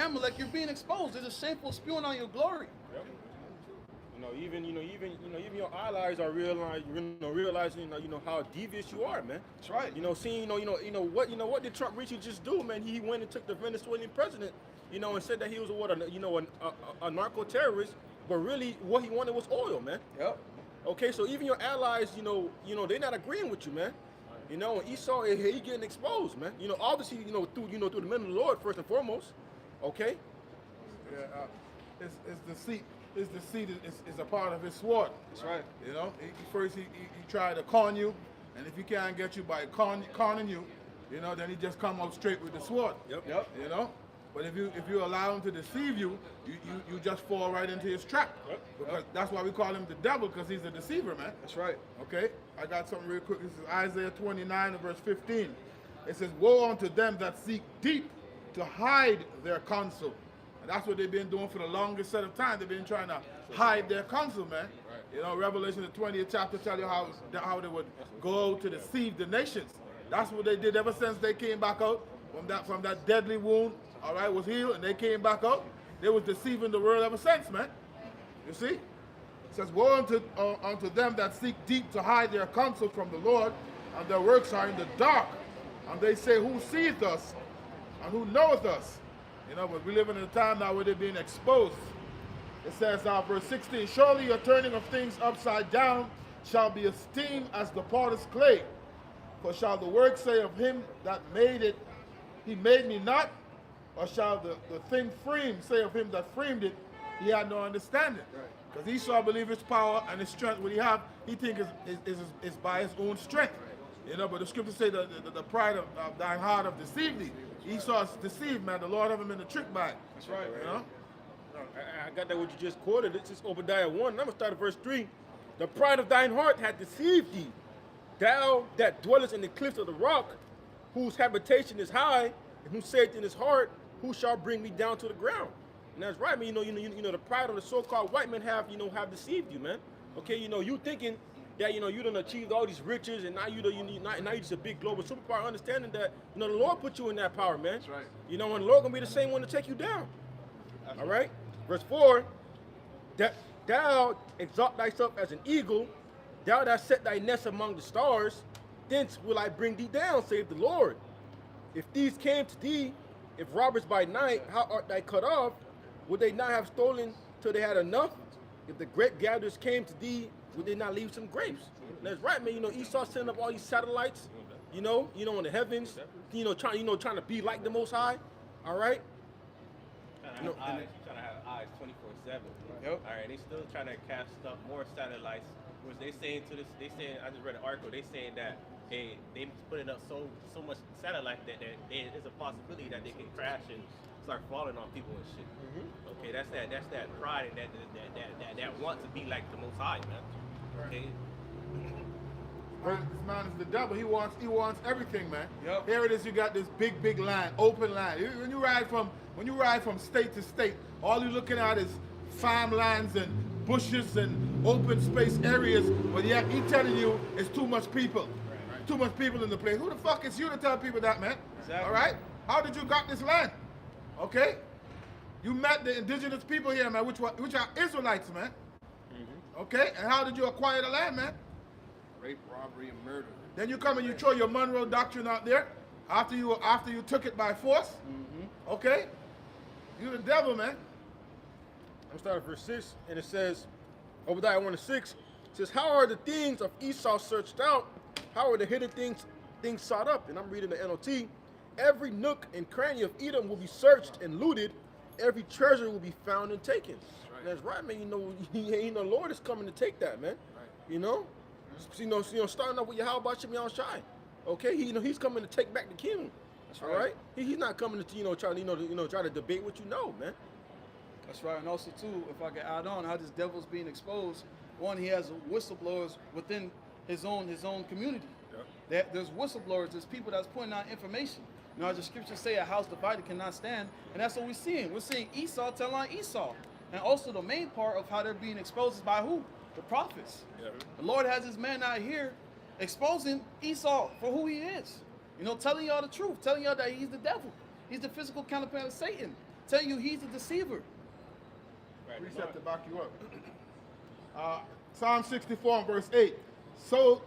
Amalek, you're being exposed. There's a shameful spewing on your glory. Yep. Even your allies are realizing how devious you are, man. That's right. Seeing what did Trump really just do, man? He went and took the Venezuelan president, and said that he was a narco terrorist, but really what he wanted was oil, man. Yep. Okay, so even your allies, they're not agreeing with you, man. And Esau, he getting exposed, man. Obviously, through the men of the Lord first and foremost. Okay. Yeah, it's deceit. His deceit is a part of his sword. That's right. First he tried to con you, and if he can't get you by conning you, then he just come up straight with the sword. Yep. But if you allow him to deceive you, you just fall right into his trap. Yep. Because that's why we call him the devil, because he's a deceiver, man. That's right. Okay, I got something real quick. This is Isaiah 29 and verse 15. It says, "Woe unto them that seek deep to hide their counsel." And that's what they've been doing for the longest set of time. They've been trying to hide their counsel, man. Right. Revelation the 20th chapter tell you how they would go to deceive the nations. That's what they did ever since they came back out from that deadly wound. All right, was healed, and they came back out. They was deceiving the world ever since, man. You see? It says, "Woe unto them that seek deep to hide their counsel from the Lord, and their works are in the dark. And they say, Who seeth us, and who knoweth us?" But we live in a time now where they're being exposed. It says now, verse 16, "Surely your turning of things upside down shall be esteemed as the potter's clay. For shall the work say of him that made it, He made me not? Or shall the thing framed say of him that framed it, He had no understanding?" Because Esau believe his power and his strength, what he have, he think is by his own strength. But the scriptures say the pride of thine heart have deceived thee. Esau's deceived, man. The Lord have him in the trick bag. That's right. I got that what you just quoted. It's just Obadiah 1. I'm going to start at verse 3. "The pride of thine heart hath deceived thee. Thou that dwellest in the cliffs of the rock, whose habitation is high, and who saith in his heart, Who shall bring me down to the ground?" And that's right, man. The pride of the so-called white men have deceived you, man. Okay, you thinking that you done achieved all these riches, and now now you just a big global superpower. Understanding that the Lord put you in that power, man. That's right. And the Lord gonna be the same one to take you down. That's all right. Verse 4: "That thou exalt thyself as an eagle, thou that set thy nest among the stars, thence will I bring thee down, saith the Lord. If these came to thee, if robbers by night, how art thou cut off? Would they not have stolen till they had enough? If the grape gatherers came to thee, would they not leave some grapes?" And that's right, man. Esau sending up all these satellites, in the heavens, trying to be like the Most High. All right. Trying to have eyes 24/7. Yep. All right, they still trying to cast up more satellites. Which they saying to this, I just read an article. They saying that they putting up so much satellite that there's a possibility that they can crash and start falling on people and shit. Mm-hmm. Okay, that's that pride and that want to be like the Most High, man. Okay. This man is the devil. He wants everything, man. Yep. Here it is. You got this big land, open land. When you ride from state to state, all you're looking at is farmlands and bushes and open space areas. But yet he telling you it's too much people, too much people in the place. Who the fuck is you to tell people that, man? Exactly. All right. How did you got this land? Okay. You met the indigenous people here, man, which are Israelites, man. Mm-hmm. Okay. And how did you acquire the land, man? Rape, robbery, and murder. Then you come and you throw your Monroe Doctrine out there after you took it by force. Mm-hmm. Okay? You the devil, man. I'm starting at verse 6, and it says, Obadiah 1:6, says, "How are the things of Esau searched out? How are the hidden things sought up?" And I'm reading the NLT. "Every nook and cranny of Edom will be searched and looted. Every treasure will be found and taken." Right. And that's right, man. The Lord is coming to take that, man. Right. Starting off with your how about Shem Yahweh Shai. Okay, he's coming to take back the kingdom. That's all right. right. He's not coming to try to debate what you know, man. That's right. And also too, if I could add on how this devil's being exposed, one, he has whistleblowers within his own community. Yep. There's whistleblowers, there's people that's putting out information. As the scriptures say, a house divided cannot stand, and that's what we're seeing. We're seeing Esau telling on Esau. And also the main part of how they're being exposed is by who? The prophets. Yep. The Lord has his man out here exposing Esau for who he is. Telling y'all the truth, telling y'all that he's the devil. He's the physical counterpart of Satan. telling you he's a deceiver. Right. Precept to back you up. Psalm 64 and verse 8. So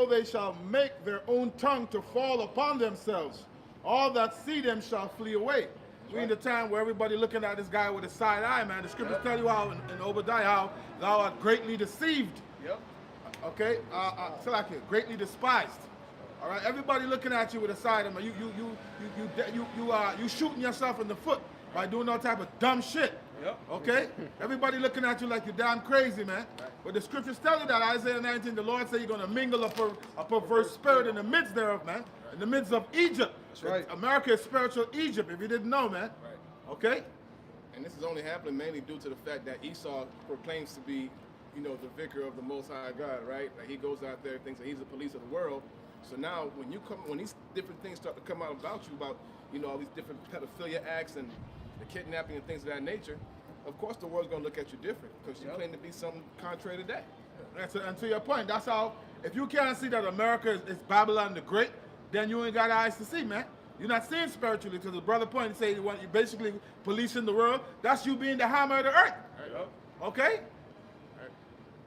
they shall make their own tongue to fall upon themselves. All that see them shall flee away. We in the time where everybody looking at this guy with a side eye, man. The scriptures tell you how in Obadiah how thou art greatly deceived. Yep. Okay, greatly despised. All right, everybody looking at you with a side eye. You shooting yourself in the foot by doing all type of dumb shit. Yep. Okay, everybody looking at you like you're damn crazy, man. But the scriptures tell you that Isaiah 19, the Lord said you're gonna mingle a perverse spirit in the midst thereof, man. In the midst of Egypt. That's right. America is spiritual Egypt. If you didn't know, man. Right. Okay. And this is only happening mainly due to the fact that Esau proclaims to be, the vicar of the Most High God, right? Like he goes out there, thinks that he's the police of the world. So now, when these different things start to come out about you, about all these different pedophilia acts and the kidnapping and things of that nature, of course the world's gonna look at you different because you claim to be something contrary to that. And to your point, that's how. If you can't see that America is Babylon the Great, then you ain't got eyes to see, man. You're not seeing spiritually because the brother point and say you basically policing the world. That's you being the hammer of the earth. Yep. Okay.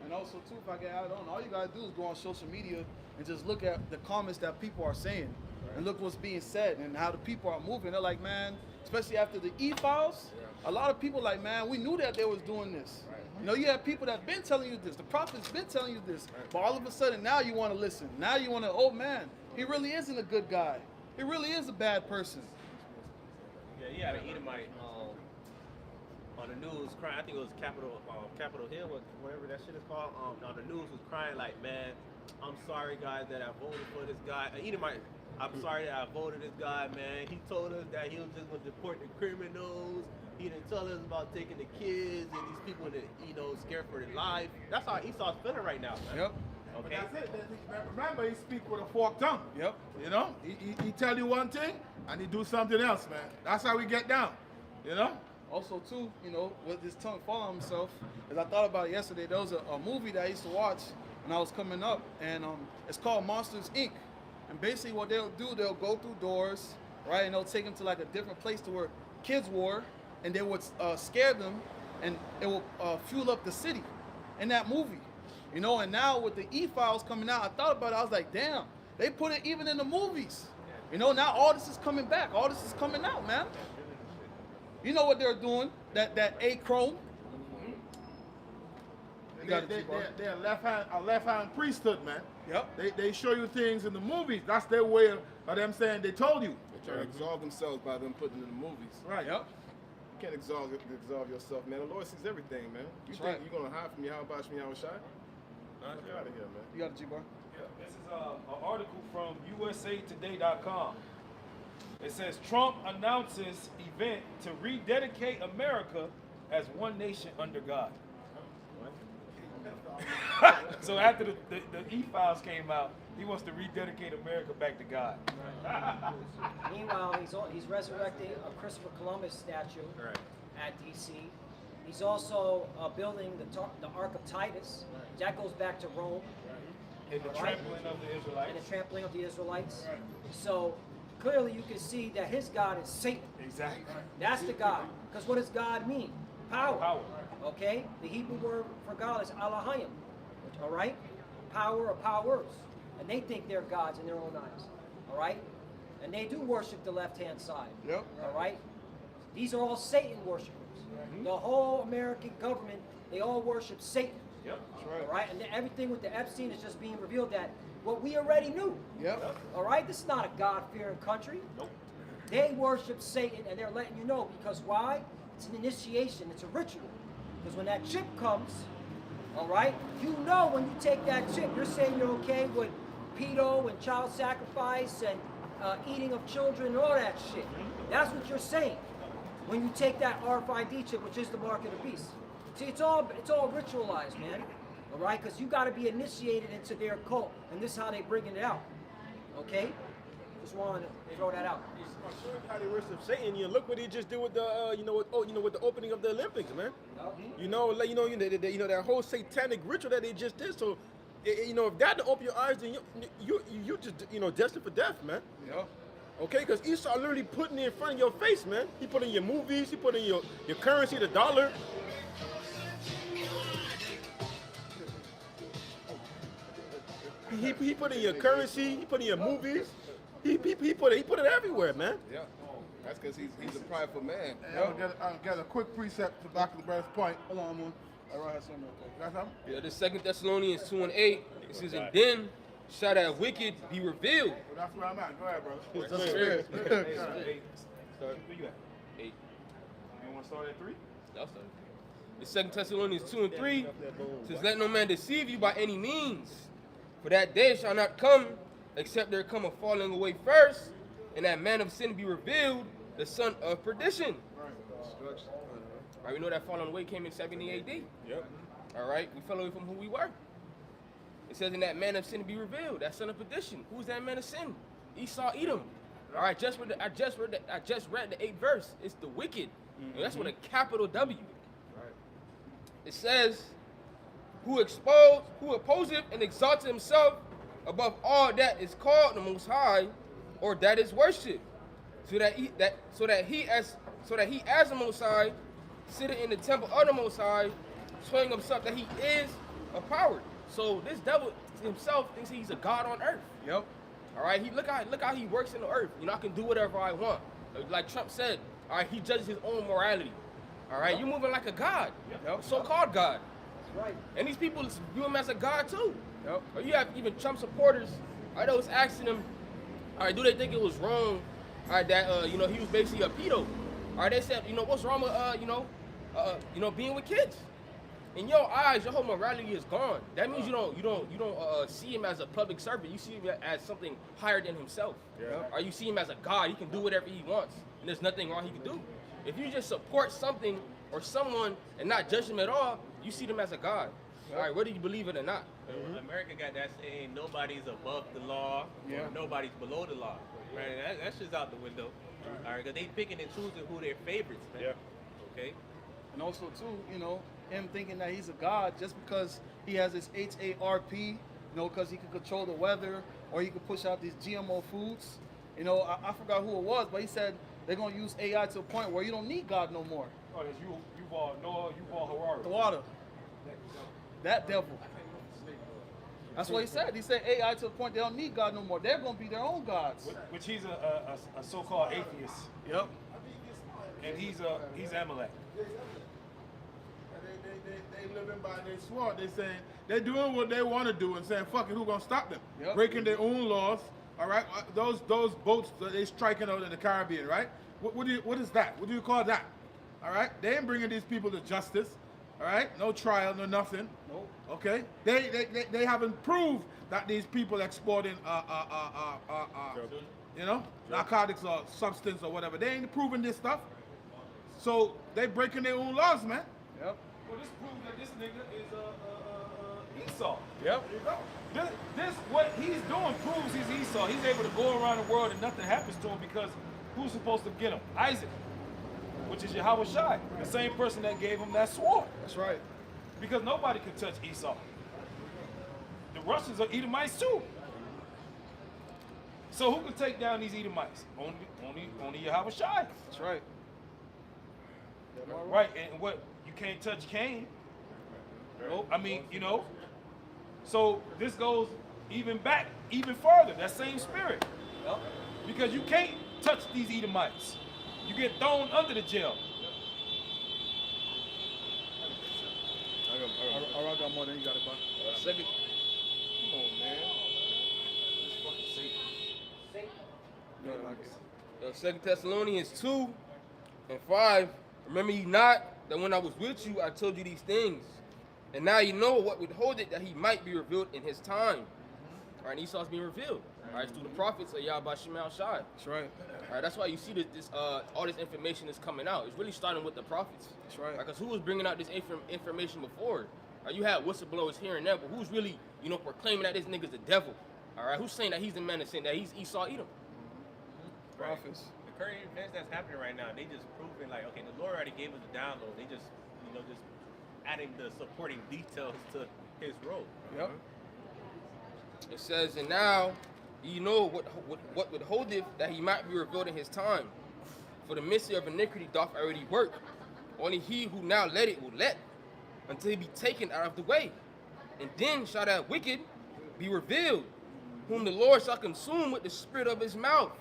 And also too, if I get added on, all you gotta do is go on social media and just look at the comments that people are saying, and look what's being said and how the people are moving. They're like, man, especially after the e-files, a lot of people like, man, we knew that they was doing this. You have people that been telling you this. The prophet's been telling you this, but all of a sudden now you want to listen. Now you want to, oh man, he really isn't a good guy. He really is a bad person. Yeah, you had an Edomite on the news crying. I think it was Capitol Hill, whatever that shit is called. On the news was crying like, man, I'm sorry, guys, that I voted for this guy. An Edomite, I'm sorry that I voted this guy, man. He told us that he was just going to deport the criminals. He didn't tell us about taking the kids and these people that, scared for their life. That's how Esau's feeling right now, man. Yep. But Okay. that's it. Remember, he speak with a forked tongue. Yep. He tell you one thing and he do something else, man. That's how we get down. Also too, with his tongue falling on himself, as I thought about it yesterday, there was a movie that I used to watch when I was coming up, and it's called Monsters Inc. And basically what they'll do, they'll go through doors, right, and they'll take them to like a different place to where kids were, and they would scare them, and it will fuel up the city in that movie. And now with the e-files coming out, I thought about it, I was like, damn, they put it even in the movies. Now all this is coming back, all this is coming out, man. You know what they're doing, that A-chrome. They're a left-hand priesthood, man. Yep. They show you things in the movies. That's their way of them saying they told you. They try to absolve themselves by them putting it in the movies. Right. Yep. You can't absolve yourself, man. The Lord sees everything, man. You That's think right. you're gonna hide from Yahweh Shai? Get out of here, man. You got a G-bar? Yeah, this is an article from USAtoday.com. It says Trump announces event to rededicate America as one nation under God. So after the e-files came out, he wants to rededicate America back to God. Meanwhile, he's resurrecting a Christopher Columbus statue Right. at DC. He's also building the Ark of Titus. That goes back to Rome. And the trampling of the And Israelites. the trampling of the Israelites. So clearly you can see that his God is Satan. Exactly. That's the God. Because what does God mean? Power. Power. Okay? The Hebrew word for God is Elohim. All right? Power or powers. And they think they're gods in their own eyes. All right? And they do worship the left-hand side. Yep. All right? These are all Satan worshipers. The whole American government, they all worship Satan. Yep. All right? And everything with the Epstein is just being revealed that what we already knew. Yep. All right? This is not a God-fearing country. Nope. They worship Satan, and they're letting you know because why? It's an initiation. It's a ritual. Because when that chip comes, all right, you know when you take that chip, you're saying you're okay with pedo and child sacrifice and eating of children and all that shit. That's what you're saying when you take that RFID chip, which is the mark of the beast. See, it's all ritualized, man. All right, because you got to be initiated into their cult, and this is how they bringing it out. Okay, just wanted to throw that out. How they worship Satan? Look what he just did with the, with the opening of the Olympics, man. That whole satanic ritual that they just did. So, if that don't open your eyes, then you just, destined for death, man. Yep. Okay, because Esau literally putting it in front of your face, man. He put in your movies, he put in your currency, the dollar. He put in your currency, he put in your movies. He put it everywhere, man. Yeah. That's because he's a prideful man. And I'll get a quick precept to back to the brother's point. Hold on, man. I have something real quick. Got something? Yeah, the 2 Thessalonians 2:8, it says, and then shall that wicked be revealed. Well, that's where I'm at. Go ahead, brother. It's the spirit. Where you at? 8. You want to start at 3? That's the 2 Thessalonians 2:3 says, let no man deceive you by any means, for that day shall not come, except there come a falling away first, and that man of sin be revealed, the son of perdition. Right, we know that falling away came in 70 AD. Yep. All right, we fell away from who we were. It says, in that man of sin be revealed, that son of perdition. Who's that man of sin? Esau, Edom. All right, I just read the 8th verse. It's the wicked. And that's with a capital W. Right. It says, who opposeth and exalts himself above all that is called the Most High, or that is worshipped, so that he as the Most High, sitting in the temple of the Most High, showing himself that he is a power. So this devil himself thinks he's a god on earth. Yep. All right, look how he works in the earth. You know, I can do whatever I want. Like Trump said, all right, he judges his own morality. All right, you're moving like a god, Yep. so-called god. That's right. And these people view him as a god too. Yep. Or you have even Trump supporters. I was asking them, all right, do they think it was wrong, all right, that he was basically a pedo? All right, they said, what's wrong with being with kids? In your eyes, your whole morality is gone. That means you don't see him as a public servant. You see him as something higher than himself. Yeah. Or you see him as a god. He can do whatever he wants, and there's nothing wrong he can do. If you just support something or someone and not judge them at all, you see them as a god. All right, whether you believe it or not. America got that saying, nobody's above the law, Yeah. or nobody's below the law. Right? That's just out the window. All right, because they picking and choosing who their favorites, man. Yeah. Okay. And also too, him thinking that he's a god just because he has his HARP, because he can control the weather or he can push out these GMO foods. I forgot who it was, but he said they're gonna use AI to a point where you don't need God no more. Oh, it's Yuval Harari. The water. That devil. That's what he said. He said AI to the point they don't need God no more. They're gonna be their own gods. Which he's a so-called atheist, Yep. and he's Amalek. They living by their sword. They saying they're doing what they want to do and saying, fuck it, who gonna stop them? Yep. Breaking their own laws. All right, those boats that they striking out in the Caribbean, right? What is that? What do you call that? All right, they ain't bringing these people to justice. All right, no trial, no nothing. Nope. Okay, they haven't proved that these people exporting narcotics or substance or whatever. They ain't proving this stuff. So they breaking their own laws, man. Yep. Well, this proves that this nigga is Esau. Yep. There you go. This what he's doing proves he's Esau. He's able to go around the world and nothing happens to him because who's supposed to get him? Isaac, which is Yahweh Shai, the same person that gave him that sword. That's right. Because nobody can touch Esau. The Russians are Edomites too. So who can take down these Edomites? Only Yahweh Shai. That's right. Right, and what you can't touch Cain. Nope. I mean, so this goes even further, that same spirit. Yep. Because you can't touch these Edomites. You get thrown under the jail. I got more than you got it, bro. Second, Come on, man. This fucking Satan. Yeah, like it. 2 Thessalonians 2:5. Remember ye not that when I was with you, I told you these things. And now you know what withhold it, that he might be revealed in his time. All right, Esau's being revealed. All right, through the prophets of Yahweh Shemel Shai. That's right. All right, that's why you see all this information is coming out. It's really starting with the prophets. That's right. Because who was bringing out this information before? You had whistleblowers here and there, but who's really, proclaiming that this nigga's the devil? All right, who's saying that he's the man that's saying that he's Esau Edom? Prophets. The current events that's happening right now, they just proving like, okay, the Lord already gave us the download. They just, just adding the supporting details to his role. Yep. It says, and now You know what withholdeth that he might be revealed in his time. For the mystery of iniquity doth already work. Only he who now let it will let, until he be taken out of the way. And then shall that wicked be revealed, whom the Lord shall consume with the spirit of his mouth.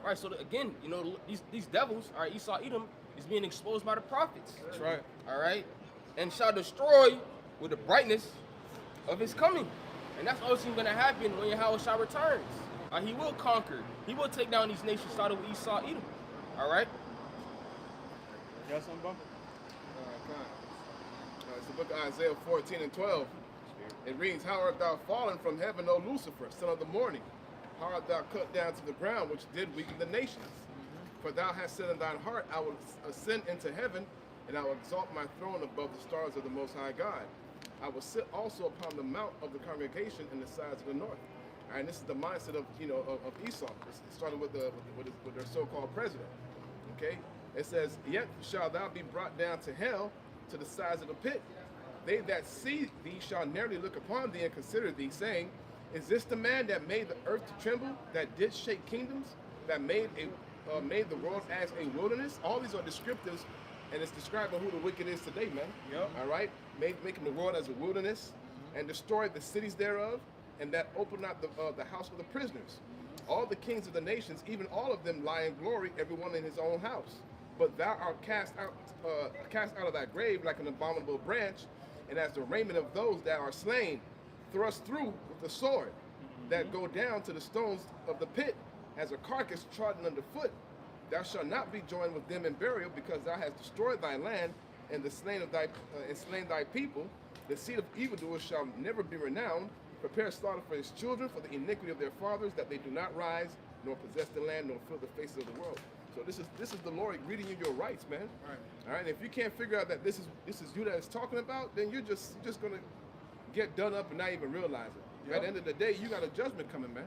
All right, so again, you know, these devils, all right, Esau, Edom, is being exposed by the prophets. That's right. All right, and shall destroy with the brightness of his coming. And that's also going to happen when Yahushua returns. He will conquer. He will take down these nations, started with Esau, Edom. All right? You got something, bro? It's the book of Isaiah 14 and 12. It reads, How art thou fallen from heaven, O Lucifer, son of the morning? How art thou cut down to the ground, which did weaken the nations? For thou hast said in thine heart, I will ascend into heaven, and I will exalt my throne above the stars of the Most High God. I will sit also upon the mount of the congregation in the sides of the north. And this is the mindset of of Esau. It started with their so-called president. Okay, it says, Yet shalt thou be brought down to hell, to the sides of the pit. They that see thee shall narrowly look upon thee and consider thee, saying, Is this the man that made the earth to tremble, that did shake kingdoms, that made the world as a wilderness? All these are descriptives, and it's describing who the wicked is today, man. Yep. All right, making the world as a wilderness, and destroyed the cities thereof, and that opened out the house of the prisoners. All the kings of the nations, even all of them, lie in glory, everyone in his own house. But thou art cast out of thy grave like an abominable branch, and as the raiment of those that are slain, thrust through with the sword, that go down to the stones of the pit, as a carcass trodden underfoot. Thou shalt not be joined with them in burial, because thou hast destroyed thy land, and slain thy people. The seed of evildoers shall never be renowned. Prepare slaughter for his children, for the iniquity of their fathers, that they do not rise, nor possess the land, nor fill the faces of the world. So this is the Lord reading you your rights, man. Right. All right. And if you can't figure out that this is you that is talking about, then you're just gonna get done up and not even realize it. Yep. At the end of the day, you got a judgment coming, man.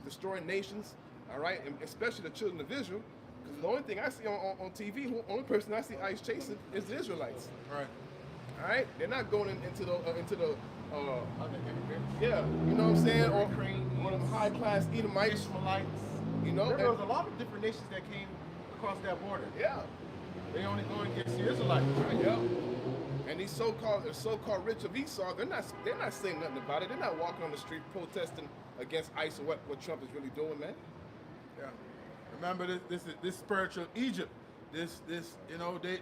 Destroying nations, all right, and especially the children of Israel. Because the only thing I see on TV, the only person I see ICE chasing is the Israelites. Right. All right, they're not going into the yeah, you know what I'm saying, or one of them high class Edomites, Ishmaelites. you know. There was a lot of different nations that came across that border. Yeah. They only go against the Israelites. Yeah. And these so-called rich of Esau, they're not saying nothing about it. They're not walking on the street protesting against ICE or what Trump is really doing, man. Yeah. Remember this spiritual Egypt. This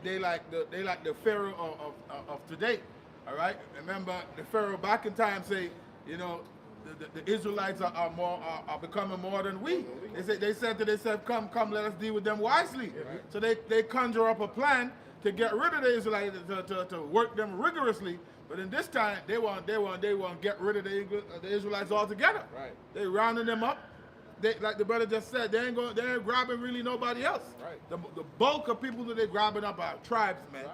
they like the Pharaoh of today. All right. Remember the Pharaoh back in time say, the Israelites are becoming more than we. They said to themselves, come, let us deal with them wisely. Right. So they conjure up a plan to get rid of the Israelites, to work them rigorously. But in this time, they want get rid of the Israelites altogether. Right. They rounding them up. They, like the brother just said, they ain't grabbing really nobody else. Right. The bulk of people that they're grabbing up are tribes, man.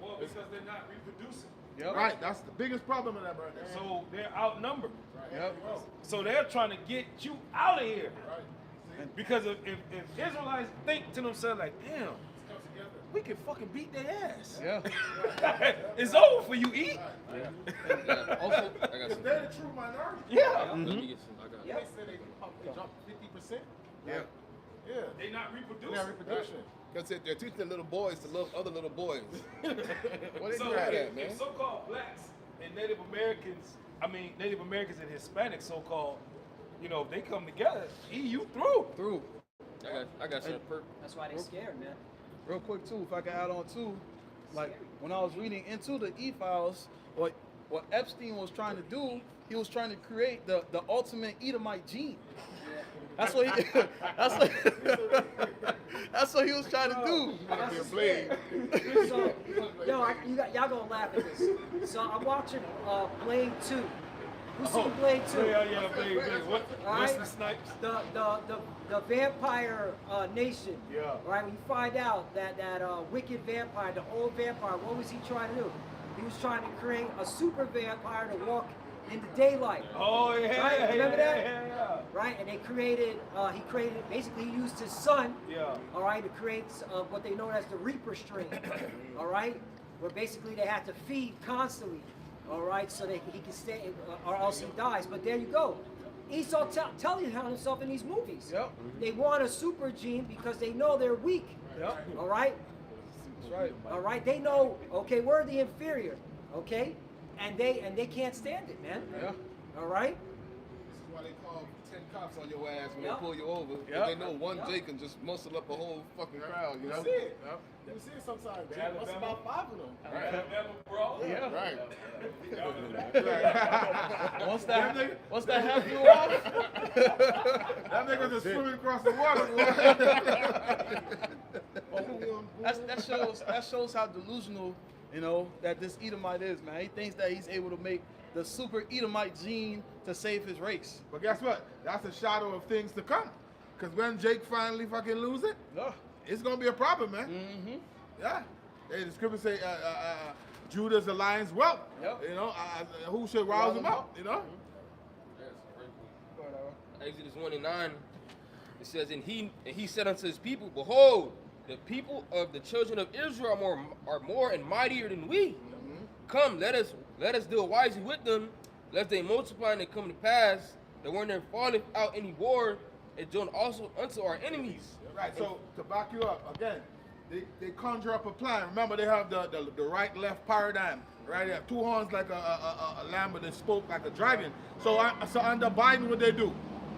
Well, because they're not reproducing. Yep. Right. That's the biggest problem in that, brother. So they're outnumbered. Yep. So they're trying to get you out of here. Right. Because if Israelites think to themselves like, damn, we can fucking beat their ass. Yeah. It's over for you, E. Also, I got If some. they're the true minority. Yeah. Let me get some. I got. Yeah. They say they jumped 50%. Yeah. Yeah. They not reproducing. They're reproduction. Because they're teaching the little boys to love other little boys. What they So do that at, man? if so-called blacks and Native Americans and Hispanics, so-called, if they come together, you through. I got some. That's why they scared, man. Real quick too, if I can add on too, like when I was reading into the e-files, what Epstein was trying to do, he was trying to create the ultimate Edomite gene. That's what he that's what he was trying to do. Be a blade. So, y'all gonna laugh at this. So I'm watching Blade 2. Who's seen Blade 2? Yeah, Blade. What? All right? Wesley Snipes. The vampire nation. Yeah. Right. When you find out that wicked vampire, the old vampire, what was he trying to do? He was trying to create a super vampire to walk in the daylight. Oh yeah. Right? Remember that? Yeah. Right. And he created basically he used his son. Yeah. All right, to create what they know as the Reaper strain. All right, where basically they have to feed constantly. All right, so that he can stay, or else he dies. But there you go. Esau telling himself in these movies. Yep. They want a super gene because they know they're weak. Yep. All right? That's right. All right? They know, okay, we're the inferior. Okay? And they can't stand it, man. Yeah. All right? This is why they call 10 cops on your ass when Yep. they pull you over. 'Cause Yep. They know one Yep. Jake can just muscle up a whole fucking crowd, you know? see it. Yep. You see it sometimes. Yeah, What's Alabama. about 5 of them? Alabama, bro. Yeah. Right. Once that half blew off, That nigga just swimming across the water. that shows how delusional, you know, that this Edomite is, man. He thinks that he's able to make the super Edomite gene to save his race. But guess what? That's a shadow of things to come. Because when Jake finally fucking lose it, Yeah. it's going to be a problem, man. Mm-hmm. Yeah. Hey, the scripture say Judah's the lion's whelp. Yep. You know, who should rouse him up, you know? Exodus 1 and 9, it says, and he said unto his people, behold, the people of the children of Israel are more and mightier than we. Come, let us deal wisely with them, lest they multiply and it come to pass, that when there falleth out any war, it join also unto our enemies. Right, so to back you up, again, they conjure up a plan. Remember, they have the right-left paradigm, right? They have 2 horns like a lamb, but they spoke like a dragon. So under Biden, what they do?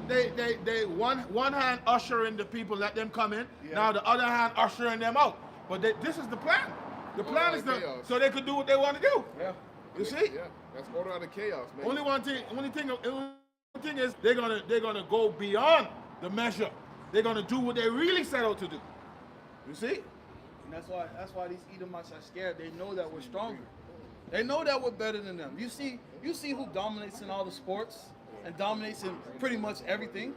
They one hand ushering the people, let them come in. Yeah. Now the other hand ushering them out. But this is the plan. The plan is chaos. so they could do what they want to do. Yeah. You see? Yeah. That's order out of chaos, man. Only thing is they're gonna go beyond the measure. They're gonna do what they really set out to do. You see? And that's why these Edomites are scared. They know that we're stronger. They know that we're better than them. You see who dominates in all the sports and dominates in pretty much everything.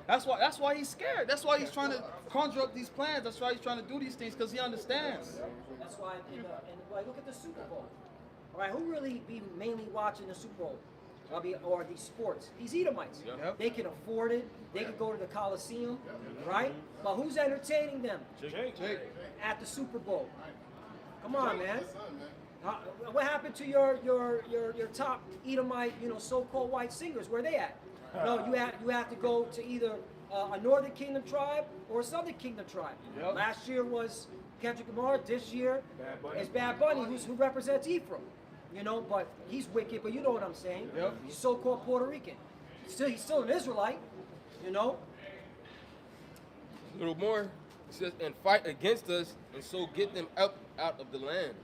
That's why he's scared. That's why he's trying to conjure up these plans. That's why he's trying to do these things, because he understands. That's why, like, look at the Super Bowl. All right, who really be mainly watching the Super Bowl? Or these sports? These Edomites. Yep. They can afford it. They can go to the Coliseum, right? But who's entertaining them Jake. at the Super Bowl? Come on, man. What happened to your top Edomite, so-called white singers? Where they at? No, you have to go to either a Northern Kingdom tribe or a Southern Kingdom tribe. Yep. Last year was Kendrick Lamar. This year Bad Bunny. is Bad Bunny, who represents Ephraim. But he's wicked. But you know what I'm saying? Yep. He's so-called Puerto Rican. He's still an Israelite. A little more, it says, and fight against us, and so get them out of the land.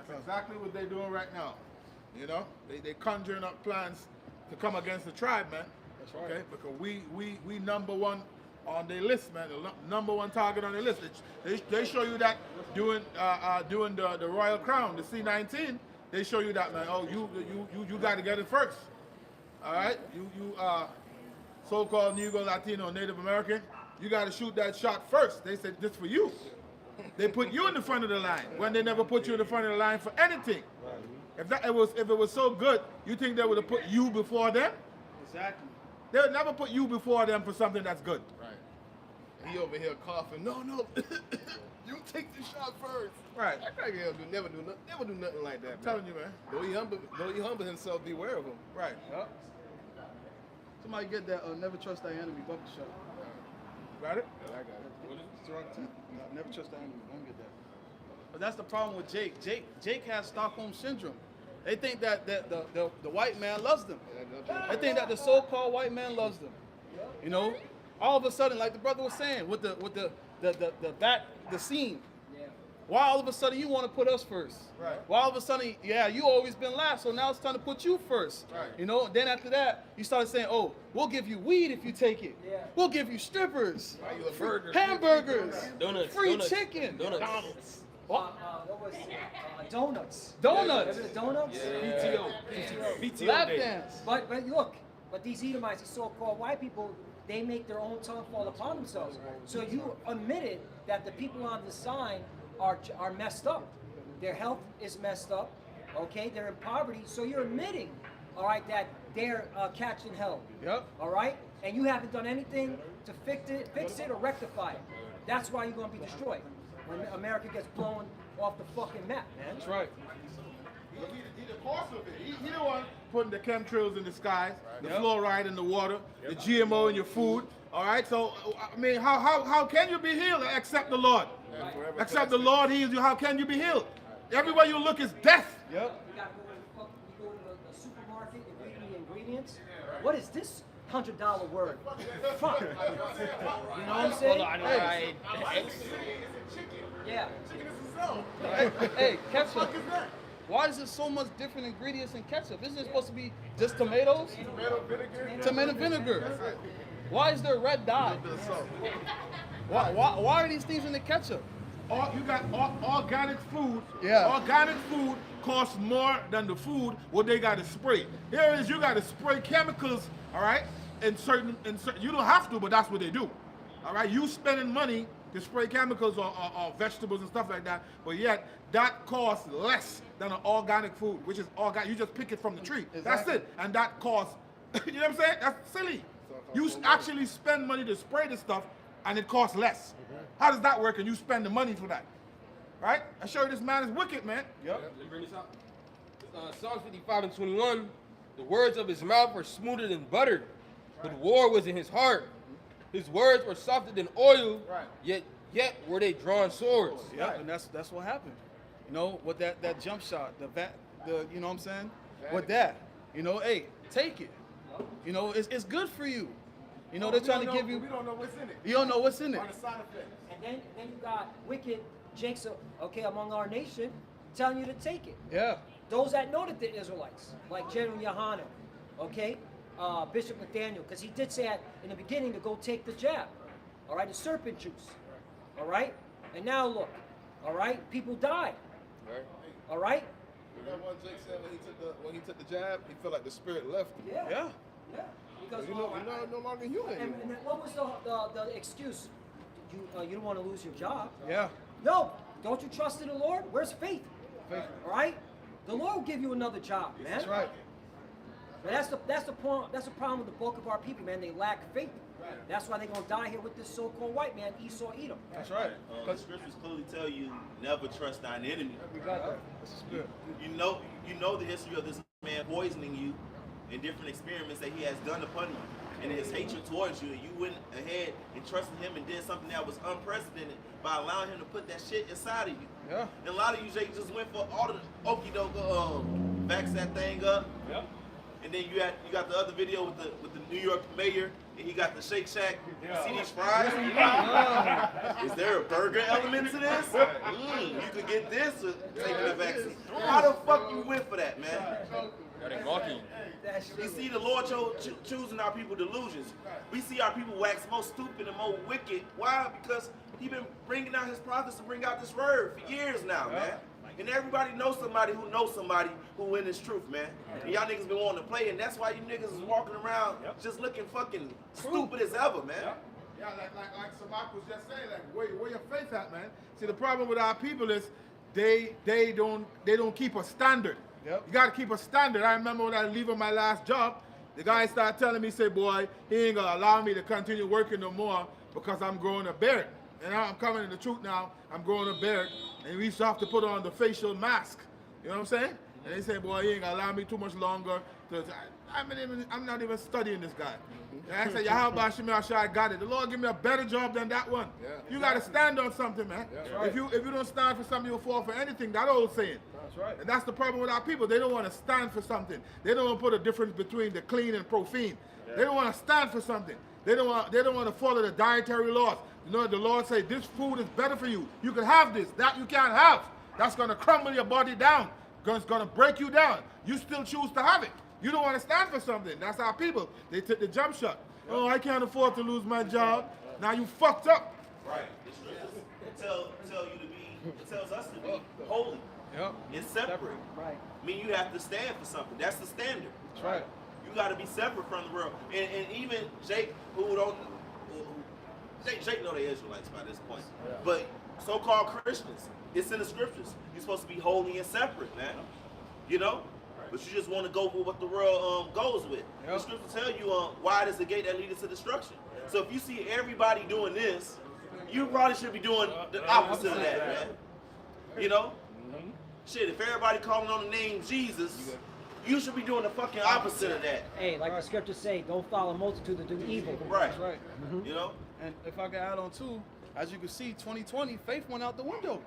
That's exactly what they're doing right now. You know, they conjuring up plans to come against the tribe, man. That's right. Okay, because we number one on their list, man. The number one target on their list. They show you that doing the Royal Crown, the C-19. They show you that, man. Oh, you got to get it first. All right, you so-called Negro, Latino, Native American, you got to shoot that shot first. They said this for you. They put you in the front of the line when they never put you in the front of the line for anything. If it was so good, you think they would have put you before them? Exactly. They would never put you before them for something that's good. Right. He over here coughing. No, you take the shot first. Right. That crack here never do nothing like that. I'm telling you, man. Though he humble himself, beware of him. Right. Yep. Somebody get that Never Trust Thy Enemy bucket shot. Got it? I got it. It's wrong too. Never trust the enemy. Don't get that. But that's the problem with Jake. Jake has Stockholm syndrome. They think that the white man loves them. They think that the so-called white man loves them. All of a sudden, like the brother was saying, with the scene. Why all of a sudden you want to put us first? Right. Why all of a sudden, you always been last, so now it's time to put you first. Right. Then after that, you started saying, oh, we'll give you weed if you take it. Yeah. We'll give you strippers, Burgers. hamburgers, Donuts. free Donuts. chicken. Donuts. What was it? Donuts. Donuts. Remember the donuts? BTO Lap day. dance. But these Edomites, these so-called white people, they make their own tongue fall upon themselves. So you admitted that the people on the sign are messed up. Their health is messed up. Okay, they're in poverty. So you're admitting, all right, that they're catching hell. Yep. All right, and you haven't done anything to fix it or rectify it. That's why you're gonna be destroyed when America gets blown off the fucking map, man. That's right. He the cost of it. He the one putting the chemtrails in the skies, the fluoride in the water, the GMO in your food. All right. So I mean, how can you be healed except the Lord? Except the Lord heals you. How can you be healed? Everywhere you look is death. Yep. You gotta go to the supermarket and read the ingredients. What is this $100 word? Fuck. You know what I'm saying? Yeah. Hey, ketchup. Why is there so much different ingredients in ketchup? Isn't it supposed to be just tomatoes? Tomato vinegar. Why is there red dye? Why are these things in the ketchup? You got organic food. Yeah. Organic food costs more than the food what they got to spray. Here is you got to spray chemicals, all right? In certain, you don't have to, but that's what they do. All right, you spending money to spray chemicals on vegetables and stuff like that, but yet that costs less than an organic food, which is organic. You just pick it from the tree. Exactly. That's it, and that costs. You know what I'm saying? That's silly. You actually spend money to spray the stuff, and it costs less. How does that work? And you spend the money for that, right? I show you this man is wicked, man. Yep. Let me bring this out. Psalms 55 and 21. The words of his mouth were smoother than butter, but war was in his heart. His words were softer than oil, Right. yet were they drawn swords. Yep. And that's what happened. You know, with that jump shot, the you know what I'm saying? With that, you know, hey, take it. You know, it's good for you. You know, they're trying to give you. We don't know what's in it. You don't know what's in it. Or the side effects. And then you got wicked jakes, okay, among our nation, telling you to take it. Yeah. Those that know that they're Israelites, like General Yohanan, okay, Bishop Nathaniel, because he did say in the beginning to go take the jab, all right, the serpent juice, all right? And now look, all right, people died, Right. all right? Remember what Jake said when he took the jab, he felt like the spirit left him. Yeah. Yeah. Yeah. Because You're no longer human and anymore. what was the excuse? You don't want to lose your job. Yeah. No, don't you trust in the Lord? Where's faith? Faith. All right? The Lord will give you another job, man. That's right. But that's the problem with the bulk of our people, man. They lack faith. That's why they're gonna die here with this so-called white man, Esau Edom. That's right. The scriptures clearly tell you never trust thine enemy. We got that. This is good. You know the history of this man poisoning you in different experiments that he has done upon you, and his hatred towards you, and you went ahead and trusted him and did something that was unprecedented by allowing him to put that shit inside of you. Yeah. And a lot of you just went for all the okie doke, backs that thing up. Yep. And then you got the other video with the New York mayor, and he got the Shake Shack. You see these fries? Is there a burger element to this? You could get this with taking the vaccine. How the fuck you went for that, man? Got it gawky. You see the Lord choosing our people delusions. We see our people wax more stupid and more wicked. Why? Because he been bringing out his prophets to bring out this word for years now, man. And everybody knows somebody who in this truth, man. And y'all niggas been wanting to play, and that's why you niggas is walking around just looking fucking stupid as ever, man. Yeah, like Samak was just saying, like where your faith at, man? See, the problem with our people is they don't keep a standard. Yep. You gotta keep a standard. I remember when I was leaving my last job, the guy started telling me, say, boy, he ain't gonna allow me to continue working no more because I'm growing a beard. And now I'm coming to the truth now, I'm growing a beard, and we used to have to put on the facial mask. You know what I'm saying? And they say, boy, he ain't gonna allow me too much longer. I'm not even studying this guy. And I said, Yahweh Shemel I got it. The Lord give me a better job than that one. Yeah. You gotta stand on something, man. Yeah. If you don't stand for something, you'll fall for anything. That old saying. That's right. And that's the problem with our people. They don't want to stand for something. They don't want to put a difference between the clean and profane. They don't want to stand for something. They don't want to follow the dietary laws. You know, the Lord say this food is better for you. You can have this. That you can't have. That's gonna crumble your body down. It's gonna break you down. You still choose to have it. You don't want to stand for something. That's our people. They took the jump shot. Oh, I can't afford to lose my job. Now you fucked up. Right. The scriptures tells us to be holy Yep. and separate. Right. I mean, you have to stand for something. That's the standard. That's right. You got to be separate from the world. And even Jake, Jake know they Israelites by this point. Yeah. But so-called Christians, it's in the scriptures. You're supposed to be holy and separate, man. You know? But you just want to go with what the world goes with. Yeah. The scriptures tell you wide is the gate that leads to destruction. So if you see everybody doing this, you probably should be doing the opposite of that, man. You know? Shit, if everybody calling on the name Jesus, you should be doing the fucking opposite of that. Hey, like the scriptures say, don't follow a multitude to do evil. Right. That's right. You know? And if I can add on too, as you can see, 2020, faith went out the window.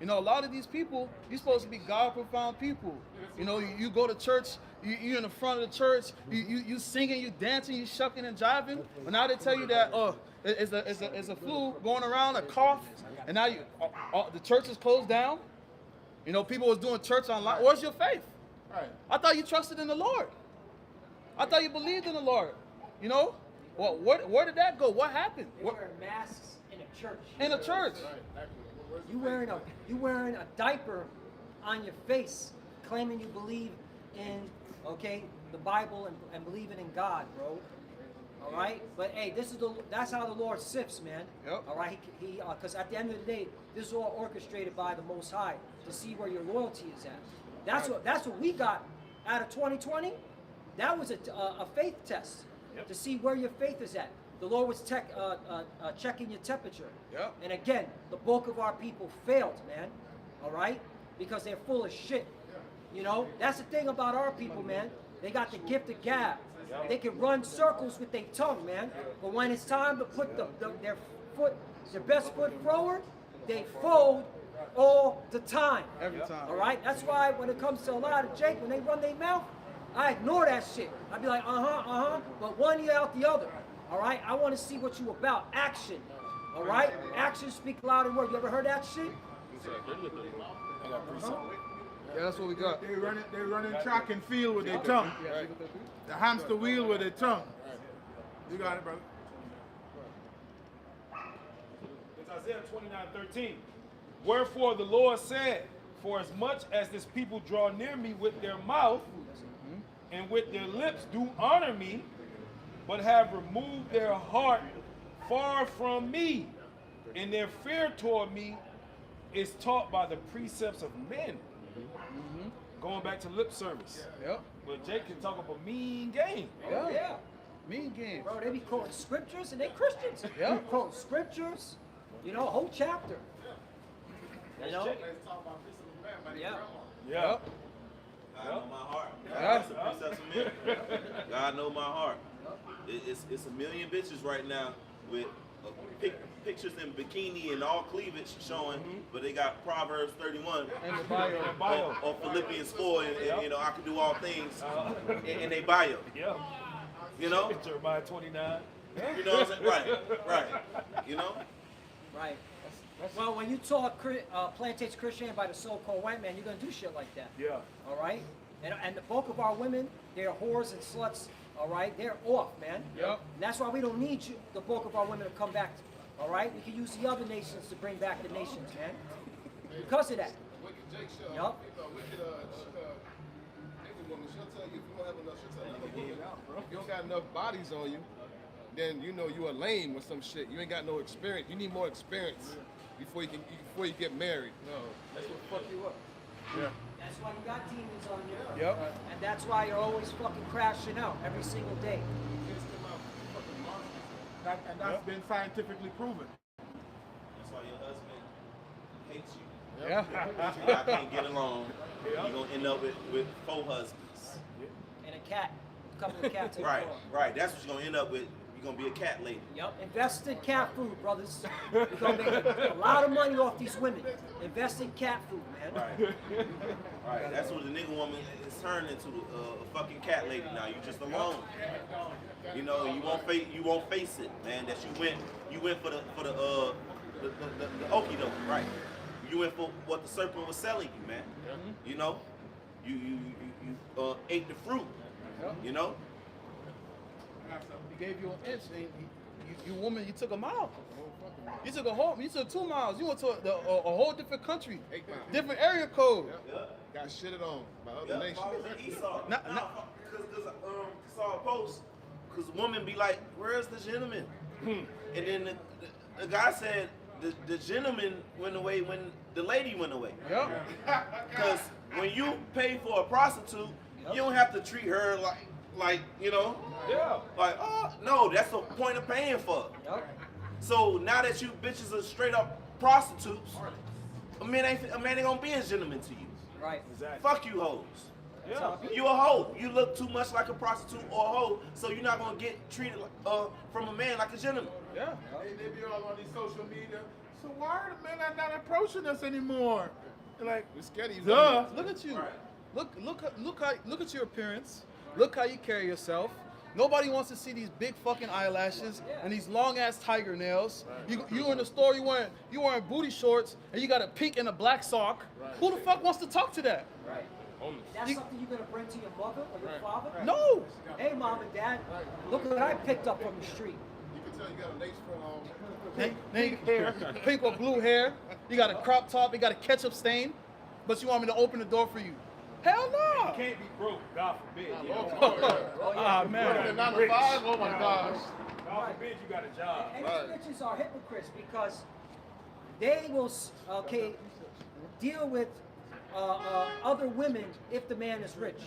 You know, a lot of these people, you're supposed to be God-profound people. You know, you go to church, you're in the front of the church, you singing, you dancing, you shucking and jiving. But now they tell you that it's a flu going around, a cough, and now the church is closed down. You know, people was doing church online. Where's your faith? Right. I thought you trusted in the Lord. I thought you believed in the Lord. You know, well, where did that go? What happened? They wear masks in a church. In a church. You wearing a diaper on your face, claiming you believe in the Bible and believing in God, bro. All right, but hey, that's how the Lord sifts, man. Yep. All right, because at the end of the day, this is all orchestrated by the Most High to see where your loyalty is at. That's what we got out of 2020. That was a faith test to see where your faith is at. The Lord was checking your temperature. Yep. And again, the bulk of our people failed, man. All right, because they're full of shit. You know, that's the thing about our people, man. They got the gift of gab. They can run circles with their tongue, man. But when it's time to put their best foot forward, they fold all the time. Every time. All right? That's why when it comes to a lot of Jake, when they run their mouth, I ignore that shit. I be like, but one ear out the other. All right? I want to see what you about. Action. All right? Actions speak louder than words. You ever heard that shit? Yeah, that's what we got. They running track and field with their tongue. The hamster wheel with their tongue. You got it, brother. It's Isaiah 29:13. Wherefore the Lord said, for as much as this people draw near me with their mouth and with their lips do honor me, but have removed their heart far from me, and their fear toward me is taught by the precepts of men. Going back to lip service. Yep. But Jake can talk about mean game. Yeah. Mean game. Bro, they be quoting scriptures and they Christians. Yeah. They quote scriptures, you know, a whole chapter. You know? Yeah. Yeah. God know my heart. Yeah. That's the precepts of men. God know my heart. It's a million bitches right now with pictures in bikini and all cleavage showing, but they got Proverbs 31 And the bio. or Philippians 4, and you know, I can do all things in their bio. Yeah. You know? Jeremiah 29. You know what I'm saying? Right. You know? Right. Well, when you talk plantation Christian by the so-called white man, you're going to do shit like that. Yeah. All right? And the bulk of our women, they're whores and sluts. All right? They're off, man. Yep. And that's why we don't need you, the bulk of our women to come back. All right? We can use the other nations to bring back the nations, man. Because of that. Yup. If you don't got enough bodies on you, then you know you are lame with some shit. You ain't got no experience. You need more experience before you get married. No, that's what fuck you up. Yeah. That's why you got demons on you. Yep. And that's why you're always fucking crashing out every single day. And that's been scientifically proven. That's why your husband hates you. Yeah. I can't get along. You're going to end up with 4 husbands. And a cat. A couple of cats. Right. That's what you're going to end up with. You're going to be a cat lady. Yep. Invest in cat food, brothers. You're going to make a lot of money off these women. Invest in cat food, man. Right. That's what the nigga woman is turned into, a fucking cat lady now. You just alone. You know, you won't face it, man. That you went for the okie doke, right? You went for what the serpent was selling you, man. You know, you ate the fruit. You know. He gave you an inch, and you woman, you took a mile. You took 2 miles. You went to a whole different country, 8 miles. different area code. Got shitted on by other nations. Esau. Because saw a post. Because women be like, "Where's the gentleman?" And then the guy said the gentleman went away when the lady went away. Yep. Because when you pay for a prostitute, you don't have to treat her like you know. Yeah. Like, oh no, that's the point of paying for. Yep. So now that you bitches are straight up prostitutes, a man ain't gonna be a gentleman to you. Right. Exactly. Fuck you hoes. Yeah. You a hoe. You look too much like a prostitute or a hoe, so you're not gonna get treated from a man like a gentleman. Yeah. They be all on these social media. So why are the men not approaching us anymore? They're like, We're scared of you. duh. Look at you. Look at your appearance. Look how you carry yourself. Nobody wants to see these big fucking eyelashes and these long ass tiger nails. You in the store, you wearing booty shorts and you got a pink and a black sock. Who the fuck wants to talk to that? Right. That's something you're gonna bring to your mother or your father? No. Hey, mom and dad, look what I picked up from the street. You can tell you got a lace front on. Pink hair, pink or blue hair. You got a crop top. You got a ketchup stain, but you want me to open the door for you? Hell no. You can't be broke, God forbid. You know? Ah man. 9 to 5, oh my gosh. God forbid you got a job. And these bitches are hypocrites because they will, deal with other women if the man is rich.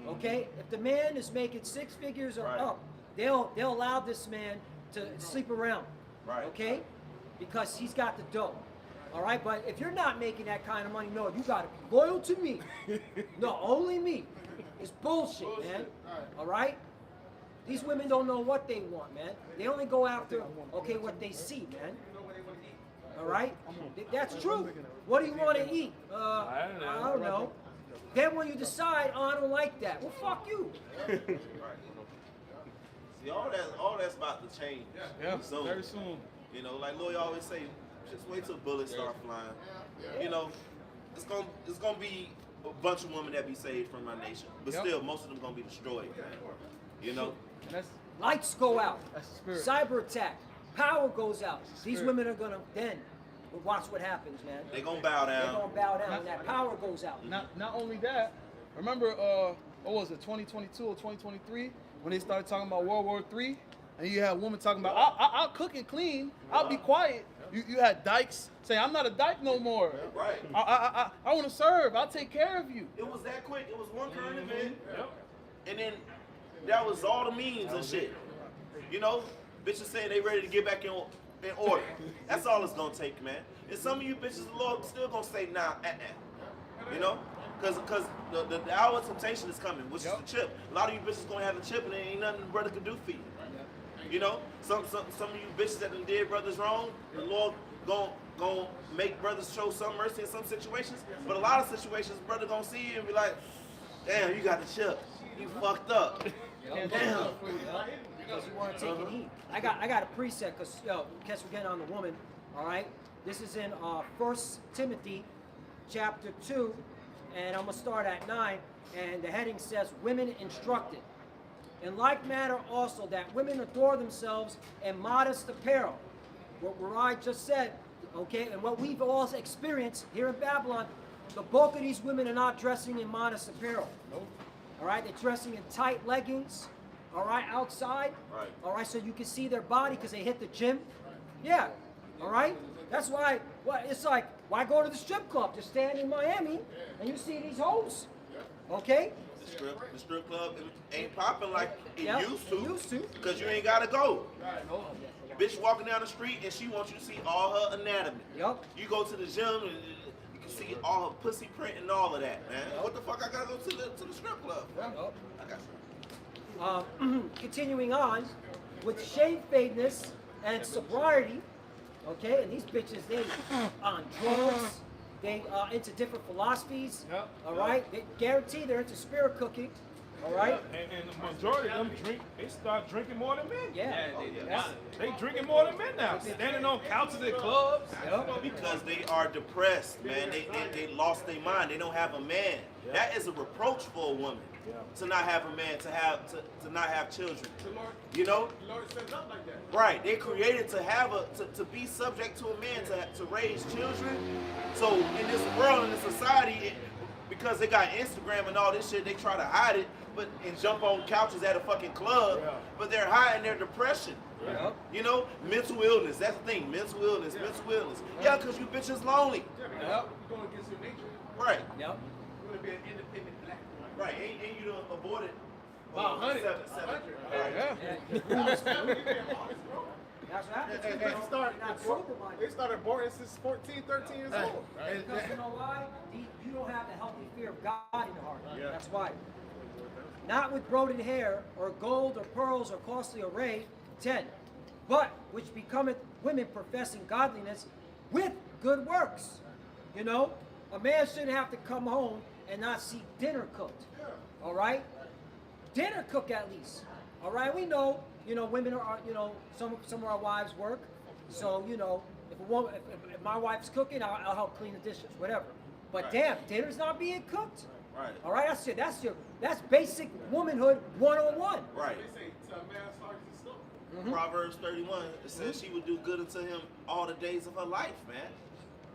Okay? If the man is making 6 figures or up, they'll allow this man to sleep around. Right. Okay? Because he's got the dough. All right? But if you're not making that kind of money, no, you got to be loyal to me. No, only me. It's bullshit, man. All right? These women don't know what they want, man. They only go after, what they see, man. All right? That's true. What do you want to eat? I don't know. Then when you decide, I don't like that. Well, fuck you. See, all that's about to change. Yeah. Soon. Very soon. You know, like Lloyd always say, just wait till bullets start flying. You know, it's gonna be a bunch of women that be saved from our nation, but still, most of them gonna be destroyed. Man. You know, That's Lights go out. the spirit. Cyber attack. Power goes out. These women are gonna then watch what happens, man. they gonna bow They're down. gonna bow down. And that power goes out. Not only that, remember what was it, 2022 or 2023 when they started talking about World War III, and you had women talking about I'll cook and clean, I'll be quiet. You had dykes saying I'm not a dyke no more. Right. I want to serve. I'll take care of you. It was that quick. It was one current event, and then that was all the memes and shit. You know, bitches saying they ready to get back in order. That's all it's gonna take, man. And some of you bitches, the Lord still gonna say nah, You know, because the hour of temptation is coming, which is the chip. A lot of you bitches gonna have the chip, and there ain't nothing brother can do for you. You know, some of you bitches that done did brothers wrong, the Lord gon' make brothers show some mercy in some situations. But a lot of situations, brother gonna see you and be like, damn, you got the chip. You fucked up. Damn. Because you weren't taking heat. I got a preset because guess we're getting on the woman. All right. This is in 1 Timothy chapter 2, and I'm gonna start at 9. And the heading says, "Women instructed. In like manner also that women adore themselves in modest apparel." What I just said, and what we've all experienced here in Babylon, the bulk of these women are not dressing in modest apparel. Nope. All right, they're dressing in tight leggings. All right, outside. Right. All right, so you can see their body because they hit the gym. Yeah. All right. That's why. It's like, why go to the strip club? Just stand in Miami and you see these hoes. Okay. The strip club ain't popping like it used to. It used to. Because you ain't gotta go. Bitch walking down the street and she wants you to see all her anatomy. Yup. You go to the gym and you can see all her pussy print and all of that, man. What the fuck I gotta go to the strip club? Yup. I got Continuing on with shamefacedness and sobriety. Okay, and these bitches, they on drugs. They into different philosophies. Yep. All right, they guarantee they're into spirit cooking. All right. And the majority of them they start drinking more than men. Yeah. They drinking more than men now. Standing on couches at clubs. because they are depressed, man. They lost their mind. They don't have a man. That is a reproach for a woman to not have a man, to not have children. You know? The Lord says nothing like that. Right. They created to have to be subject to a man, to raise children. So in this world, in this society, because they got Instagram and all this shit, they try to hide it, and jump on couches at a fucking club, but they're hiding their depression. You know, mental illness. That's the thing. Mental illness. Yeah, because you bitches lonely. You're going against your nature. Right. Yep. You want to be an independent black woman. Right. Ain't you done aborted? Wow, 100. Seven. Yeah. That's what happens. And You know, start, you're not sober-minded. they started aborting since 14, 13 years old. And- Because you know why? You don't have a healthy fear of God in your heart. Yeah. That's why. Not with braided hair, or gold, or pearls, or costly array, 10. But which becometh women professing godliness with good works. You know? A man shouldn't have to come home and not see dinner cooked. All right? Dinner cook at least. All right? We know, women are, some of our wives work. So, if a woman, if my wife's cooking, I'll help clean the dishes, whatever. But damn, dinner's not being cooked. Right. All right, that's basic womanhood 101. Right. They say, "To a man starts to snow." Proverbs 31, it says she would do good unto him all the days of her life, man.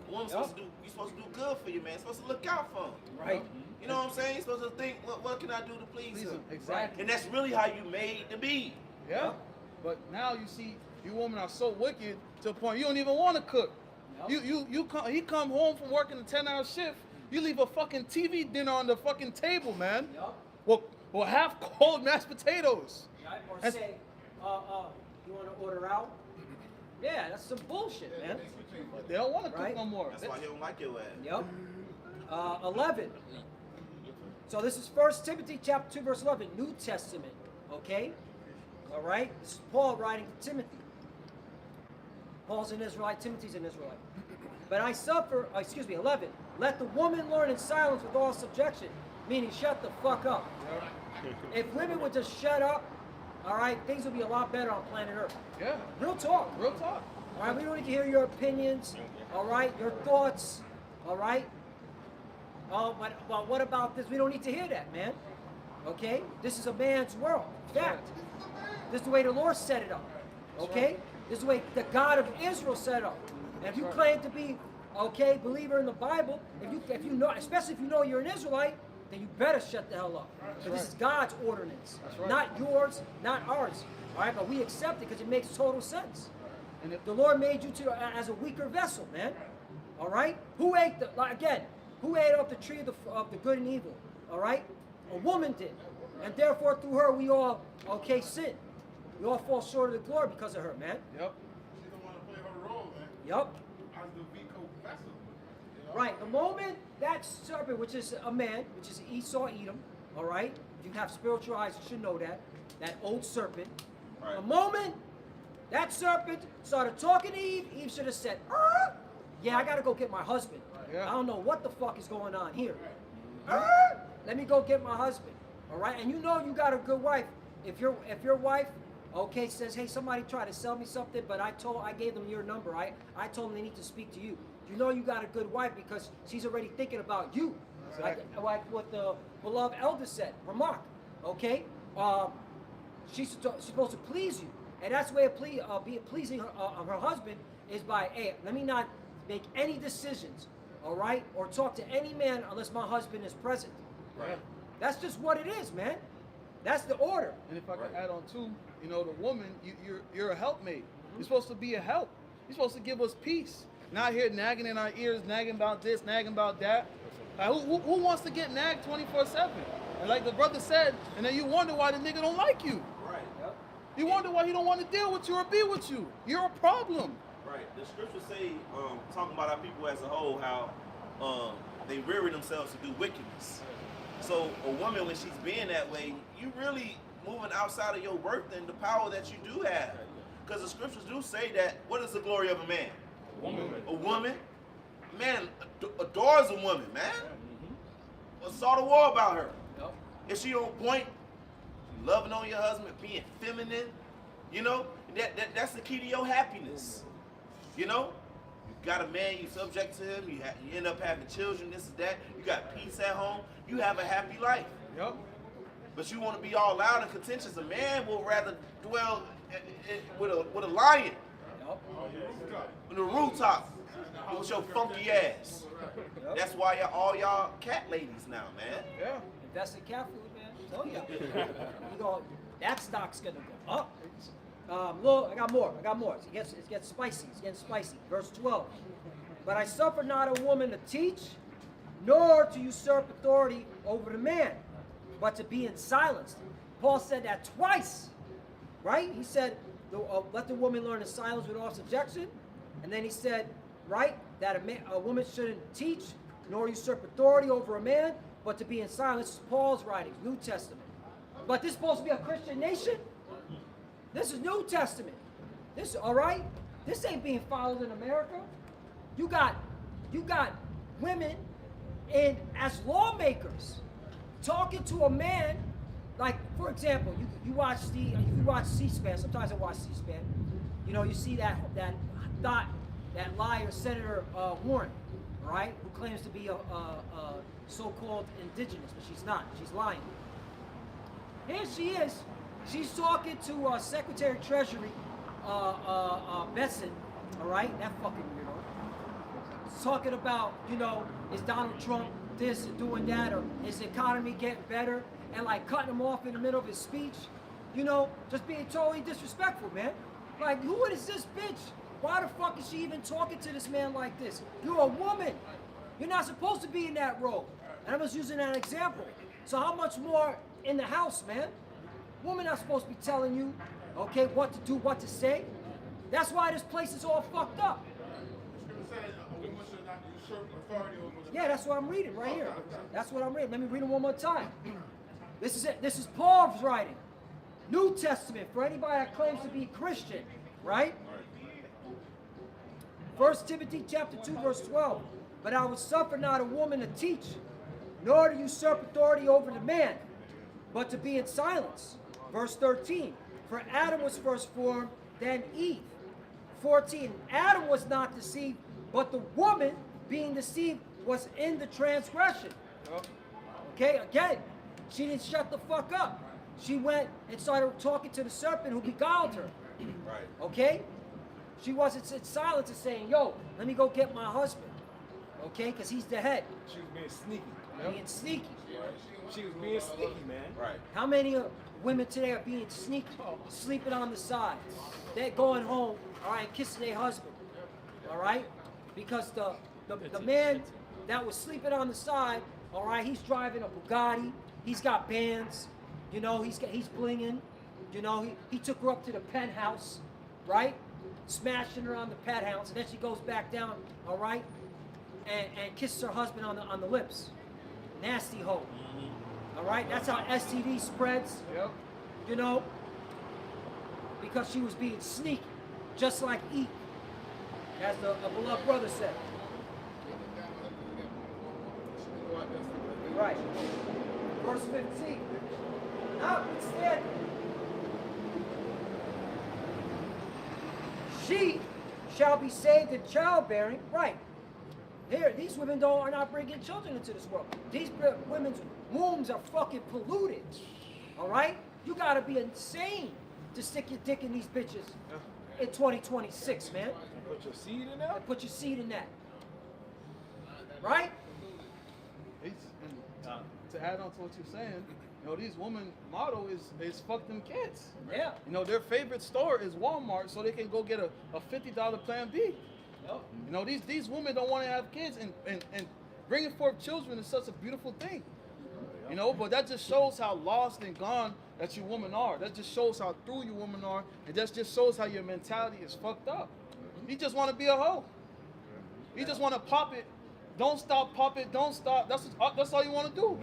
A woman's supposed to do, you're supposed to do good for your man. You're supposed to look out for him. Right. You know what I'm saying? You're supposed to think, what can I do to please him? Exactly. And that's really how you made to be. Yeah. But now you see, you women are so wicked to the point you don't even want to cook. Yep. He come home from working a 10-hour shift. You leave a fucking TV dinner on the fucking table, man. Yep. Well, half cold mashed potatoes. Right? Or That's- say, you want to order out? Yeah, that's some bullshit, man. They don't want to cook Right. no more. That's why he don't like your ass. Yep. 11. So this is 1 Timothy chapter 2, verse 11, New Testament. Okay? All right? This is Paul writing to Timothy. Paul's an Israelite, Timothy's an Israelite. But I suffer, 11. Let the woman learn in silence with all subjection, meaning shut the fuck up. If women would just shut up, all right, things would be a lot better on planet Earth. Yeah. Real talk. Real talk. All right, we don't need to hear your opinions, all right, your thoughts, all right? But what about this? We don't need to hear that, man. Okay? This is a man's world. Fact. This is the way the Lord set it up. Okay? This is the way the God of Israel set it up. And if you claim to be, okay, believer in the Bible, if you know, especially if you know you're an Israelite, then you better shut the hell up. Because this is God's ordinance. Not yours, not ours. All right? But we accept it because it makes total sense. And if The Lord made you as a weaker vessel, man. All right? Who ate who ate off the tree of the good and evil? All right? A woman did. And therefore, through her, we all, sin. We all fall short of the glory because of her, man. Yep. She don't want to play her role, man. Yup. As the Vico vessel. You know? Right. The moment that serpent, which is a man, which is Esau, Edom, all right? If you have spiritual eyes, you should know that. That old serpent. Right. The moment that serpent started talking to Eve, Eve should have said, yeah, I got to go get my husband. Yeah. I don't know what the fuck is going on here. Let me go get my husband. All right? And you know you got a good wife. If your wife, okay, says, hey, somebody tried to sell me something, but I gave them your number. I told them they need to speak to you. You know you got a good wife because she's already thinking about you. Exactly. Like what the beloved elder said, Remark. Okay? She's supposed to please you. And that's the way of pleasing her husband is by, hey, let me not make any decisions, all right? Or talk to any man unless my husband is present. Right. That's just what it is, man. That's the order. And if I could add on too, the woman, you're a helpmate. You're supposed to be a help. You're supposed to give us peace. Not here nagging in our ears, nagging about this, nagging about that. Like, who wants to get nagged 24/7? And like the brother said, and then you wonder why the nigga don't like you. Right. Yep. You wonder why he don't want to deal with you or be with you. You're a problem. Right. The scriptures say, talking about our people as a whole, how they rear themselves to do wickedness. So a woman, when she's being that way, you really moving outside of your worth and the power that you do have. Because the scriptures do say that, what is the glory of a man? A woman. Man adores a woman, man. Saw the war about her. Yep. If she on point, loving on your husband, being feminine, that's the key to your happiness. You got a man, you subject to him, you end up having children, this is that. You got peace at home, you have a happy life. Yep. But you want to be all loud and contentious. A man will rather dwell with a lion Yep. on the rooftop with your funky ass. Yep. That's why all y'all cat ladies now, man. Yeah. Invest in cat food, man. Oh yeah. That stock's gonna go up. Look, I got more. It gets spicy. It's getting spicy. Verse 12. But I suffer not a woman to teach, nor to usurp authority over the man, but to be in silence. Paul said that twice, right? He said, let the woman learn in silence with all subjection. And then he said, right, that a woman shouldn't teach nor usurp authority over a man, but to be in silence. This is Paul's writings, New Testament. But this is supposed to be a Christian nation? This is New Testament. This, all right? This ain't being followed in America. You got women as lawmakers talking to a man, like, for example, you watch C-SPAN. Sometimes I watch C-SPAN. You know, you see that liar Senator Warren, right, who claims to be a so-called indigenous, but she's not. She's lying. Here she is. She's talking to Secretary of Treasury Besson, all right, that fucking weirdo. Talking about, you know, is Donald Trump this and doing that, or is the economy getting better, and like cutting him off in the middle of his speech, you know, just being totally disrespectful, man. Like, who is this bitch? Why the fuck is she even talking to this man like this? You're a woman. You're not supposed to be in that role. And I'm just using that example. So how much more in the house, man? Women not supposed to be telling you, okay, what to do, what to say. That's why this place is all fucked up. Yeah, that's what I'm reading right here. That's what I'm reading. Let me read it one more time. This is it. This is Paul's writing. New Testament for anybody that claims to be Christian, right? 1 Timothy chapter 2, verse 12. But I would suffer not a woman to teach, nor to usurp authority over the man, but to be in silence. Verse 13. For Adam was first formed, then Eve. 14. Adam was not deceived, but the woman being deceived was in the transgression. Okay, again, she didn't shut the fuck up. She went and started talking to the serpent who beguiled her. Right. Okay? She wasn't in silence and saying, yo, let me go get my husband. Okay? Because he's the head. She was being sneaky. Being sneaky. She was being sneaky, man. Right. How many women today are being sneaky, sleeping on the side? They're going home, all right, kissing their husband, all right? Because the man that was sleeping on the side, all right, he's driving a Bugatti, he's got bands, you know, he's blinging, you know, he took her up to the penthouse, right? Smashing her on the penthouse, and then she goes back down, all right, and kisses her husband on the lips. Nasty hoe. All right, that's how STD spreads. Yep. You know, because she was being sneaky, just like Eve, as the beloved brother said. Right. Verse 15. Notwithstanding, she shall be saved in childbearing. Right. Here, these women are not bringing children into this world. These women's wombs are fucking polluted. All right? You gotta be insane to stick your dick in these bitches in 2026, man. Put your seed in there? Put your seed in that. Right? And to add on to what you're saying, you know, these women motto is fuck them kids. Yeah. You know, their favorite store is Walmart, so they can go get a $50 Plan B. Yep. You know, these women don't want to have kids, and bringing forth children is such a beautiful thing. You know, but that just shows how lost and gone that you women are. That just shows how through you women are, and that just shows how your mentality is fucked up. You just want to be a hoe. You just want to pop it. Don't stop, pop it. Don't stop. That's all you want to do.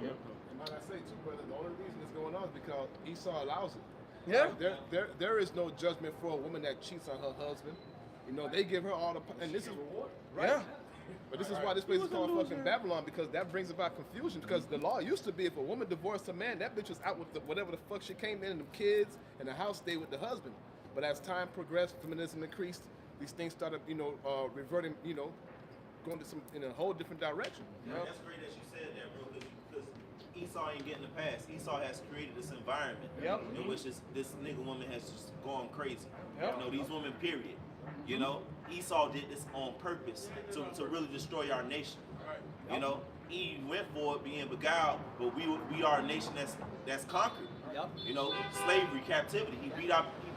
And might I say too, brother, the only reason it's going on is because Esau allows it. Yeah. There is no judgment for a woman that cheats on her husband. You know, they give her all the, and this is right. Yeah. But this is why this place is called fucking Babylon, because that brings about confusion. Because the law used to be, if a woman divorced a man, that bitch was out with whatever the fuck she came in, and the kids, and the house stayed with the husband. But as time progressed, feminism increased, these things started, reverting, going to in a whole different direction. Yeah, that's great that you said that, bro, because Esau ain't getting the pass. Esau has created this environment in which this nigga woman has just gone crazy. Yep. You know, these women, period. You know, Esau did this on purpose to really destroy our nation. You know, Eve went for it being beguiled, but we are a nation that's conquered. Yep. You know, slavery, captivity. He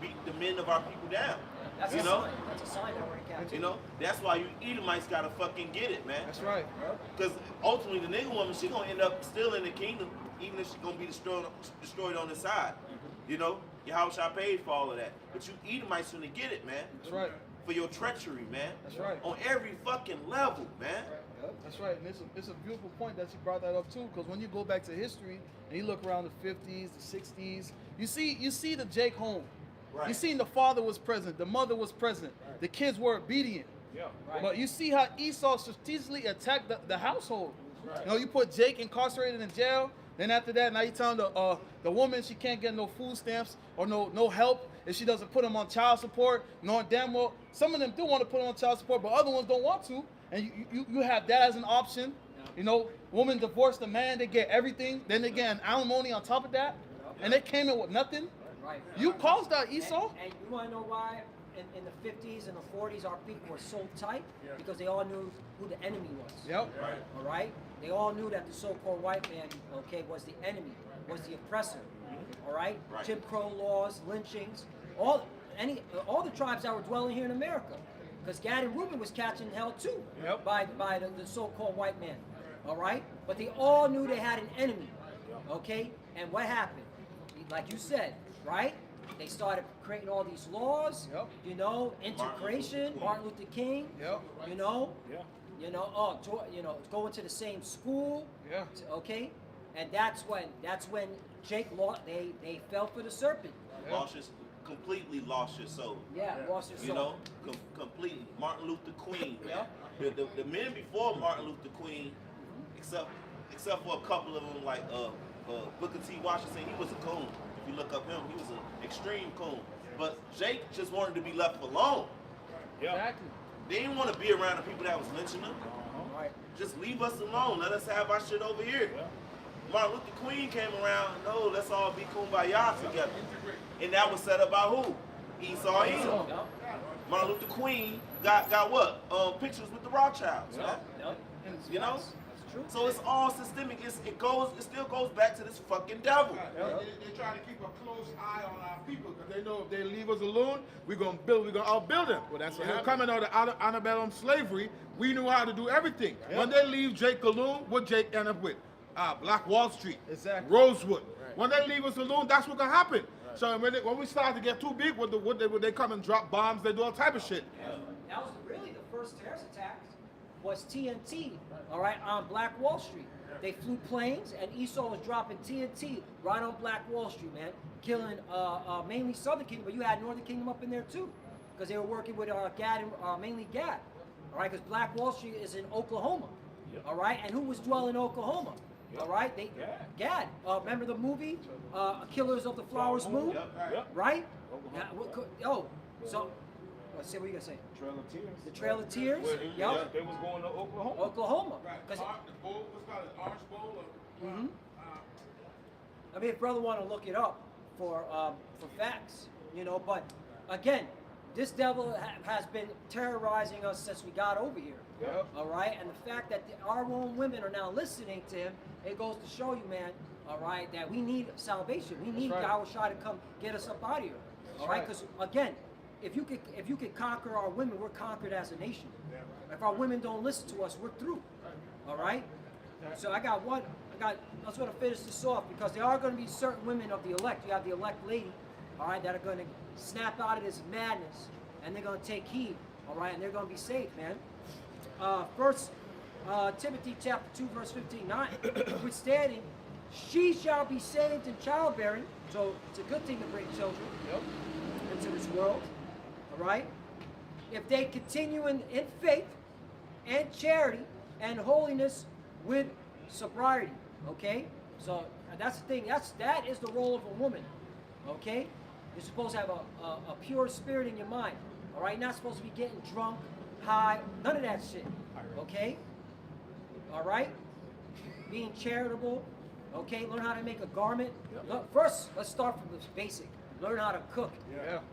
beat the men of our people down. That's a sign. That's a sign that we're in captivity. You know, that's why you Edomites gotta fucking get it, man. That's right. Because ultimately, the nigga woman, she gonna end up still in the kingdom, even if she's gonna be destroyed on the side. You know, Yahushua paid for all of that. But you Edomites shouldn't get it, man. That's right. For your treachery, man. That's right. On every fucking level, man. That's right, and it's a beautiful point that you brought that up too, because when you go back to history and you look around the 50s, the 60s, you see the Jake home. Right. You seen the father was present, the mother was present, the kids were obedient. Yeah. Right. But you see how Esau strategically attacked the household. You know, you put Jake incarcerated in jail. Then after that, now you telling the woman she can't get no food stamps or no help if she doesn't put him on child support. Knowing damn well some of them do want to put him on child support, but other ones don't want to. And you have that as an option. You know, woman divorced the man, they get everything. Then they get an alimony on top of that, and they came in with nothing. Right. You caused that, Esau. And you want to know why in the 50s and the 40s our people were so tight? Because they all knew who the enemy was. Yep. All right? They all knew that the so-called white man, okay, was the enemy, was the oppressor. All right? Right. Jim Crow laws, lynchings, all the tribes that were dwelling here in America. Because Gad and Reuben was catching hell too by the so-called white man. All right? But they all knew they had an enemy. Okay? And what happened? Like you said, right? They started creating all these laws, you know, integration, Martin Luther King, you know, going to the same school, okay, and that's when Jake lost. They fell for the serpent. Completely lost your soul. Yeah, lost your soul. You know, completely. Martin Luther King. The men before Martin Luther King, except for a couple of them like Booker T. Washington, he was a coon. If you look up him, he was an extreme coon. But Jake just wanted to be left alone. Exactly. They didn't want to be around the people that was lynching them. Right. Just leave us alone. Let us have our shit over here. Martin Luther King came around. No, let's all be kumbaya together. And that was set up by who? Esau Edom. Martin Luther King got what? Pictures with the Rothschilds. You know? So it's all systemic. It still goes back to this fucking devil. They're trying to keep a close eye on our people because they know if they leave us alone, we're gonna outbuild them. Well, that's what They're happened. coming out of antebellum slavery. We knew how to do everything. When they leave Jake alone, what Jake end up with? Black Wall Street, Exactly. Rosewood. When they leave us alone, that's what can happen. So when we start to get too big, when they come and drop bombs, they do all type of shit. That was really the first terrorist attack. Was TNT, all right, on Black Wall Street. They flew planes, and Esau was dropping TNT right on Black Wall Street, man, killing mainly Southern Kingdom, but you had Northern Kingdom up in there too, because they were working with Gad and mainly Gad, all right, because Black Wall Street is in Oklahoma, all right, and who was dwelling in Oklahoma, all right, Gad. Remember the movie, Killers of the Flowers Moon, right? So. Let's see what you gonna say. Trail of Tears. The Trail of Tears. They was going to Oklahoma. Oklahoma. Right. Cause The bowl, what's called an orange bowl? I mean, if brother want to look it up for facts, you know. But again, this devil has been terrorizing us since we got over here. All right, and the fact that our own women are now listening to him, it goes to show you, man. All right, that we need salvation. We need Yahushua to come get us up out of here. All right, because again. If you could conquer our women, we're conquered as a nation. If our women don't listen to us, we're through. All right. So I just want to finish this off because there are going to be certain women of the elect. You have the elect lady, all right, that are going to snap out of this madness and they're going to take heed, all right, and they're going to be saved, man. First Timothy chapter 2 verse 15, notwithstanding, she shall be saved in childbearing. So it's a good thing to bring children into this world. All right? If they continue in faith and charity and holiness with sobriety. Okay? So that's the thing. That is the role of a woman. Okay? You're supposed to have a pure spirit in your mind. All right? You're not supposed to be getting drunk, high, none of that shit. Okay? All right? Being charitable. Okay? Learn how to make a garment. Look, first, let's start from the basic. Learn how to cook.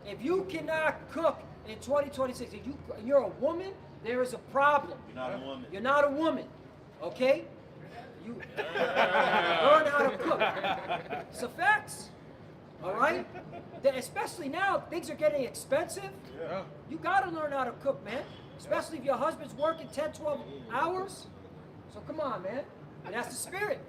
If you cannot cook in 2026, if you're a woman, there is a problem. You're not a woman. You're not a woman, okay? You learn how to cook. It's a facts, all right? Especially now, things are getting expensive. You got to learn how to cook, man. Especially if your husband's working 10, 12 hours. So come on, man. And that's the spirit.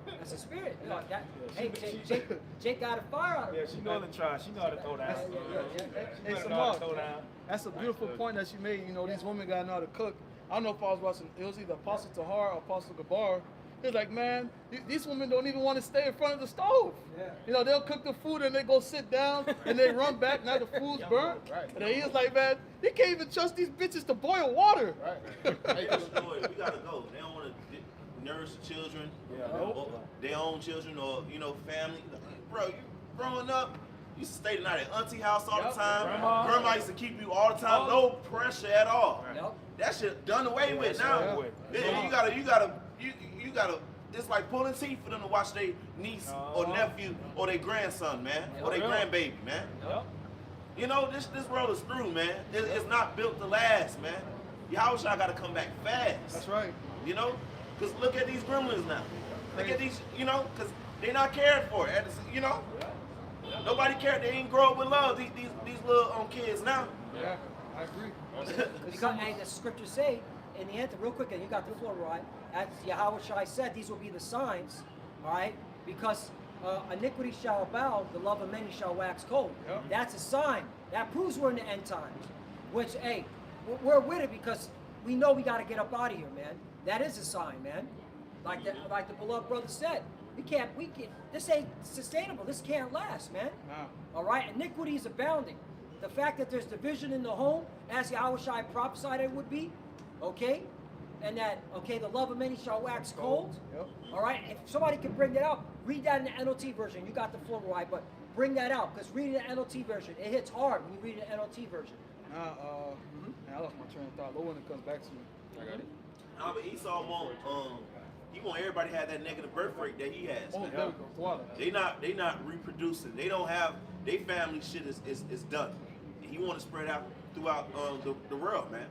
That's a spirit. You know, that, Yeah, hey, Jake got a fire out of Yeah, it. she know the try. She know how to throw down. Hey, She know how to Samal, throw down. that's a beautiful point that you made. You know, these women got to know how to cook. I don't know if I was watching, it was either Apostle Tahar or Apostle Gabar. He's like, man, these women don't even want to stay in front of the stove. Yeah. You know, they'll cook the food and they go sit down and they run back. Now the food's burnt. Right. And then he's like, man, they can't even trust these bitches to boil water. Right. Hey, Lord, we gotta go. They don't want to nourish the children, Yeah. or their own children, or family. Bro, you growing up, you used to stay the night at auntie house all the time. Grandma used to keep you all the time, no pressure at all. Yep. That shit done away with now. done away. You gotta. It's like pulling teeth for them to watch their niece or nephew or their grandson, man, or their grandbaby, man. Yep. You know, this world is through, man. It's not built to last, man. Y'all gotta come back fast. That's right. You know, because look at these gremlins now. Look at these, because they're not cared for. Nobody cared. They ain't grow up with love. These little kids now. Yeah, I agree. Because, and the scriptures say, in the end, real quick, and you got the floor right, as Yahweh Shai said, these will be the signs, all right? Because iniquity shall abound, the love of many shall wax cold. Yep. That's a sign. That proves we're in the end times. Which, hey, we're with it because we know we got to get up out of here, man. That is a sign, man. Like the beloved brother said, we can't. This ain't sustainable. This can't last, man. Nah. All right, iniquity is abounding. The fact that there's division in the home, as Yahweh Shai prophesied it would be, okay, and that the love of many shall wax cold. Yep. All right, if somebody can bring that out, read that in the NLT version. You got the floor right, but bring that out because reading the NLT version, it hits hard when you read the NLT version. I lost my train of thought. Low when it comes back to me. I got it. But Esau he want everybody to have that negative birth rate that he has. Oh, Man. there we go. Water. They not reproducing. They don't have their family shit is done. And he want to spread out throughout the world, man.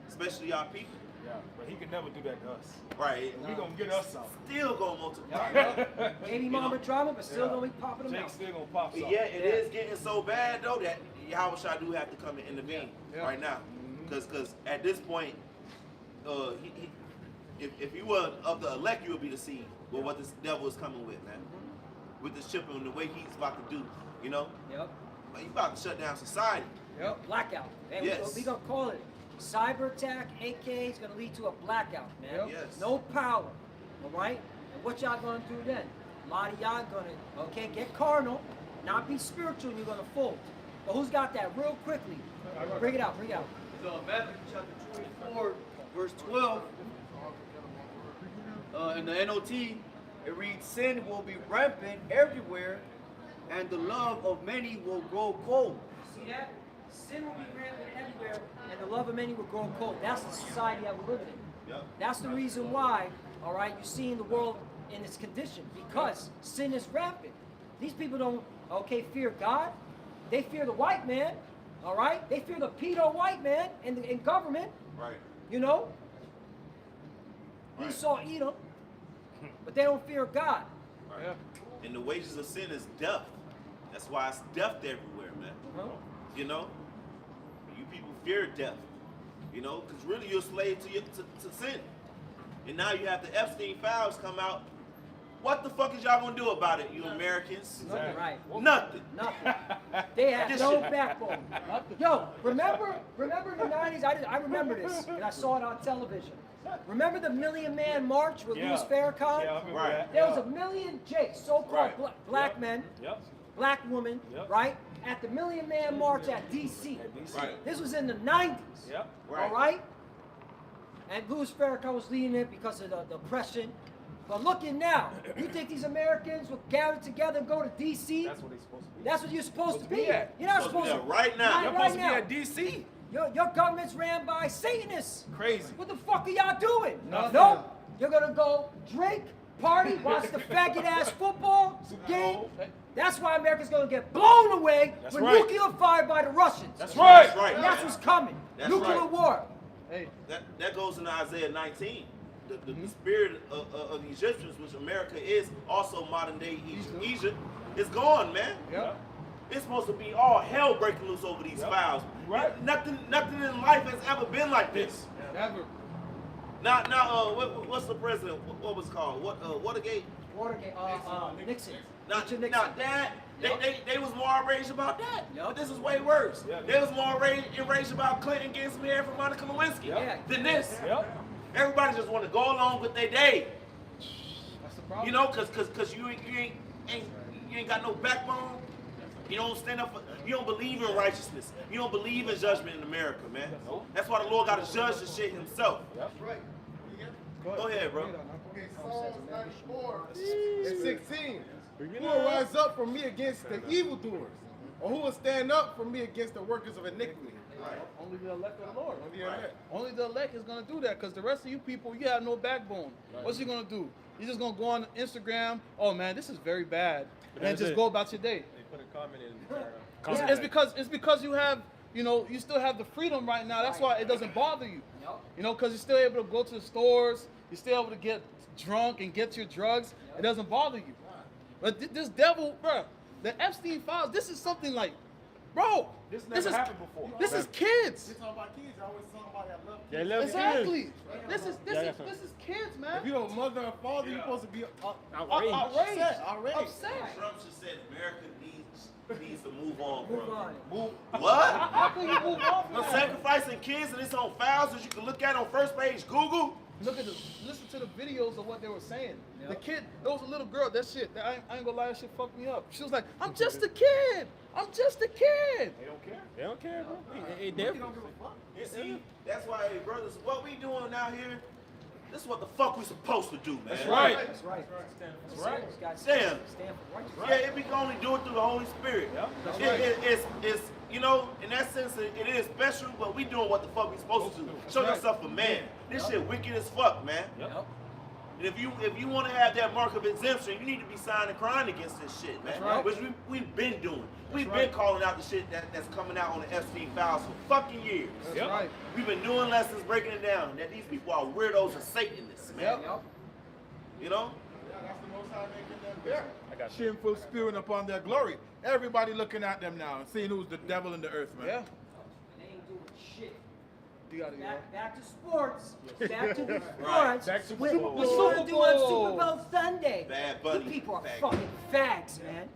Especially our people. Yeah, but he could never do that to us. Right. We gonna get us something. Still gonna multiply. Baby mama drama, but still gonna be popping them Jake's out. still gonna pop But something. yeah, it is getting so bad though that Yahweh Shai do have to come and intervene right now. Because at this point, if you were of the elect, you would be the seed with what this devil is coming with, man. With this chip and the way he's about to do, Yep. But he's about to shut down society. Yep. Blackout. And Yes. we gonna call it cyber attack, aka is gonna lead to a blackout, man. Yep. Yes. No power. All right? And what y'all gonna do then? A lot of y'all gonna, get carnal, not be spiritual, and you're gonna fold. But who's got that real quickly? Bring it out, bring it out. So Matthew chapter 24, verse 12, in the NOT, it reads, sin will be rampant everywhere, and the love of many will grow cold. See that? Sin will be rampant everywhere, and the love of many will grow cold. That's the society that we're living in. Yep. That's the reason why, all right, you're seeing the world in its condition, because sin is rampant. These people don't, fear God. They fear the white man, all right? They fear the pedo white man in government, Right. He saw Edom, but they don't fear God. Yeah. And the wages of sin is death. That's why it's death everywhere, man. Huh? You people fear death. Because really you're a slave to sin. And now you have the Epstein files come out. What the fuck is y'all gonna do about it, you Americans? Nothing, right? Nothing. Nothing. They have This no shit. backbone. Yo, remember in the 90s, I remember this, and I saw it on television. Remember the Million Man March with Louis Farrakhan? Yeah, I remember Right. that. There was a million Jakes, so-called Right. black men, Yep. black women, Yep. right? At the Million Man March at DC. At DC. Right. This was in the 90s. Yep. Right. All right? And Louis Farrakhan was leading it because of the oppression. But looking now, you think these Americans will gather together and go to DC? That's what they're supposed to be. That's what you're supposed to be. at. You're not Supposed supposed to to be right now. You're Right supposed to be now. at DC. Your government's ran by Satanists. Crazy. What the fuck are y'all doing? Nothing. Nope. You're gonna go drink, party, watch the faggot ass football Super game. Bowl. That's why America's gonna get blown away That's with right. nuclear fire by the Russians. That's right. That's right. And that's what's coming. That's Nuclear right. war. Hey, That goes into Isaiah 19. The spirit of the Egyptians, which America is also modern day Egypt, is gone, man. yep. It's supposed to be all hell breaking loose over these files. Right. Nothing in life has ever been like this. Never. Now, what's the president? What was it called? Watergate? Watergate, Nixon. Now, Richard now Nixon. that they was more outraged about that. Yep. But this is way worse. Yep. They was more enraged about Clinton getting some hair from Monica Lewinsky Yep. than this. Yep. Everybody just want to go along with their day. That's the problem. You know, cause you ain't got no backbone. You don't stand up for, you don't believe in righteousness. You don't believe in judgment in America, man. That's why the Lord got to judge the shit himself. Right. Go ahead, bro. Okay, Psalms 94 and 16. Who will rise up for me against the evildoers? Or who will stand up for me against the workers of iniquity? Only the elect of the Lord. Only the elect. Only the elect is gonna do that, because the rest of you people, you have no backbone. What's you gonna do? You're just gonna go on Instagram. Oh man, this is very bad, and just go about your day. They put a comment in. It's because you have, you still have the freedom right now. That's why it doesn't bother you. Yep. Because you're still able to go to the stores. You're still able to get drunk and get your drugs. It doesn't bother you. But this devil, bro, the Epstein files. This is something like, bro. This never happened before. This is kids. You talk about kids, I always talk about that love. They love Exactly. kids. This is kids, man. If you don't mother or father, you're supposed to be Outraged. outraged. Upset. Trump just said America needs to move on, bro. Move on. What? How can you move on from We're that? sacrificing kids and it's on files that you can look at on first page Google. Listen to the videos of what they were saying. Yep. The kid, there was a little girl. That shit, I ain't gonna lie, that shit fucked me up. She was like, "I'm just a kid. I'm just a kid." They don't care. They don't care, bro. They different. You see, that's why, hey, brothers, what we doing out here, this is what the fuck we supposed to do, man. That's right. That's right. That's right. Guys, Stand. stand for righteousness. Yeah, we can only do it through the Holy Spirit. Yep. That's It's in that sense, it is special, but we doing what the fuck we supposed to do. Show yourself a man. This shit wicked as fuck, man. Yep. And if you want to have that mark of exemption, you need to be signing crying against this shit, man. That's right. Which we've been doing. We've right. been calling out the shit that's coming out on the Epstein files for fucking years. That's Yep. right. We've been doing lessons, breaking it down, that these people are weirdos and Satanists, man. Yep. You know? Yeah, that's the most high making them. Yeah. Shameful spewing upon their glory. Everybody looking at them now and seeing who's the devil in the earth, man. Yeah. They ain't doing shit. You gotta go. Back to sports. Back to the Right. sports. Back to What football. you want to do on Super Bowl Sunday? Bad Bunny. You people are Faggot. fucking fags, man.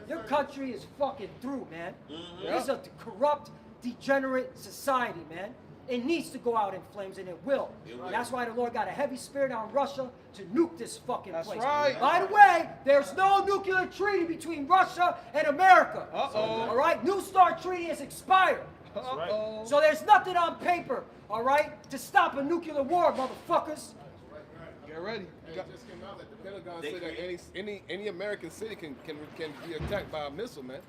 Your country is fucking through, man. This is a corrupt, degenerate society, man. It needs to go out in flames, and it will. That's why the Lord got a heavy spirit on Russia to nuke this fucking That's place. right. By the way, there's no nuclear treaty between Russia and America. Uh-oh. All right? New START treaty has expired. Uh-oh. So there's nothing on paper, all right, to stop a nuclear war, motherfuckers. Get ready. It just came out that the Pentagon They said that any American city can be attacked by a missile, man.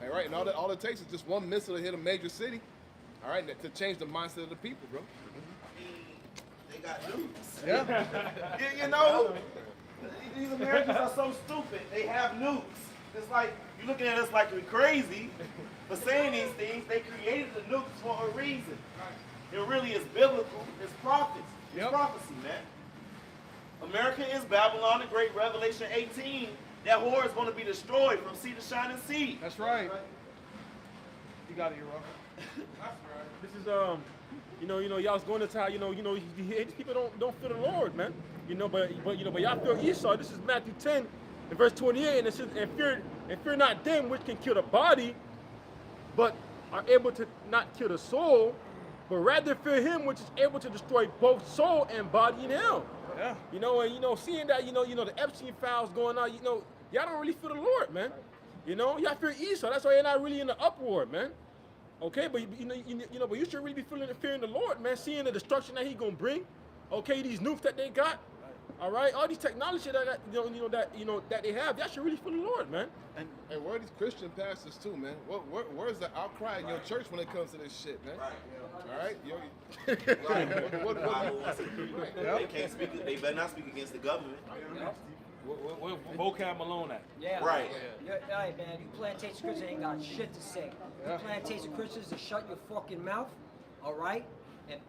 All right, and all it takes is just one missile to hit a major city. All right, to change the mindset of the people, bro. They got nukes. Yeah. You know, these Americans are so stupid. They have nukes. It's like you're looking at us like we're crazy for saying these things. They created the nukes for a reason. It really is biblical. It's prophets. It's Yep. prophecy, man. America is Babylon the Great. Revelation 18. That whore is going to be destroyed from sea to shining sea. That's right. You got it, Rob. This is y'all was going into how these people don't fear the Lord, man. But y'all fear Esau. This is Matthew 10 and verse 28, and it says, and fear not them which can kill the body, but are able to not kill the soul, but rather fear him which is able to destroy both soul and body in hell. Yeah. Seeing that the Epstein files going on, y'all don't really fear the Lord, man. Y'all fear Esau. That's why you're not really in the uproar, man. Okay, but but you should really be fearing the Lord, man. Seeing the destruction that He gonna bring. Okay, these nukes that they got. All right, all these technology that they have. Y'all should really fear the Lord, man. And where are these Christian pastors too, man? Where's the outcry in your church when it comes to this shit, man? All right, They can't speak. They better not speak against the government. Where vocab Malone at? Yeah. Right. Hey, man, you plantation Christians ain't got shit to say. You plantation Christians to shut your fucking mouth, all right?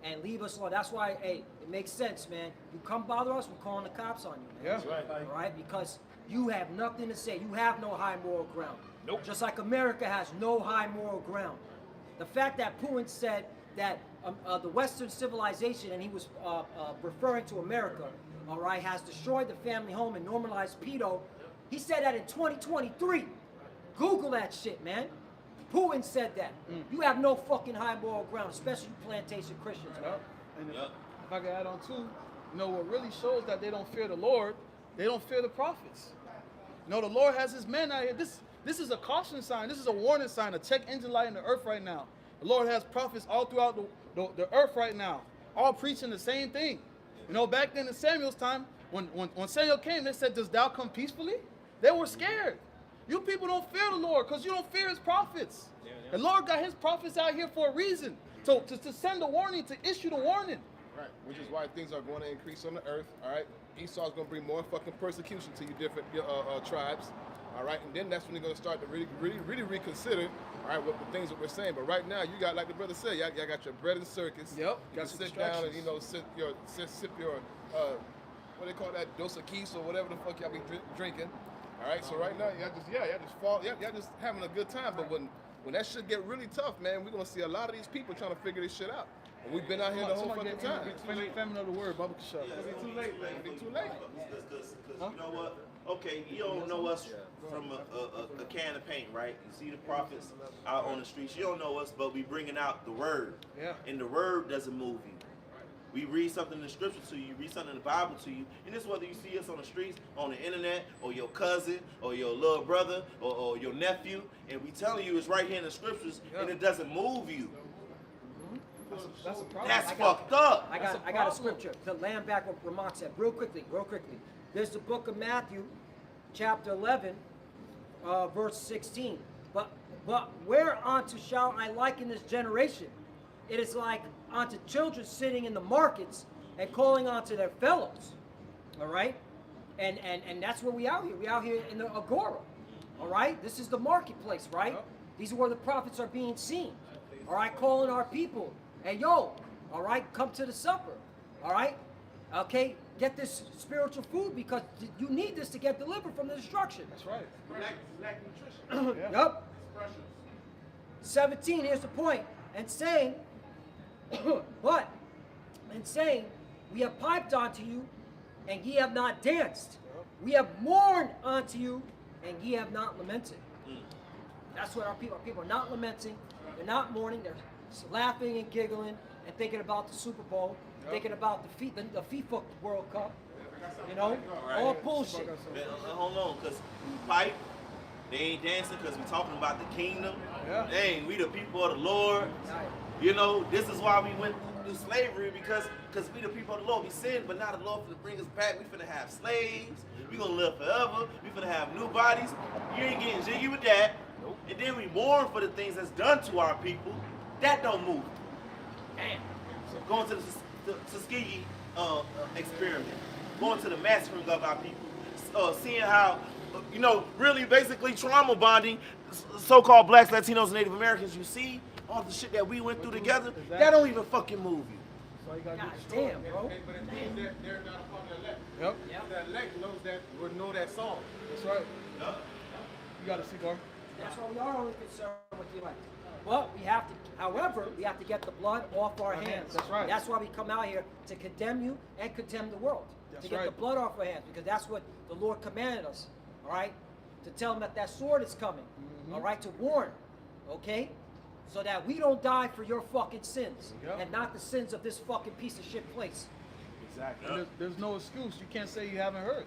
And leave us alone. That's why, hey, it makes sense, man. You come bother us, we're calling the cops on you, man. Yeah. All right? Because you have nothing to say. You have no high moral ground. Nope. Just like America has no high moral ground. The fact that Putin said that the Western civilization, and he was referring to America, all right, has destroyed the family home and normalized pedo. He said that in 2023. Google that shit, man. Putin said that. You have no fucking high moral ground, especially you plantation Christians. Yep. And if I can add on too, you know what really shows that they don't fear the Lord, they don't fear the prophets. You know, the Lord has his men out here. This is a caution sign. This is a warning sign, a check engine light in the earth right now. The Lord has prophets all throughout the earth right now, all preaching the same thing. You know, back then in Samuel's time, when Samuel came, they said, "Does thou come peacefully?" They were scared. You people don't fear the Lord because you don't fear his prophets. The Lord got his prophets out here for a reason. So to send the warning, to issue the warning. Right, which is why things are going to increase on the earth. All right, Esau's going to bring more fucking persecution to you different tribes. All right, and then that's when you're going to start to really reconsider. All right, what the things that we're saying. But right now, you got, like the brother said, y'all got your bread and circus. Yep. You can sit down and sip your what they call that, dose of keys or whatever the fuck y'all be drinking. All right, so right now y'all just having a good time. But when that shit get really tough, man, we're gonna see a lot of these people trying to figure this shit out. And we've been out here the whole fucking time. Famine of the word, Bubba Kashab. It'll be too late, man. It'll be too late. Because you know what? Okay, you don't know us from a can of paint, right? You see the prophets out on the streets. You don't know us, but we bringing out the word. Yeah. And the word doesn't move you. We read something in the scripture to you, read something in the Bible to you, and this is whether you see us on the streets, on the internet, or your cousin, or your little brother, or your nephew, and we telling you it's right here in the scriptures, and it doesn't move you. That's a problem. That's fucked up. I got a scripture to land back what Ramon said real quickly. There's the book of Matthew, chapter 11, verse 16. But whereunto shall I liken this generation? It is like unto children sitting in the markets and calling unto their fellows. All right? And that's where we out here. We out here in the agora. All right? This is the marketplace, right? Yep. These are where the prophets are being seen. All right? Calling our people. Hey, yo, all right? Come to the supper. All right? Okay? Get this spiritual food because you need this to get delivered from the destruction. That's right. Lack nutrition. Yep. 17, here's the point. And saying, we have piped unto you, and ye have not danced. We have mourned unto you, and ye have not lamented. That's what our people are not lamenting. They're not mourning. They're laughing and giggling and thinking about the Super Bowl, thinking about the FIFA World Cup. You know, all bullshit. Hold on, because we pipe, they ain't dancing because we talking about the kingdom. Yeah. Dang, we the people of the Lord. You know, this is why we went through slavery because we the people of the Lord. We sinned, but now the Lord finna bring us back. We finna have slaves. We gonna live forever. We finna have new bodies. You ain't getting jiggy with that. Nope. And then we mourn for the things that's done to our people. That don't move. Damn. So going to the Tuskegee experiment, going to the massacring of our people, seeing how, you know, really basically trauma bonding so-called blacks, Latinos, and Native Americans. You see all the shit that we went through together, that don't even fucking move you. God damn, bro. But it means that they're not upon the elect. Yep. The elect knows that, would know that song. That's right. You got a cigar. That's why we are only concerned with the elect. But we have to, however, we have to get the blood off our hands. That's right. That's why we come out here to condemn you and condemn the world. That's to get right. the blood off our hands, because that's what the Lord commanded us. All right? To tell them that sword is coming. All right? To warn. Okay? So that we don't die for your fucking sins. Yep. And not the sins of this fucking piece of shit place. Exactly. There's no excuse. You can't say you haven't heard.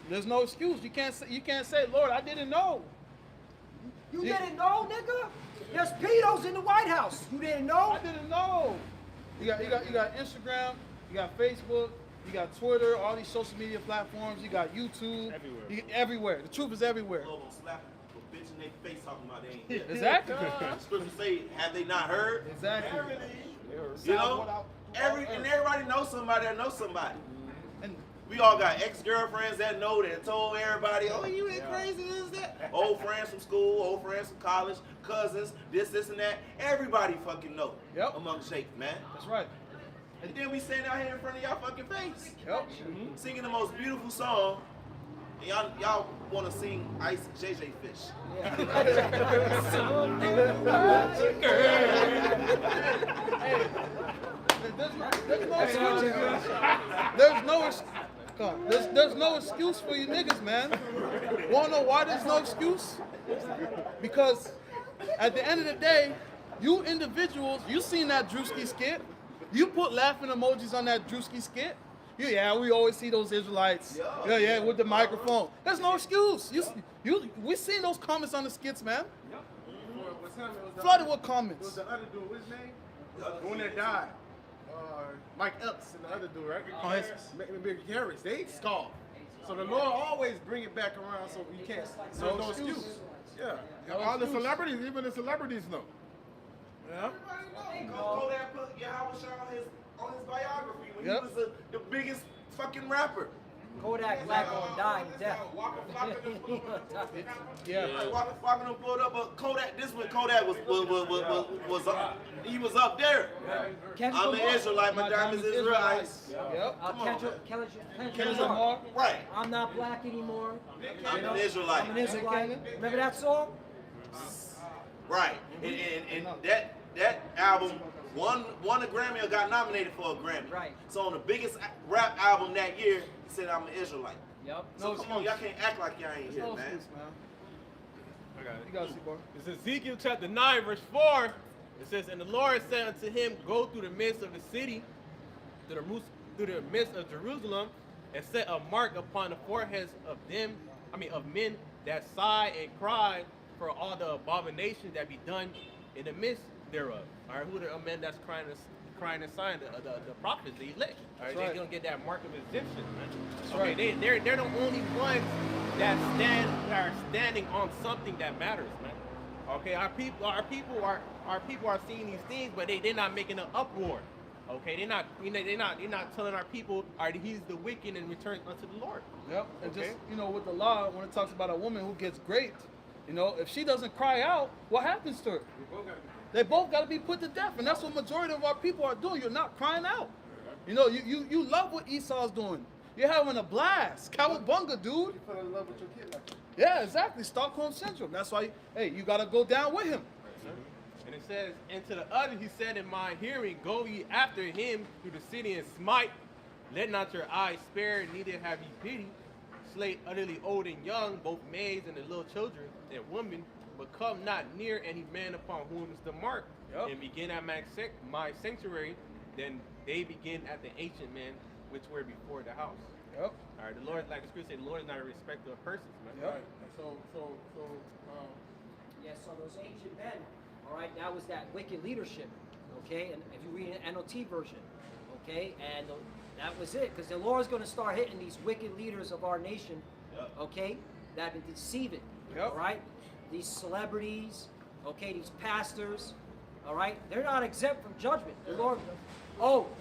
There's no excuse. You can't say, Lord, I didn't know. You didn't know, nigga? There's pedos in the White House. You didn't know? I didn't know. You got Instagram, you got Facebook, you got Twitter, all these social media platforms, you got YouTube. Everywhere. The truth is everywhere. Lord gonna slap a bitch in their face talking about they ain't. Exactly. Scripture say, have they not heard? Exactly. You know? And everybody knows somebody that knows somebody. And we all got ex-girlfriends that know that told everybody, oh, you ain't crazy, this, that. Old friends from school, old friends from college, cousins, this, and that. Everybody fucking know. Yep. Among shapes, man. that's right. And then we stand out here in front of y'all fucking face. Yep. Singing the most beautiful song. And y'all want to sing Ice JJ Fish. Hey, there's no excuse. There's no excuse for you niggas, man. Wanna know why there's no excuse? Because at the end of the day, you individuals, you seen that Drewski skit. You put laughing emojis on that Drewski skit. Yeah, we always see those Israelites. Yeah, with the microphone. There's no excuse. We seen those comments on the skits, man. Flooded with comments. Was the other dude, what's his name? The one that died. Mike Epps and the other dude, right? Big Harris. They scoff. So the Lord always bring it back around, so you can't. So no excuse. Yeah. All the celebrities, even the celebrities know. Yeah. Kodak put Yahweh on his biography when he was the biggest fucking rapper. Kodak Black on died in death. Yeah. Walking and pulled up, but Kodak. This when Kodak was up. He was up there. I'm an Israelite. My diamonds Israelites. Yep. Kendrick Lamar. Right. I'm not black anymore. I'm an Israelite. I'm an Israelite. Remember that song? Right. And that album won a Grammy or got nominated for a Grammy. Right. So on the biggest rap album that year, he said I'm an Israelite. Yep. So come on, y'all can't act like y'all ain't here, No man. excuse, man. I got it. You got to see, boy. It's Ezekiel chapter 9, verse 4. It says, And the Lord said unto him, Go through the midst of the city, through the midst of Jerusalem, and set a mark upon the foreheads of men that sigh and cry for all the abominations that be done in the midst thereof. All right, who are the men that's crying and sighing? The prophets, the elect. All right, they're gonna get that mark of exemption, man. Okay, they're the only ones that are standing on something that matters, man. Okay, our people are seeing these things, but they're not making an uproar. Okay, they're not telling our people, all right, he's the wicked and return unto the Lord. Yep. And Okay. just, with the law, when it talks about a woman who gets raped, if she doesn't cry out, what happens to her? They both got to be put to death, and that's what majority of our people are doing. You're not crying out. You love what Esau's doing. You're having a blast. Cowabunga, dude. You fell in love with your kid like that. Yeah, exactly. Stockholm Syndrome. That's why, you got to go down with him. And it says, and to the other he said in my hearing, Go ye after him through the city and smite. Let not your eyes spare, neither have ye pity. Slay utterly old and young, both maids and the little children and women, but come not near any man upon whom is the mark. Yep. And begin at my sanctuary, then they begin at the ancient men which were before the house. Yep. All right, the Lord, like the scripture said, the Lord is not a respecter of persons, man. Yep. Right. Yes, so those ancient men, all right, that was that wicked leadership, okay? And if you read an NLT version, okay, and that was it, because the Lord's going to start hitting these wicked leaders of our nation, okay, that have been deceiving, all right? These celebrities, okay, these pastors, all right, they're not exempt from judgment. The Lord,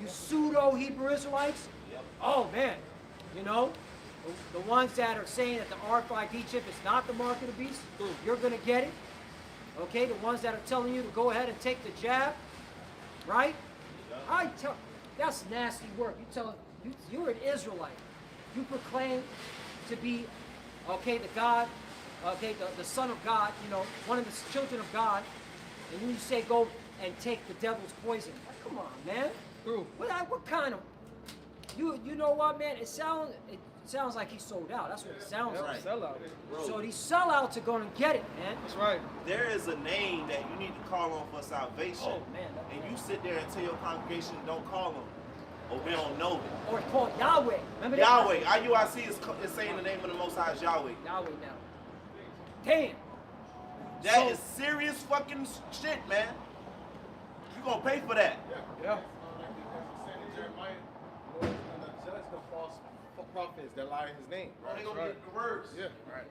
you pseudo-Hebrew Israelites, oh man, the ones that are saying that the RFID chip is not the mark of the beast, you're going to get it. Okay, the ones that are telling you to go ahead and take the jab, right? That's nasty work. You're an Israelite. You proclaim to be, the God, the Son of God, one of the children of God, and you say go and take the devil's poison. Come on, man. What kind of, you know what, man? It sounds like he sold out. That's what it sounds like. Sellout. So these sellouts are going to get it, man. That's right. There is a name that you need to call on for salvation. Oh, man. And you sit there and tell your congregation, don't call on, or we don't know them. Or it's called Yahweh. Remember that? Yahweh. IUIC is saying the name of the Most High is Yahweh. Yahweh now. Damn. That is serious fucking shit, man. You gonna pay for that. Yeah. Judge the false prophets that lie in his name. They gonna get the words. Yeah. Right.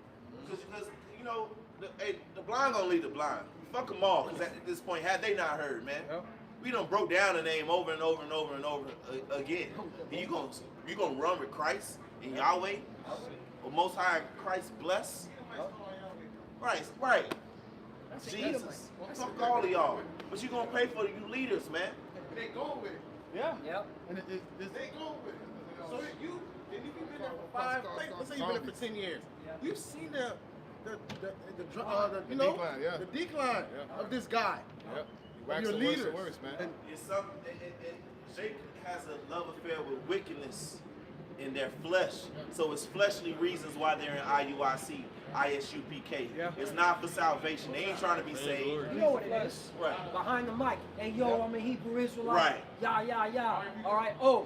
Because the blind gonna lead the blind. Fuck them all. Because at this point, had they not heard, man, we done broke down the name over and over and over and over again. And you gonna run with Christ and Yahweh, or Most High Christ bless. Right. Jesus. Fuck all of y'all. But you gonna pay for you leaders, man. They go with it. Yeah. Yep. And They go with it. So if you've been there for 5, let's say you've been there for 10 years. You've seen the decline, yeah. the decline of this guy. Yep. Of your leaders. Worse, man. It's some, Jake has a love affair with wickedness in their flesh. So it's fleshly reasons why they're in IUIC, ISUPK. Yeah. It's not for salvation. They ain't trying to be saved. You know what it is? Right. Behind the mic. Hey, yo, I'm a Hebrew Israelite. Right. Yeah. All right. Oh,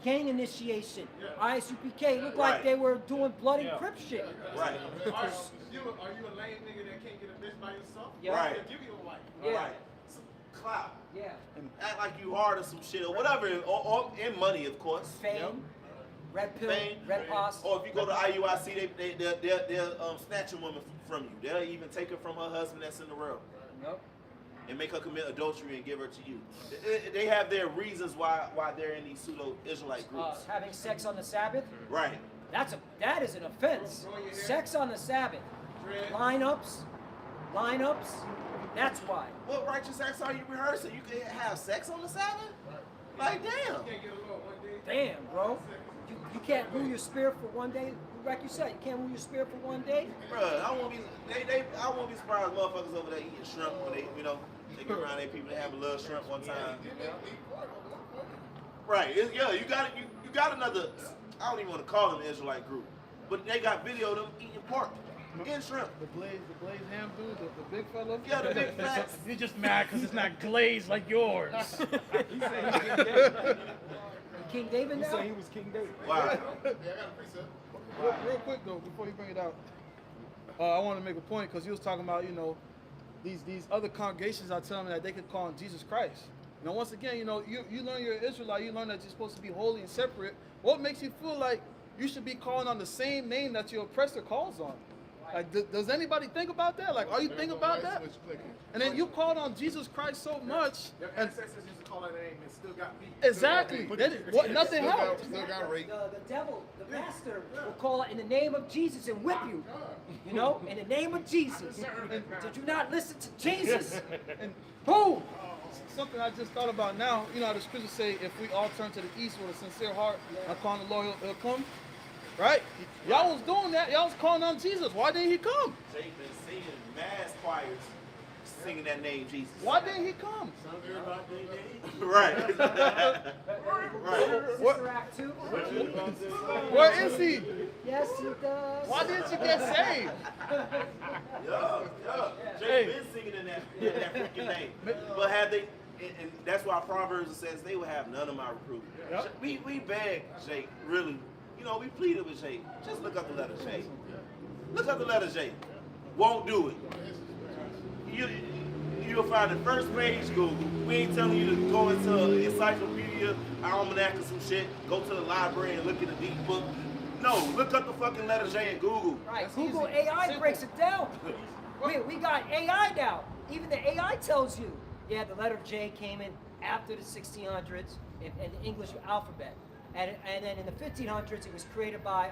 gang initiation. ISUPK. Looked like Right. they were doing blood and crip shit. Right. Are you a lame nigga that can't get a bitch by yourself? Yeah. Right. They'll give you a wife. Yeah. Right. Some clout. Yeah. Act like you hard or some shit or whatever, or in money, of course. Fame. Red pill. Fame. Red pos. Or if you go to IUIC, they'll snatch a woman from you. They'll even take her from her husband that's in the world Nope. and make her commit adultery and give her to you. They have their reasons why they're in these pseudo Israelite groups. Having sex on the Sabbath. Right. That is an offense. Sex on the Sabbath. Lineups. That's why. What righteous acts are you rehearsing? You can have sex on the Sabbath? Like, damn. Damn, bro. You can't rule your spirit for one day. Like you said, you can't rule your spirit for one day. Bruh, I won't be surprised motherfuckers over there eating shrimp when they get around their people that have a little shrimp one time. Right. You got another, I don't even want to call them an Israelite group, but they got video of them eating pork and shrimp. The blaze ham dude, the big fella. Yeah, the big fat. You're just mad because it's not glazed like yours. King David now? He was King David. Wow. Yeah, I got a precept. Real quick though, before you bring it out, I want to make a point because you was talking about these other congregations are telling me that they could call on Jesus Christ. Now once again, you learn you're an Israelite, you learn that you're supposed to be holy and separate. What makes you feel like you should be calling on the same name that your oppressor calls on? Like, does anybody think about that? Like, are you thinking about that? And then you called on Jesus Christ so much. Your And ancestors used to call that name and still got beat. exactly. Nothing helped. Still got raped. The devil, the master, will call it in the name of Jesus and whip you. In the name of Jesus. Did you not listen to Jesus? And Boom! something I just thought about now. You know how the scriptures say, if we all turn to the east with a sincere heart and call on the Lord, he'll come. Right? Y'all was doing that. Y'all was calling on Jesus. Why didn't he come? Jake been singing mass choirs singing that name, Jesus. Why didn't he come? Right. Sister Act 2. Where is he? Yes, he does. Why didn't you get saved? Jake Hey. been singing in that freaking name. But had they, and that's why Proverbs says they will have none of my reproof. Yep. We begged Jake, really. We pleaded with Jake. Just look up the letter J. Look up the letter J. Won't do it. You'll find the first page Google. We ain't telling you to go into encyclopedia, almanac or some shit. Go to the library and look in the deep book. No, look up the fucking letter J in Google. Right, Google AI breaks it down. We got AI now. Even the AI tells you, yeah, the letter J came in after the 1600s in the English alphabet. And then in the 1500s, it was created by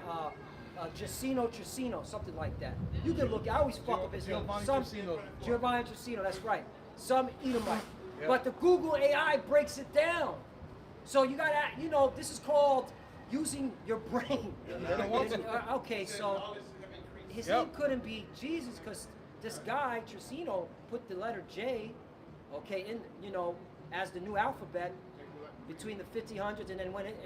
Trissino, something like that. You can look, I always fuck up his name. Giovanni Trissino, that's right. Some Edomite. Yeah. But the Google AI breaks it down. So you gotta, this is called using your brain. Okay, so his name couldn't be Jesus because this guy, Trissino, put the letter J, in, as the new alphabet between the 1500s and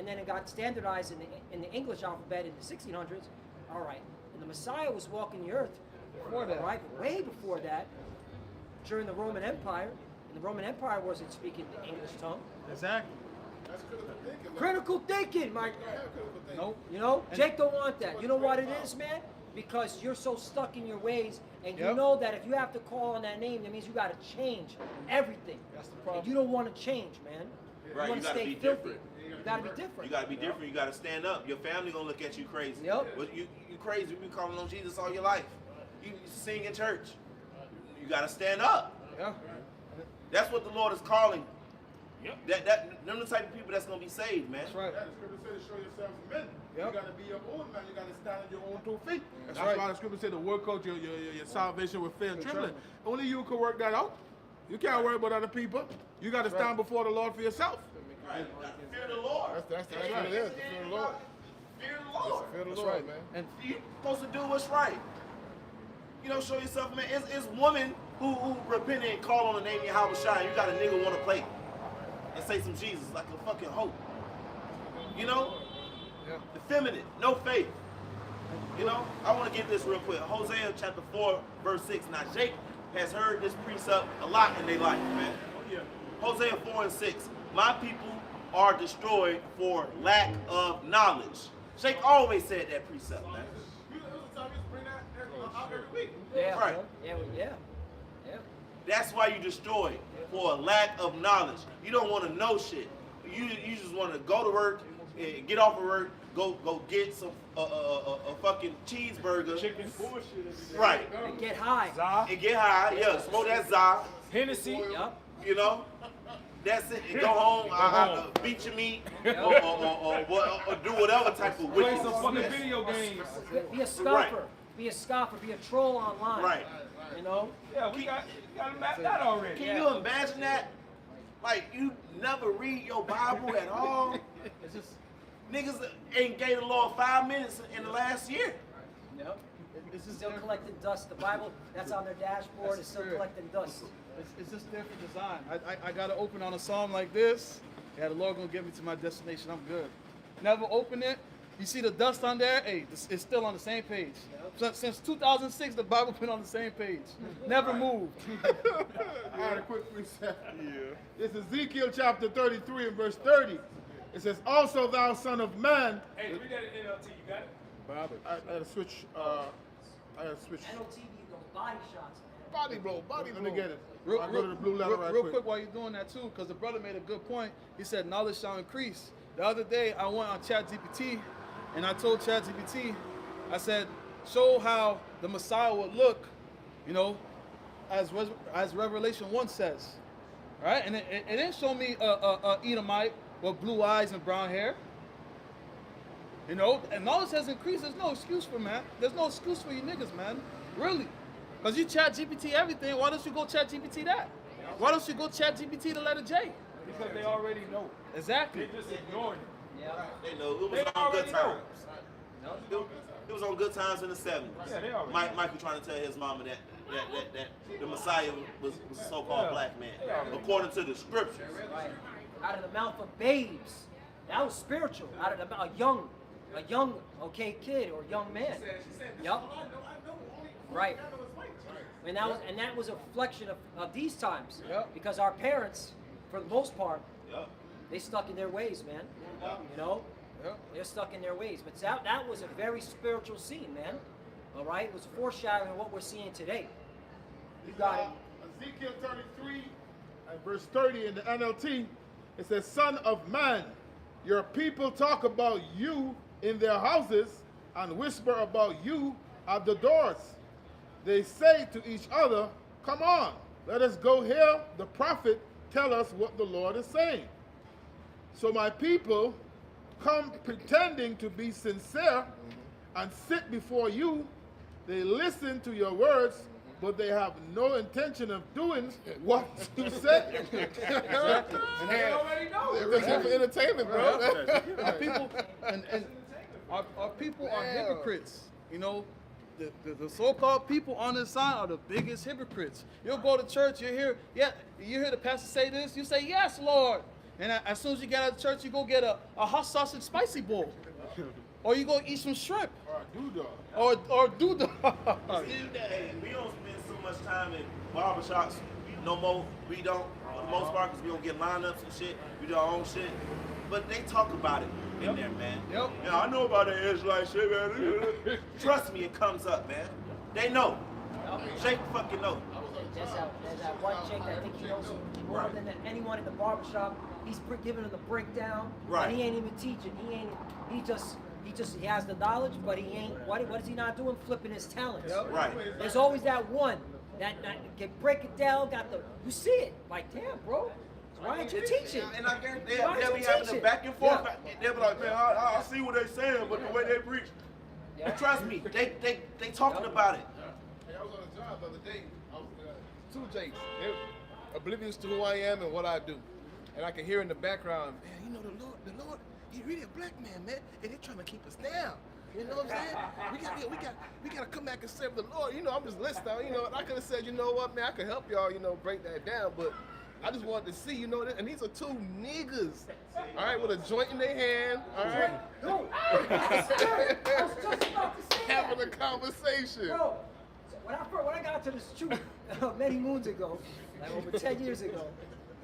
then it got standardized in the English alphabet in the 1600s. All right, and the Messiah was walking the earth Before that. right, way before that, during the Roman Empire, and the Roman Empire wasn't speaking the English tongue. Exactly. That's critical thinking. Critical thinking, Mike. Nope. Jake don't want that. You know what it is, man? Because you're so stuck in your ways, and you Yep. know that if you have to call on that name, that means you got to change everything. That's the problem. And you don't want to change, man. Right, you want you to gotta stay be filthy. different. You got to be different. You gotta be different. You gotta stand up. Your family gonna look at you crazy. Yep. But you crazy. You've been calling on Jesus all your life. You sing in church. You gotta stand up. Yeah. That's what the Lord is calling. Yep. Them the type of people that's gonna be saved, man. That's right. Yeah, the scripture says to show yourself men. Yep. You got to be your own man. You got to stand on your own 2 feet. That's right. why the scripture said to work out your salvation with fear and That's trembling. right. Only you can work that out. You can't worry about other people. You got to stand before the Lord for yourself. Right. Fear the Lord. That's what it is. The fear of the Lord. fear the Lord. Fear the That's Lord, right, man. And You're supposed to do what's right. You know, show yourself, man. It's women who repent and call on the name of Yahweh Shai. You got a nigga want to play and say some Jesus like a fucking hoe. You know? Effeminate, no faith. You know? I want to get this real quick. Hosea chapter 4, verse 6. Now, Jake has heard this precept a lot in their life, man. Hosea 4 and 6. My people are destroyed for lack of knowledge. Jake always said that precept, man. Yeah, Right. bro. Yeah. That's why you destroy for a lack of knowledge. You don't want to know shit. You just want to go to work, get off of work, go get some a fucking cheeseburger. Chicken. Right. And get high. Za. And get high. Yeah, smoke that za. Hennessy. Yup. You know. That's it. And go home. I beat your meat or do whatever type of Play wicked. some fucking video games. Be a scoffer. Be a scoffer. Be a troll online. Right. You know? Yeah, we got it mapped out already. Can you imagine that? Like you never read your Bible at all. it's just Niggas ain't gave the Lord 5 minutes in the last year. Yep. it's just Still different. collecting dust. The Bible, that's on their dashboard, That's is still spirit. collecting dust. It's just different design. I gotta open on a psalm like this. Yeah, the Lord gonna get me to my destination. I'm good. Never open it. You see the dust on there? Hey, it's still on the same page. Since 2006, the Bible been on the same page. Never moved. I had a quick precept. Yeah. It's Ezekiel chapter 33 and verse 30. It says, also thou son of man. Hey, read that in NLT. You got it? I had to switch. NOTV, those body shots, man. Body blow, body Let blow. me get it. I'll go to the blue letter right real quick. quick while you're doing that too, because the brother made a good point. He said knowledge shall increase. The other day I went on ChatGPT and I told ChatGPT, I said, show how the Messiah would look, you know, as Revelation 1 says. Right? And it didn't show me a Edomite with blue eyes and brown hair. You know, and knowledge has increased. There's no excuse for man. There's no excuse for you niggas, man. Really. Because you chat GPT everything. Why don't you go chat GPT that? Why don't you go chat GPT the letter J? Because they already know. Exactly. They're just ignoring it. Yeah. They know it was They on good already know. times. It was on good times in the 70s. Yeah, they already Michael trying to tell his mama that the Messiah was a so-called Yeah. black man, They already according to the scriptures. Right. Out of the mouth of babes. That was spiritual. Out of the mouth, a young, okay, kid or young man. Yup. Right. And that was a reflection of these times. Yep. Because our parents, for the most part, Yup. they stuck in their ways, man. You know? Yep. They're stuck in their ways. But that was a very spiritual scene, man. All right? It was foreshadowing what we're seeing today. You got it. Ezekiel 33 and verse 30 in the NLT, it says, son of man, your people talk about you in their houses and whisper about you at the doors. They say to each other, come on, let us go hear the prophet tell us what the Lord is saying. So my people come pretending to be sincere and sit before you. They listen to your words, but they have no intention of doing what you said. And they already know. They're just here for entertainment, bro. Our people and our people are hypocrites. You know, the so-called people on this side are the biggest hypocrites. You'll go to church, you hear the pastor say this, you say, yes, Lord. And as soon as you get out of church, you go get a hot sausage spicy bowl. Or you go eat some shrimp. Or doodah. Hey, we don't spend so much time in barbershops no more. We don't, for the most part, because we don't get lineups and shit. We do our own shit. But they talk about it in there, man. Yep. Yeah, I know about that Israelite shit, man. Trust me, it comes up, man. They know. Shake fucking know. There's that one chick that I think he knows more than anyone in the barbershop. He's giving him the breakdown. Right. And he ain't even teaching. He has the knowledge, but he ain't. What is he not doing? Flipping his talents. Right. There's always that one that can break it down. You see it. Like, damn, bro. Why aren't you teaching? And I guarantee Why they'll aren't be you having a teaching? back and forth. Yeah. They'll be like, man, I see what they're saying, but the way they preach. Yeah. Trust me, they talking about it. Hey, I was on a job the other day. I was two Jakes. They're oblivious to who I am and what I do. And I can hear in the background, man, you know, the You're really a black man, man, and they're trying to keep us down. You know what I'm saying? We gotta come back and serve the Lord. You know, I'm just listening. You know, I could have said, you know what, man, I could help y'all, you know, break that down, but I just wanted to see, you know, and these are two niggas, all right, with a joint in their hand, all right? No, I was just about to say having that. a conversation. Bro, so when I got to this truth many moons ago, like over 10 years ago,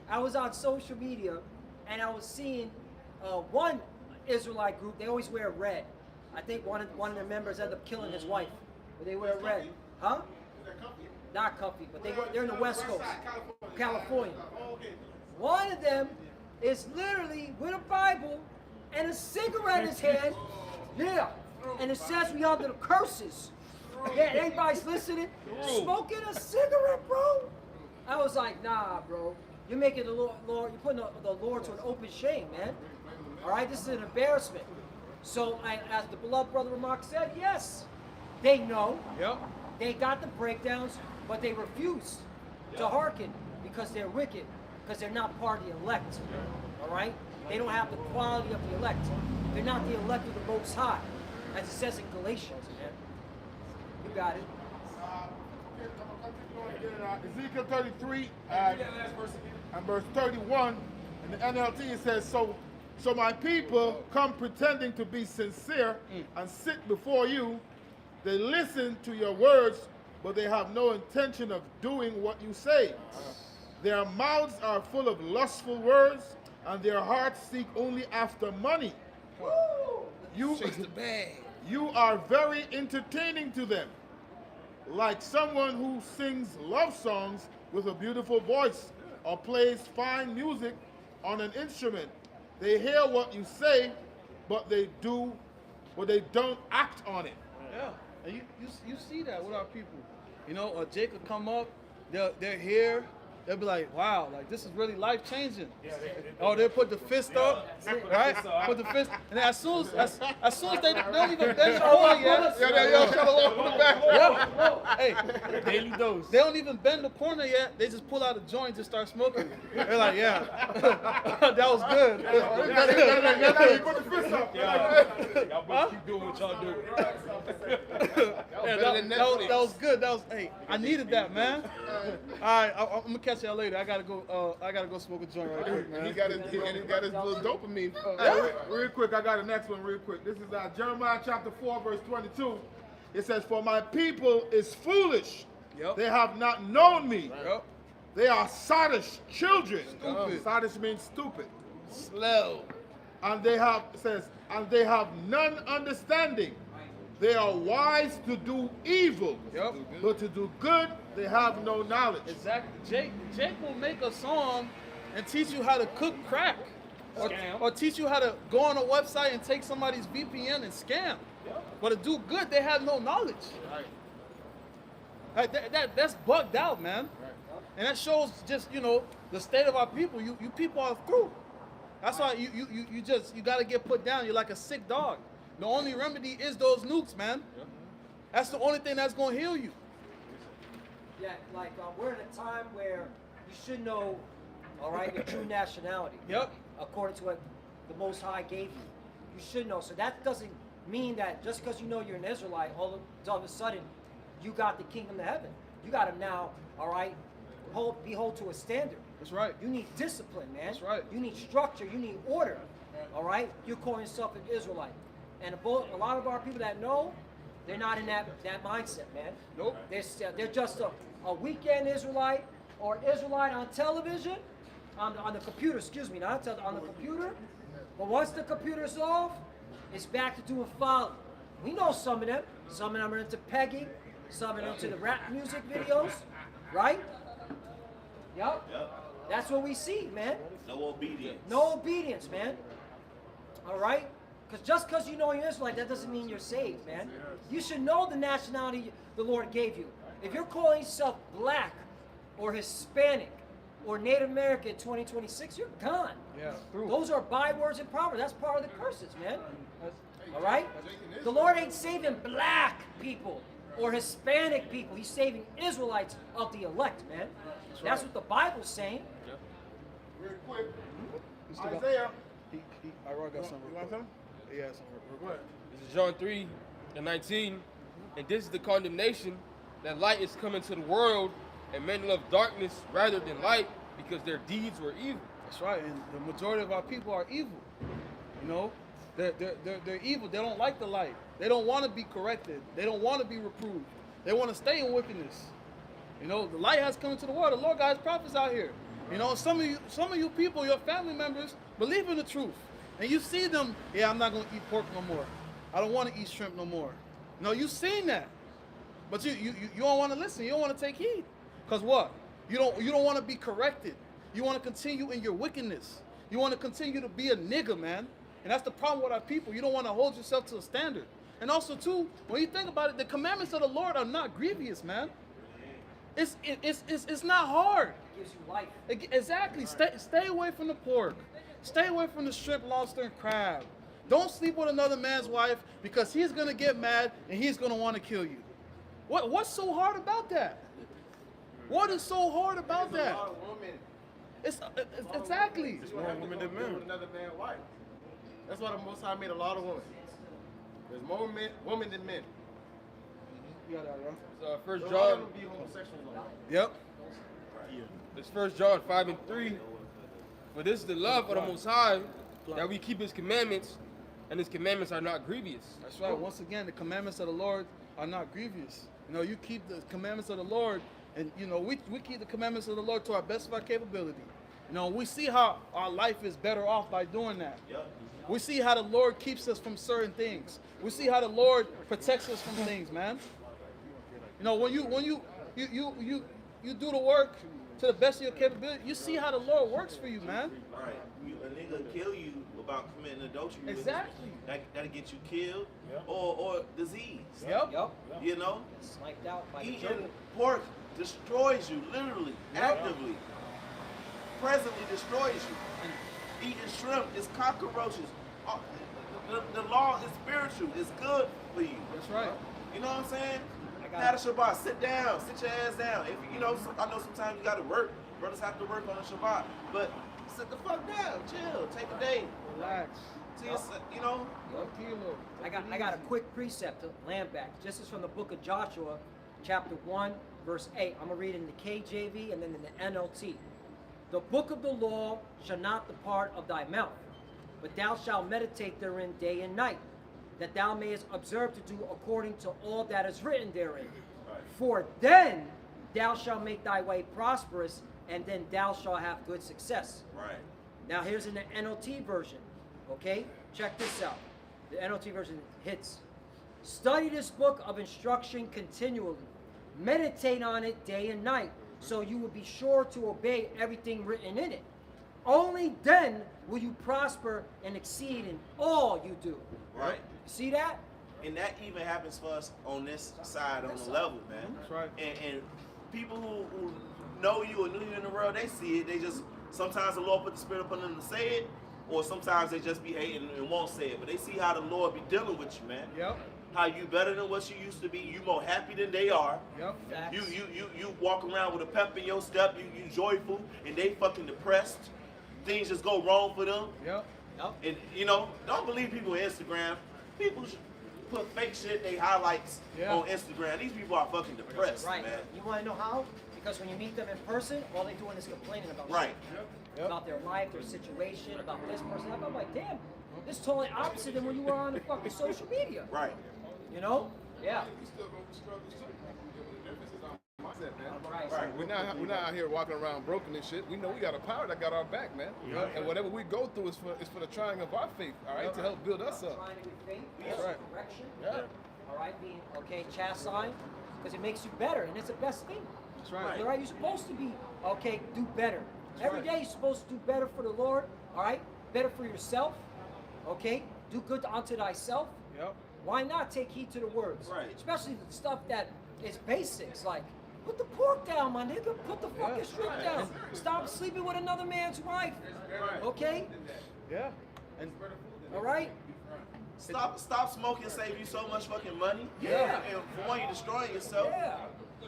I was on social media and I was seeing one Israelite group. They always wear red. I think one of their members ended up killing his wife, but they wear red. Huh? Not comfy, but they're in the West Coast, California. One of them is literally with a Bible and a cigarette in his hand. Yeah, and it says we under the curses. Yeah, everybody's listening. Smoking a cigarette, bro. I was like, nah, bro. You're making the Lord, you're putting the Lord to an open shame, man. All right, this is an embarrassment. So, as the beloved brother Mark said, yes, they know. Yep. They got the breakdowns, but they refuse to hearken because they're wicked, because they're not part of the elect. All right? They don't have the quality of the elect. They're not the elect of the Most High, as it says in Galatians, man. You got it. Ezekiel 33 and verse 31 in the NLT, it says, so my people come pretending to be sincere and sit before you. They listen to your words, but they have no intention of doing what you say. Their mouths are full of lustful words, and their hearts seek only after money. You are very entertaining to them, like someone who sings love songs with a beautiful voice or plays fine music on an instrument. They hear what you say, but they don't act on it. Yeah, and you see that with our people. You know, Jacob come up, they're here, they'll be like, wow, like this is really life changing. Oh, they put the fist up, right? Put the fist, and then as soon as they don't even bend the corner yet. Y'all trying to walk on the back. Yeah. Hey, Daily dose. they don't even bend the corner yet. They just pull out a joint and start smoking. They're like, yeah, that was good. You put the fist up. Y'all both keep doing what y'all doing. Yeah, that was good. Hey, I needed that, man. All right, I'm gonna catch y'all later. I gotta go smoke a joint right quick, man. He got his little dopamine. Real quick, I got the next one real quick. This is Jeremiah chapter 4, verse 22. It says, for my people is foolish. Yep. They have not known me. Yep. They are sottish children. Stupid. Sottish means stupid. Slow. And they have, it says, and they have none understanding. They are wise to do evil, Yep. but to do good, they have no knowledge. Exactly. Jake will make a song and teach you how to cook crack. Or teach you how to go on a website and take somebody's VPN and scam. But to do good, they have no knowledge. That's bugged out, man. And that shows just, you know, the state of our people. You people are through. That's why you gotta get put down. You're like a sick dog. The only remedy is those nukes, man. That's the only thing that's gonna heal you. Yeah, like we're in a time where you should know, all right, your true nationality. Yep. According to what the Most High gave you. You should know. So that doesn't mean that just because you know you're an Israelite, all of a sudden, you got the kingdom of heaven. You got to now, all right, be held to a standard. That's right. You need discipline, man. That's right. You need structure. You need order. All right? You're calling yourself an Israelite. And a lot of our people that know, they're not in that mindset, man. Nope. They're just a weekend Israelite or Israelite on television, on the computer, excuse me, not on the computer. But once the computer's off, it's back to doing folly. We know some of them. Some of them are into pegging. Some are into the rap music videos, right? Yep. That's what we see, man. No obedience. No obedience, man. All right? Because just because you know you're Israelite, that doesn't mean you're saved, man. You should know the nationality the Lord gave you. If you're calling yourself black or Hispanic or Native American in 2026, you're gone. Yeah. True. Those are bywords and proverbs. That's part of the curses, man. All right? The Lord ain't saving black people or Hispanic people. He's saving Israelites of the elect, man. That's what the Bible's saying. Real quick, Isaiah I got something. You want some? Yeah, something. Go ahead. This is John 3:19. And this is the condemnation, that light is coming to the world, and men love darkness rather than light, because their deeds were evil. That's right, and the majority of our people are evil. You know, they're evil. They don't like the light. They don't want to be corrected. They don't want to be reproved. They want to stay in wickedness. You know, the light has come into the world. The Lord got His prophets out here. You know, some of you people, your family members, believe in the truth, and you see them. Yeah, I'm not gonna eat pork no more. I don't want to eat shrimp no more. No, you've seen that, but you don't want to listen. You don't want to take heed, cause what? You don't want to be corrected. You want to continue in your wickedness. You want to continue to be a nigga, man. And that's the problem with our people. You don't want to hold yourself to a standard. And also, too, when you think about it, the commandments of the Lord are not grievous, man. It's not hard. It gives you life. Exactly. Stay away from the pork. Stay away from the shrimp, lobster, and crab. Don't sleep with another man's wife, because he's gonna get mad and he's gonna want to kill you. What's so hard about that? What is so hard about There's that? a lot of women. It's exactly. There's more women than men with another man's wife. That's why the Most High made a lot of women. There's more women than men. You got that, bro. So First So all of John, them be homosexuals. Yep. it's 1 John 5:3. For this is the love of the Most High, that we keep His commandments, and His commandments are not grievous. That's right. Once again, the commandments of the Lord are not grievous. You know, you keep the commandments of the Lord, and you know, we keep the commandments of the Lord to our best of our capability. You know, we see how our life is better off by doing that. Yep. We see how the Lord keeps us from certain things. We see how the Lord protects us from things, man. You know, when you do the work to the best of your capability, you see how the Lord works for you, man. Right. A nigga kill you about committing adultery. with his- Exactly. That'll get you killed or disease. Yep. Yep. You know? Sniped out by the Eating gerbil. pork destroys you, literally, actively. Presently destroys you. Eating shrimp is cockroaches. The law is spiritual. It's good for you. That's right. You know what I'm saying? got Now the Shabbat, sit down, sit your ass down. If you know, I know sometimes you got to work. Brothers have to work on the Shabbat, but sit the fuck down, chill, take a day. Relax. See, you know. I got a quick precept to land back. This is from the book of Joshua, chapter 1, verse 8. I'm going to read it in the KJV and then in the NLT. The book of the law shall not depart of thy mouth, but thou shalt meditate therein day and night, that thou mayest observe to do according to all that is written therein. Right. For then thou shalt make thy way prosperous, and then thou shalt have good success. Right. Now here's in the NLT version. Okay? Check this out. The NLT version hits. Study this book of instruction continually. Meditate on it day and night, so you will be sure to obey everything written in it. Only then will you prosper and exceed in all you do. Right. See that? And that even happens for us on this side, on the level, man. That's right. And people who know you or knew you in the world, they see it. They just, sometimes the Lord put the Spirit upon them to say it, or sometimes they just be hating and won't say it. But they see how the Lord be dealing with you, man. Yep. How you better than what you used to be. You more happy than they are. Yep. Facts. You walk around with a pep in your step. You joyful, and they fucking depressed. Things just go wrong for them. Yep. And you know, don't believe people on Instagram. People should put fake shit, they highlights on Instagram. These people are fucking depressed, Right. man. You want to know how? Because when you meet them in person, all they're doing is complaining about Right. shit. About their life, their situation, about this person. I'm like, damn, this is totally opposite than when you were on the fucking social media. Right. You know? Yeah. Right. We're not out here walking around broken and shit. We know we got a power that got our back, man. And whatever we go through is for the trying of our faith, all right, to help build us up. Trying to be faith, That's right. correction. Yeah. All right, being chastised, because it makes you better, and it's the best thing. That's right. All right, you're supposed to be do better. Every day you're supposed to do better for the Lord. All right, better for yourself. Okay, do good unto thyself. Yep. Why not take heed to the words? Right. Especially the stuff that is basics, like put the pork down, my nigga. Put the fucking shrimp down. Stop sleeping with another man's wife. Okay? Yeah. And All right? Stop smoking, save you so much fucking money. Yeah. And for one, you're destroying yourself. Yeah.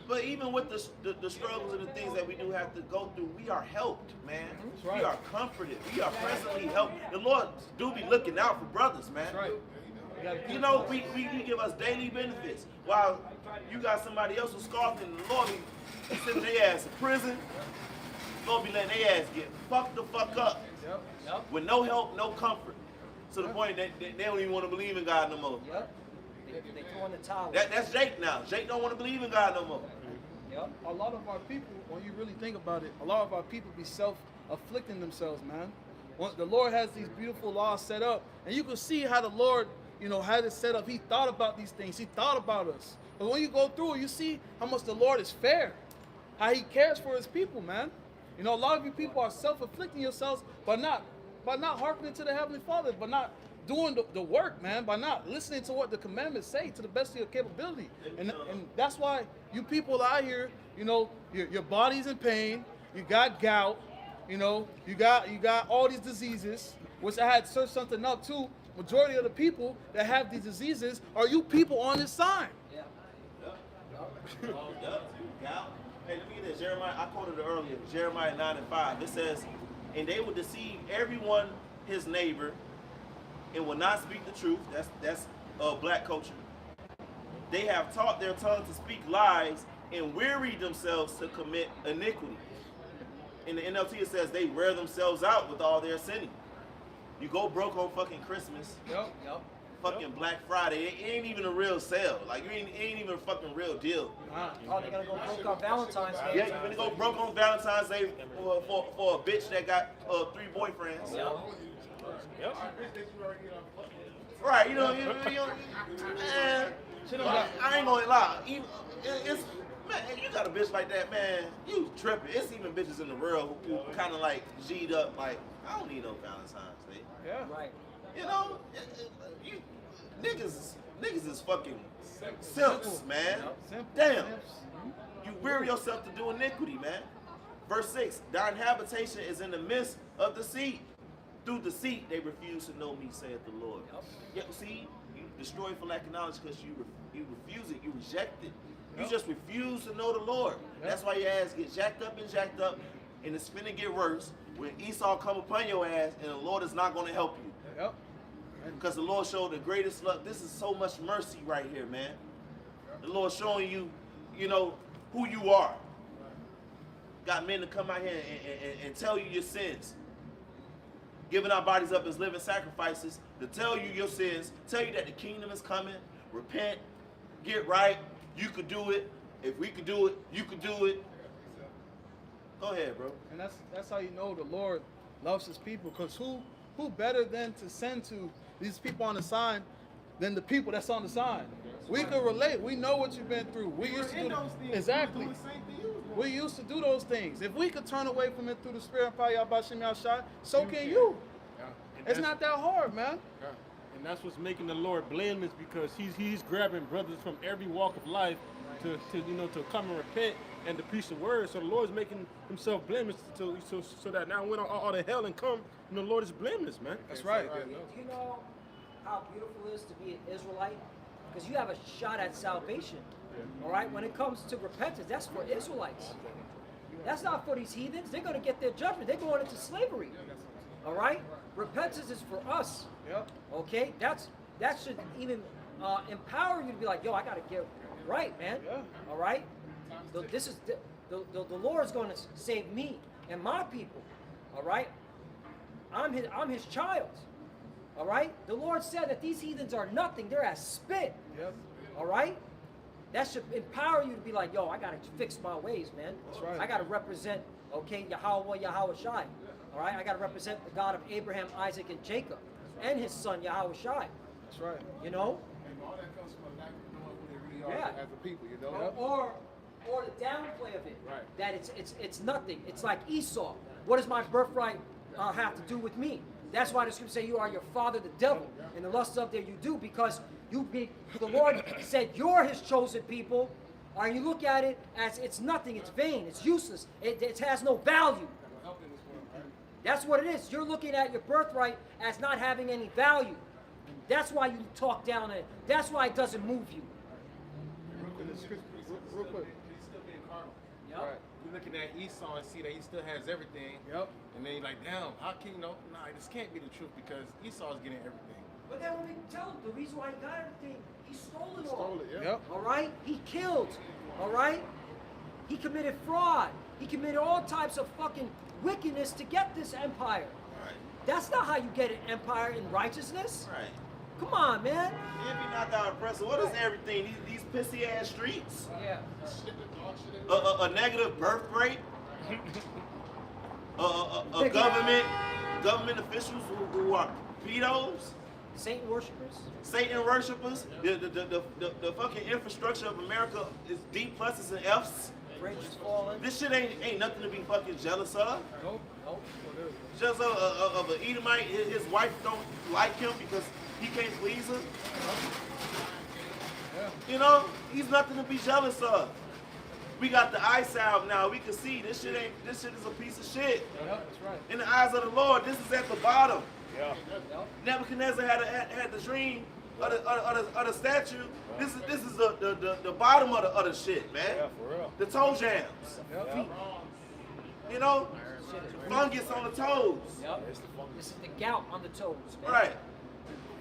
But even with the struggles and the things that we do have to go through, we are helped, man. right. We are comforted. We are presently helped. The Lord do be looking out for brothers, man. That's right. You know, we give us daily benefits. While you got somebody else who's scoffing, the Lord be sending their ass to prison. The Lord be letting their ass get fucked the fuck up. Yep. With no help, no comfort. To the point that they don't even want to believe in God no more. Yep. They throw in the towel. That's Jake now. Jake don't want to believe in God no more. Yep. A lot of our people, when you really think about it, a lot of our people be self-afflicting themselves, man. The Lord has these beautiful laws set up, and you can see how the Lord, had it set up. He thought about these things. He thought about us. But when you go through it, you see how much the Lord is fair, how He cares for His people, man. A lot of you people are self-afflicting yourselves by not hearkening to the Heavenly Father, by not doing the work, man, by not listening to what the commandments say to the best of your capability. And that's why you people out here, your body's in pain, you got gout, you got all these diseases, which I had searched something up too. Majority of the people that have these diseases are you people on this sign. Yeah. Hey, let me get this. Jeremiah, I quoted it earlier, Jeremiah 9:5. It says, and they will deceive everyone his neighbor and will not speak the truth. That's black culture. They have taught their tongue to speak lies and wearied themselves to commit iniquity. In the NLT it says they wear themselves out with all their sinning. You go broke on fucking Christmas. Yep. Fucking Black Friday. It ain't even a real sale. Like, it ain't even a fucking real deal. Oh, they're gonna go broke on Valentine's Day. Yeah, you're gonna go broke on Valentine's Day for a bitch that got 3 boyfriends. Yep. Right, man, I ain't gonna lie. Man, you got a bitch like that, man, you tripping. It's even bitches in the world who kind of like G'd up, like, I don't need no Valentine's Day. Yeah. Right. You niggas is fucking simps, man. Simple. Damn. Simps. You wear yourself to do iniquity, man. Verse 6, thine habitation is in the midst of deceit. Through deceit they refuse to know me, saith the Lord. Yeah, see, you destroy for lack of knowledge because you refuse it, you reject it. You just refuse to know the Lord. That's why your ass get jacked up, and it's finna get worse when Esau come upon your ass and the Lord is not gonna help you. Yep. Because the Lord showed the greatest love. This is so much mercy right here, man. The Lord showing you, who you are. Got men to come out here and tell you your sins. Giving our bodies up as living sacrifices to tell you your sins, tell you that the kingdom is coming, repent, get right, you could do it. If we could do it, you could do it. Go ahead, bro. And that's how you know the Lord loves His people, because who better than to send to these people on the sign than the people that's on the sign? We can relate. We know what you've been through. We used to do exactly. We used to do those things. If we could turn away from it through the Spirit and power Yahweh Shai, so can you. It's not that hard, man. And that's what's making the Lord blameless, because he's grabbing brothers from every walk of life to come and repent and to preach the word. So the Lord's making Himself blameless so that now when all the hell and come, the Lord is blameless, man. That's right. Do you know how beautiful it is to be an Israelite? Because you have a shot at salvation. All right? When it comes to repentance, that's for Israelites. That's not for these heathens. They're going to get their judgment. They're going into slavery. All right? Repentance is for us. Yep. Okay? That should even empower you to be like, yo, I got to get right, man. Yeah. All right? The Lord's going to save me and my people. All right? I'm his child. All right? The Lord said that these heathens are nothing. They're as spit. Yep. All right? That should empower you to be like, yo, I got to fix my ways, man. That's right. I got to represent, Yahweh Shai. All right? I got to represent the God of Abraham, Isaac, and Jacob, and his son, Yahweh Shai. That's right. And all that comes from a lack of knowing who they really are as a people, Or the downplay of it. Right. That it's nothing. It's like Esau. What does my birthright have to do with me? That's why the scripture say you are your father, the devil, and the lusts of there you do, because the Lord said you're His chosen people, and you look at it as it's nothing, it's vain, it's useless, it has no value. That's what it is. You're looking at your birthright as not having any value. That's why you talk down it. That's why it doesn't move you. Real quick. Yep. Right. You're looking at Esau and see that he still has everything. Yep. And then you're like, damn, how can you know? Nah, this can't be the truth because Esau's getting everything. But then when we tell him the reason why he got everything, he stole it all. Stole it, yeah. Yep. All right? He killed. All right? He committed fraud. He committed all types of fucking wickedness to get this empire. Right. That's not how you get an empire in righteousness. Right. Come on, man. If you're not that oppressor, what is everything? These pissy ass streets? Yeah. A negative birth rate? a Big- government officials who are pedos? Satan worshippers. Satan worshippers? The fucking infrastructure of America is D pluses and Fs. Bridge is falling. This shit ain't nothing to be fucking jealous of. Nope. Nope. Just of an Edomite, his wife don't like him because he can't please her. You know, he's nothing to be jealous of. We got the eye salve now. We can see this shit is a piece of shit. Yep, that's right. In the eyes of the Lord, this is at the bottom. Yeah. Nebuchadnezzar had the dream of the statue. This is the bottom of the shit, man. Yeah, for real. The toe jams. Yep. You know, fungus on the toes. Yep. This is the gout on the toes, man. Right.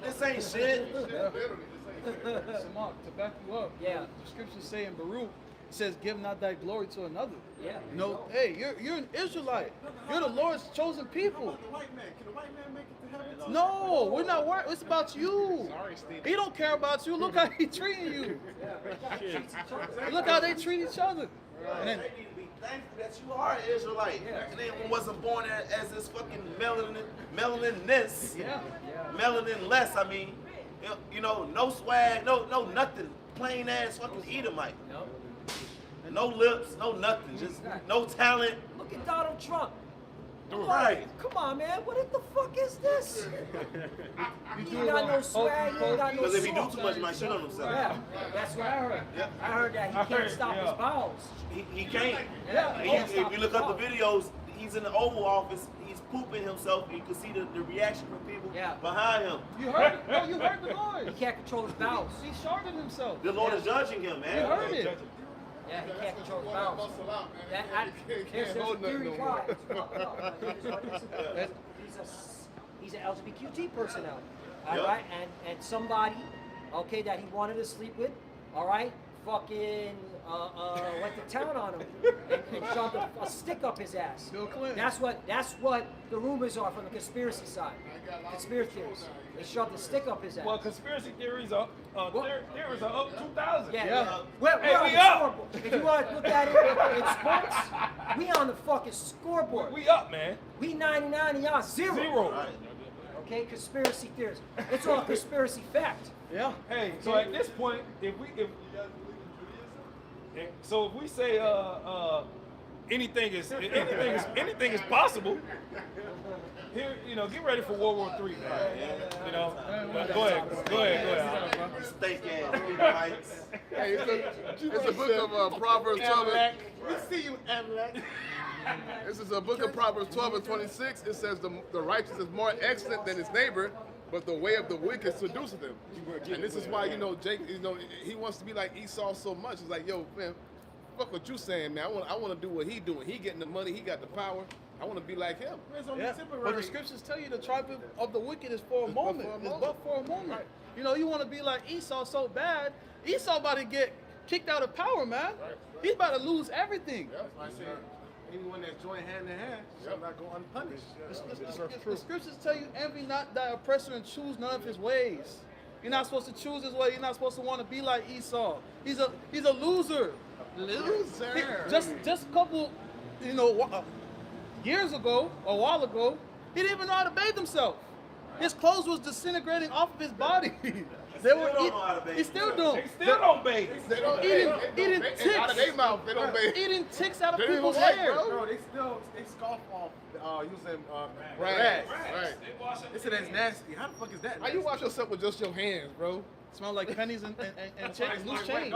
This ain't shit. So Mark, to back you up, Yeah. the scriptures say in Baruch, it says, give not thy glory to another. Yeah. No, hey, you're an Israelite. You're the Lord's chosen people. The white man, can the white man make it to heaven? No, we're not worried. It's about you. Sorry, Steve. He don't care about you. Look how he treating you. Look how they treat each other. And then, They need to be thankful that you are an Israelite. And then wasn't born as this fucking melanin-ness. yeah. Melanin-less, I mean. You know, no swag, no nothing. Plain ass fucking Edomite. Yep. No lips, no nothing. Just no talent. Look at Donald Trump. Right. Come on, man. What the fuck is this? He ain't got no swag. He ain't got no Because if he do sauce. too much, he might shit on himself. Yeah, that's what I heard. Yeah. I heard that he can't stop his bowels. He can't. Yeah, he can't stop If you look his up the videos, he's in the Oval Office. He's pooping himself. You can see the reaction from people behind him. You heard it. No, you heard the He noise. can't control his bowels. He sharded himself. The Lord is judging him, You man. heard it. Yeah, he can't control his bowels. There's a theory why. He's an LGBTQ person now. All right, and somebody, okay, that he wanted to sleep with, all right, fucking went to town on him and shoved a stick up his ass. Bill Clinton. That's what the rumors are from the conspiracy side. Conspiracy theories. They shoved a stick up his ass. Well, conspiracy theories are theories are up 2,000. Yeah. We're Hey, on we the up. scoreboard. If you want to look at it in sports, we on the fucking scoreboard. We up, man. We 99 and y'all zero. Zero. Okay, conspiracy theories. It's all conspiracy fact. Yeah. Hey, so at this point, if we say anything is possible, here, you know, get ready for World War III, man. You know, go ahead. Steak ass Edomites. Hey, it's a book of Proverbs 12. We see you, Amalek. This is a book of Proverbs 12 and 26. It says the righteous is more excellent than his neighbor, but the way of the wicked seduceth him. And this is why, you know, Jake, you know, he wants to be like Esau so much. It's like, yo, man, fuck what you saying, man. I want to do what he doing. He getting the money. He got the power. I want to be like him. Yeah. But the scriptures tell you the tribe of the wicked is for a moment. It's but for a moment. You know, you want to be like Esau so bad. Esau about to get kicked out of power, man. He's about to lose everything. I say, anyone that join hand in hand shall not go unpunished. The scriptures tell you, envy not thy oppressor and choose none of his ways. You're not supposed to choose his way. You're not supposed to want to be like Esau. He's a loser. Just a couple, you know, years ago, a while ago, he didn't even know how to bathe himself. His clothes was disintegrating off of his body. They were don't know how to bathe he still don't. They still don't bathe. They don't Eating ticks. out of their mouth. They don't bathe. Eating ticks out of They don't people's even wipe, hair. bro. No, they scoff off using Right. rags. Right. They said that's nasty. How the fuck is that? How you wash yourself with just your hands, bro? Smell like pennies and loose change.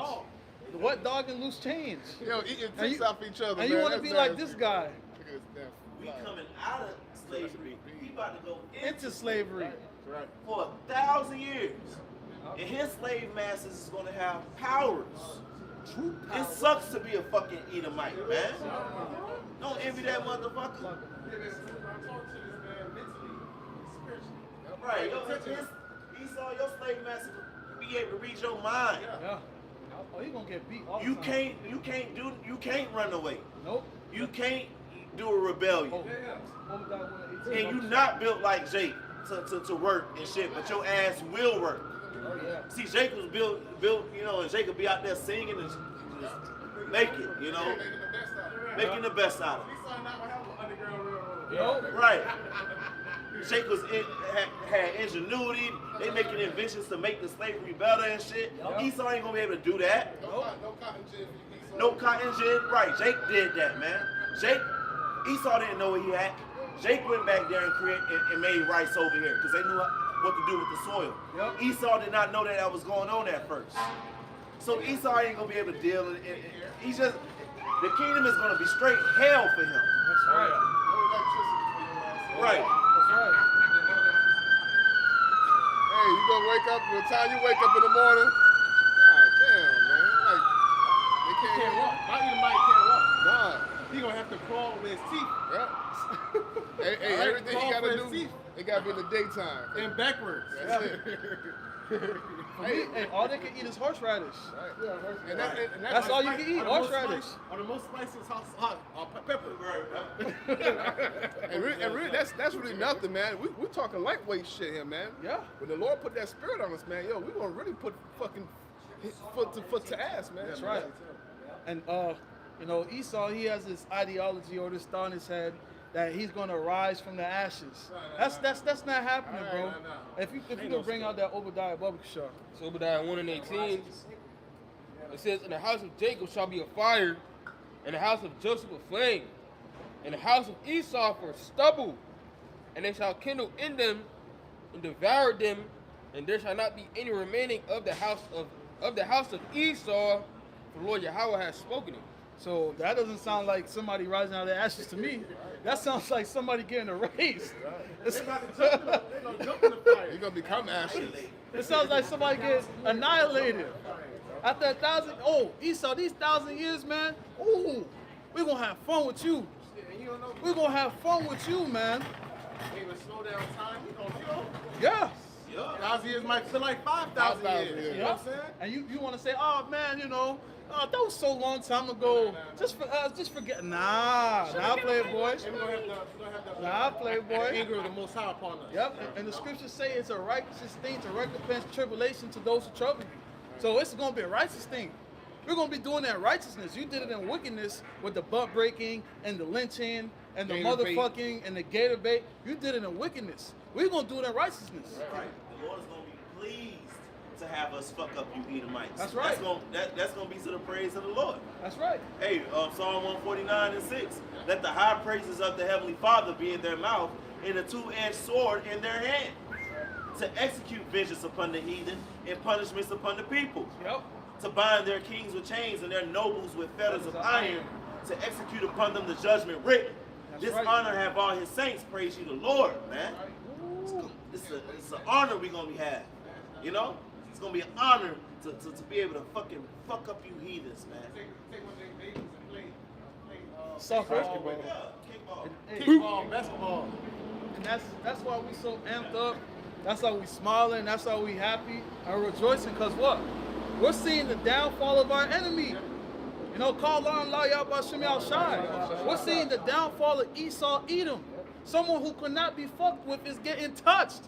The wet dog and loose change. Yo, eating And ticks you- off each other, And man. you want to That's be like nasty. this guy. Look at this damn We fly. coming out of slavery. We about to go Into slavery. Right. for 1,000 years. And his slave masters is going to have powers True power. It sucks to be a fucking Edomite, man. Don't envy that motherfucker. Right, Esau, your slave master, be able to read your mind. Yeah. Oh, you gonna get beat all the You time. you can't run away. Nope. You can't do a rebellion. Oh, Obadiah 1:18. And you not built like Jake to work and shit, but your ass will work. Oh, yeah. See, Jake was built, you know, and Jake could be out there singing and just make it, you know, making the best out of it. Nope. Right. Jake had ingenuity. They making inventions to make the slavery better and shit. Esau ain't gonna be able to do that. No cotton gin. Right. Jake did that, man. Esau didn't know where he at. Jake went back there and made rice over here because they knew what to do with the soil. Yep. Esau did not know that was going on at first. So Esau ain't gonna be able to deal with it. He's just, the kingdom is gonna be straight hell for him. That's right. Right. That's right. Hey, you gonna wake up by the time you wake up in the morning? God damn, man. Like, they can't walk. My Edomite can't walk. Nah. He gonna have to crawl with his teeth Yeah. Hey, All right, everything he call gotta for his do, teeth. it gotta be in the daytime. and backwards. That's it. For me, hey, all they can eat is horseradish. And That's all you can eat, horseradish. Or the most spiciest hot pepper. And really, that's really nothing, man. We're talking lightweight shit here, man. Yeah. When the Lord put that spirit on us, man, yo, we gonna really put fucking foot to ass, man. That's right. And you know, Esau, he has this ideology or this thought in his head that he's gonna rise from the ashes. That's not happening, bro. If you can bring out that Obadiah barbecue shop. So Obadiah 1:18, it says, "In the house of Jacob shall be a fire, and the house of Joseph a flame, and the house of Esau for stubble, and they shall kindle in them and devour them, and there shall not be any remaining of the house of Esau, for the Lord Yahweh has spoken it." So that doesn't sound like somebody rising out of the ashes to me. That sounds like somebody getting erased. They're gonna jump in the fire. You're gonna become ashes. It sounds like somebody gets annihilated. After 1,000, Esau, these 1,000 years, man, we're gonna have fun with you. We're gonna have fun with you, man. Even slow down time. You know, Yeah. 1,000 years might feel like 5,000 years. You know what I'm saying? And you want to say, oh man, you know, that was so long time ago. Just forget. Nah, playboy. And we're gonna have the Nah, playboy. anger of the Most High upon us. Yep. And the scriptures say it's a righteous thing to recompense tribulation to those who trouble you. So it's gonna be a righteous thing. We're gonna be doing that in righteousness. You did it in wickedness with the butt breaking and the lynching and the Gator bait. motherfucking and the gator bait. You did it in wickedness. We're gonna do it in righteousness. Right. The Lord is gonna be pleased to have us fuck up you Edomites. That's right. That's gonna be to the praise of the Lord. That's right. Hey, Psalm 149:6. Let the high praises of the Heavenly Father be in their mouth, and a two-edged sword in their hand, to execute vengeance upon the heathen and punishments upon the people. Yep. To bind their kings with chains and their nobles with fetters of iron, to execute upon them the judgment written. That's This right. honor have all his saints. Praise you, the Lord, man. It's an honor we're gonna be having. You know? It's gonna be an honor to be able to fucking fuck up you heathens, man. Take one of their babies and play Soft basketball. Yeah, kickball. Hey, kickball, basketball. and that's why we so amped up. That's why we smiling. That's why we happy and rejoicing. Cause what? We're seeing the downfall of our enemy. You know, call on La Yabashim Al Shai. We're seeing the downfall of Esau Edom. Someone who could not be fucked with is getting touched.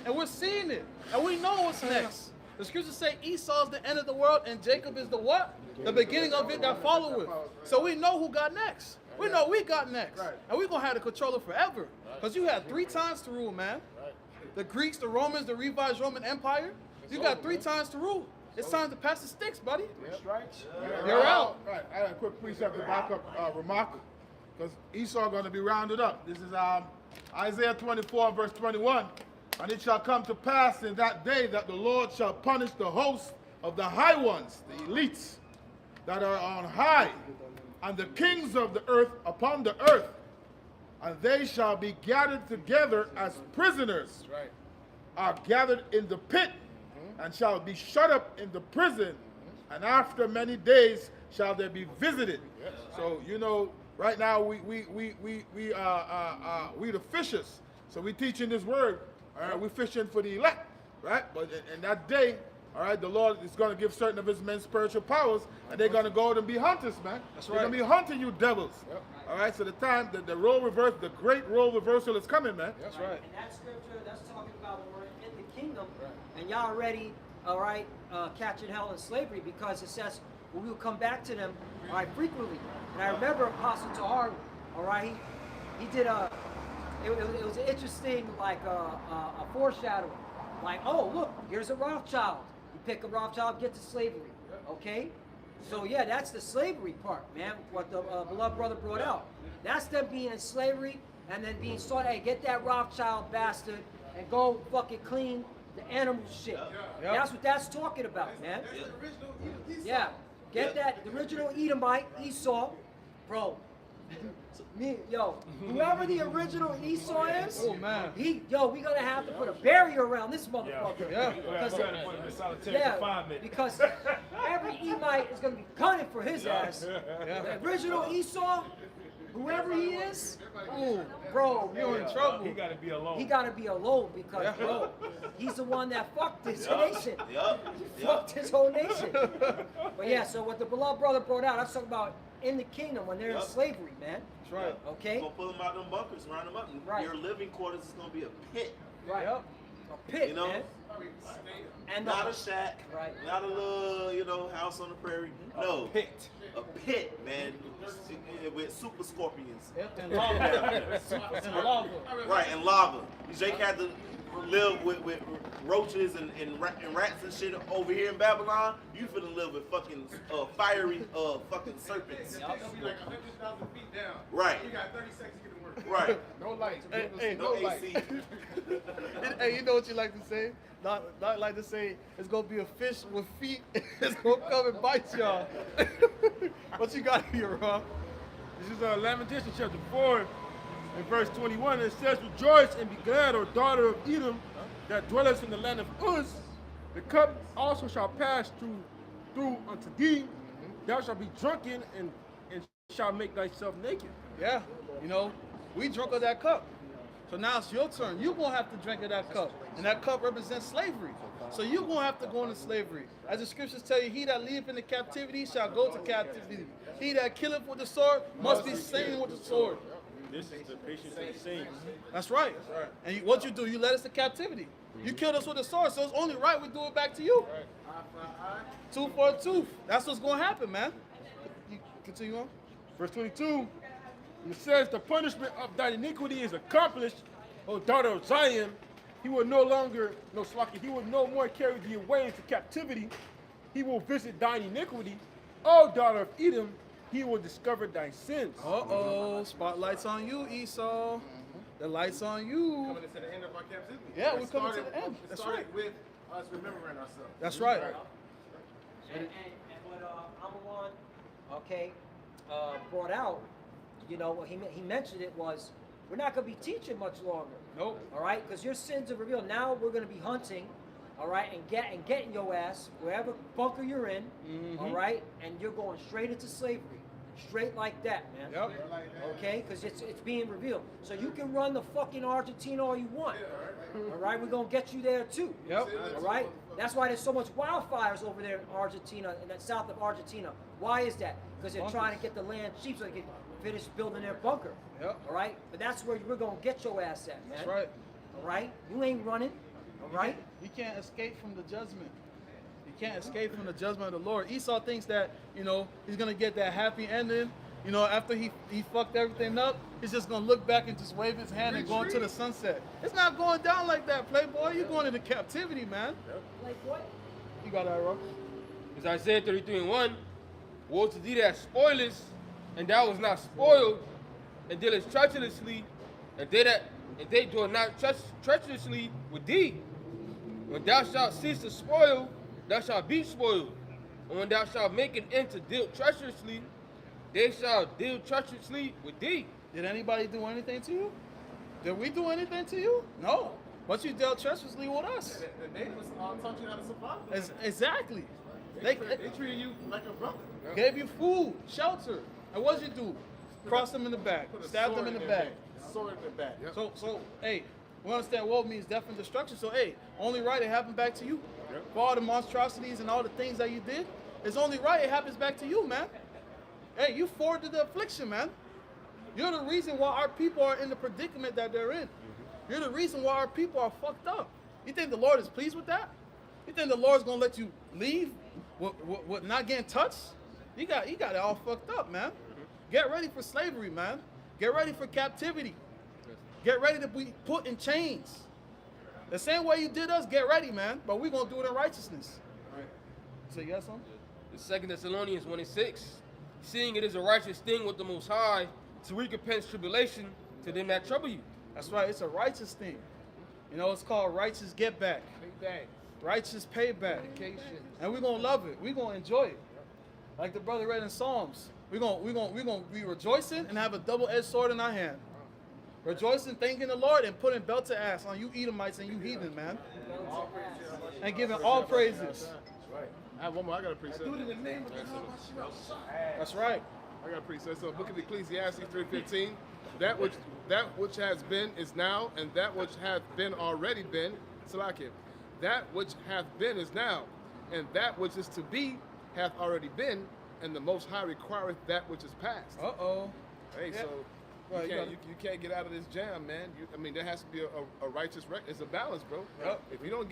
And we're seeing it. And we know what's next. The scriptures say Esau is the end of the world and Jacob is the what? The beginning of it that followeth. So we know who got next. We know we got next. And we're going to have the controller forever. Because you had 3 times to rule, man. The Greeks, the Romans, the revised Roman Empire. You got 3 times to rule. It's time to pass the sticks, buddy. You're out. Right. I got a quick precept to back up remark. Because Esau going to be rounded up. This is Isaiah 24, verse 21. And it shall come to pass in that day that the Lord shall punish the host of the high ones, the elites that are on high, and the kings of the earth upon the earth. And they shall be gathered together as prisoners are gathered in the pit, and shall be shut up in the prison, and after many days shall they be visited. So you know, right now we the fishers. So we teaching this word. All right, we fishing for the elect, right? But in that day, all right, the Lord is going to give certain of His men spiritual powers, and they're going to go out and be hunters, man. That's They're right. going to be hunting you devils. Yep. All right, so the time, the role reverse, the great role reversal is coming, man. That's right. And that scripture, that's talking about when we're in the kingdom, and y'all already, all right, catching hell and slavery, because it says we will come back to them, all right, frequently. And I remember Apostle Tahar, all right, he did it was an interesting, like a foreshadowing. Like, oh, look, here's a Rothschild. You pick a Rothschild, get to slavery, okay? So yeah, that's the slavery part, man, what the beloved brother brought out. That's them being in slavery and then being sought, hey, get that Rothschild bastard and go fucking clean the animal shit. That's what that's talking about, man. Yeah, get that, the original Edomite, Esau, bro. Whoever the original Esau is, Oh man. we gonna have to put a barrier around this motherfucker. Yeah. Because, Put him in solitary confinement. because every Emite is gonna be gunning for his ass. The original Esau, whoever he is, ooh, bro, You're in trouble. He got to be alone. he gotta be alone because, bro, he's the one that fucked his nation. He fucked his whole nation. But yeah, so what the beloved brother brought out, I'm talking about in the kingdom when they're in slavery, man. That's right. Okay? Gonna pull them out them bunkers, round them up, and Right. your living quarters is gonna be a pit. Right. Yep. A pit, You know? man. And Not a shack, Right. not a little, house on the prairie. No, Pit. a pit, man, with super scorpions. Yep. And lava. And lava. Right, and lava. Jake had to live with roaches and rats and shit over here in Babylon. You finna live with fucking fiery fucking serpents. They'll be like 100,000 feet down. Right. You got 30 seconds to get to work. Right. No lights. Hey, No AC. Hey, you know what you like to say? Not like to say it's gonna be a fish with feet. It's gonna come and bite y'all. What you got here, Rob? This is Lamentation chapter 4 and verse 21. It says, Rejoice and be glad, O daughter of Edom, that dwellest in the land of Uz. The cup also shall pass through unto thee. Thou shalt be drunken and shall make thyself naked. Yeah, we drunk of that cup. So now it's your turn. You're going to have to drink of that cup. And that cup represents slavery. So you're going to have to go into slavery. As the scriptures tell you, he that leaveth into captivity shall go to captivity. He that killeth with the sword must be slain with the sword. This is the patience of the saints. That's right. And what you do, you led us to captivity. You killed us with a sword, so it's only right we do it back to you. Tooth for a tooth. That's what's going to happen, man. You continue on. Verse 22, it says, The punishment of thine iniquity is accomplished, O daughter of Zion. He will no more carry thee away into captivity. He will visit thine iniquity. O daughter of Edom, he will discover thy sins. Uh-oh, spotlight's on you, Esau. The light's on you. Coming into the end of our captivity. Yeah, It we're coming to started- the end. It That's started right. with us remembering ourselves. That's right. And what Amawan, okay, brought out, what he mentioned it was, we're not going to be teaching much longer. Nope. All right, because your sins are revealed. Now we're going to be hunting, all right, and getting your ass wherever bunker you're in, all right, and you're going straight into slavery, straight like that, man. Yep. Okay, because it's being revealed. So you can run the fucking Argentina all you want. All right, we're gonna get you there too. Yep. All right. That's why there's so much wildfires over there in Argentina, in the south of Argentina. Why is that? Because they're trying to get the land cheap so they can finish building their bunker. Yep. All right. But that's where we're gonna get your ass at, man. That's right. All right. You ain't running. All right. You can't escape from the judgment. You can't escape from the judgment of the Lord. Esau thinks that, he's going to get that happy ending. After he fucked everything up, he's just going to look back and just wave his hand and go into the sunset. It's not going down like that, playboy. You're going into captivity, man. Like what? You got that, Rob? It's Isaiah 33:1. Woe to thee that spoilest, and thou was not spoiled, and dealest treacherously, and they do not treacherously with thee. When thou shalt cease to spoil, thou shalt be spoiled. And when thou shalt make an end to deal treacherously, they shall deal treacherously with thee. Did anybody do anything to you? Did we do anything to you? No. But you dealt treacherously with us. The neighbors all taught you how to survive. Exactly. They treated you like a brother. gave you food, shelter. And what did you do? Cross them in the back, Put a stab sword them in the their back. back. Sword in the back. Yep. So, hey, we understand war means death and destruction. So, hey, only right it happened back to you. Yep. For all the monstrosities and all the things that you did, it's only right it happens back to you, man. Hey, you forwarded the affliction, man. You're the reason why our people are in the predicament that they're in. You're the reason why our people are fucked up. You think the Lord is pleased with that? You think the Lord's gonna let you leave with not getting touched? You got it all fucked up, man. Get ready for slavery, man. Get ready for captivity. Get ready to be put in chains. The same way you did us, get ready, man. But we're gonna do it in righteousness. Right. So you got something? The 2 Thessalonians 1:6, seeing it is a righteous thing with the Most High to recompense tribulation to them that trouble you. That's right. It's a righteous thing. You know, it's called righteous get back. Payback. Righteous payback. And we're gonna love it. We're gonna enjoy it. Like the brother read in Psalms. We're gonna be rejoicing and have a double-edged sword in our hand. Rejoicing, thanking the Lord, and putting belt to ass on you Edomites and you heathen, man. And giving all praises. Right. I have one more. I got a precept. Do it in the name of the That's right. I got a precept. So, Book of Ecclesiastes 3:15. That which has been is now, and that which hath been already been. Salakia. That which hath been is now, and that which is to be hath already been, and the Most High requireth that which is past. Uh-oh. Hey, Yeah. so Right, you can't get out of this jam, man. I mean, there has to be a righteous It's a balance, bro. Yep. If you don't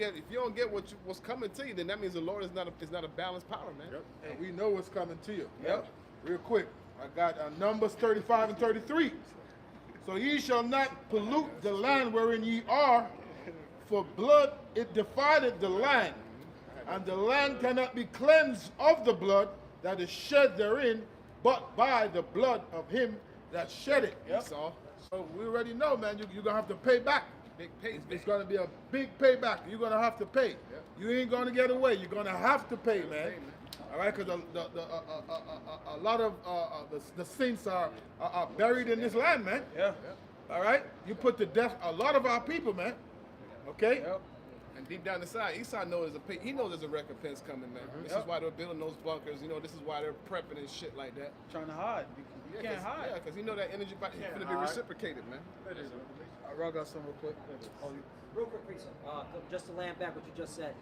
get what's coming to you, then that means the Lord is not a balanced power, man. Yep. And we know what's coming to you. Yep. Real quick, I got Numbers 35 and 33. So ye shall not pollute the land wherein ye are, for blood it defileth the land, and the land cannot be cleansed of the blood that is shed therein, but by the blood of him that shed it. Yep. So we already know, man, you're going to have to pay back. Big pay. It's going to be a big payback. You're going to have to pay. You ain't going to get away. You're going to have to pay, man. All right, because a lot of the saints are buried in this land, man. Yeah. All right, you put to death a lot of our people, man. Okay. Yep. And deep down inside, Esau knows he knows there's a recompense coming, man. This is why they're building those bunkers. You know, this is why they're prepping and shit like that. Trying to hide. You can't hide. Yeah, because he know that energy is going to be reciprocated, man. I got some real quick. Oh, you- Real quick, precept. Just to land back what you just said.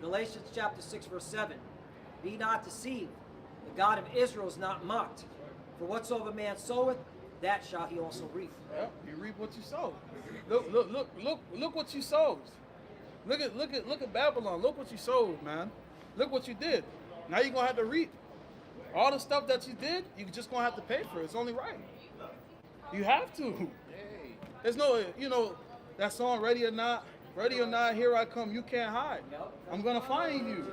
Galatians chapter 6, verse 7. Be not deceived. The God of Israel is not mocked. For whatsoever man soweth, that shall he also reap. Yep. You reap what you sow. Look what you sowed. Look at Babylon. Look what you sowed, man. Look what you did. Now you're gonna have to reap. All the stuff that you did, you're just gonna have to pay for it. It's only right. You have to. There's no, that song, ready or not, here I come, you can't hide. I'm gonna find you.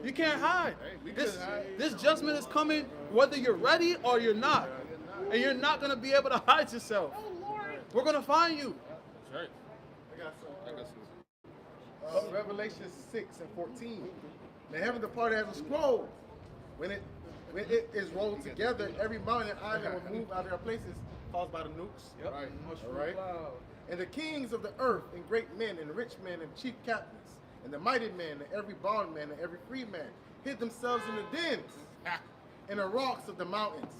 You can't hide. This judgment is coming whether you're ready or you're not. And you're not gonna be able to hide yourself. We're gonna find you. That's right. Revelation 6 and 14. The heaven departed as a scroll. When it is rolled together, every mountain and island will move out of their places caused by the nukes. Yep. Right. Mushroom All right. cloud. And the kings of the earth, and great men, and rich men, and chief captains, and the mighty men, and every bondman, and every free man, hid themselves in the dens, in the rocks of the mountains.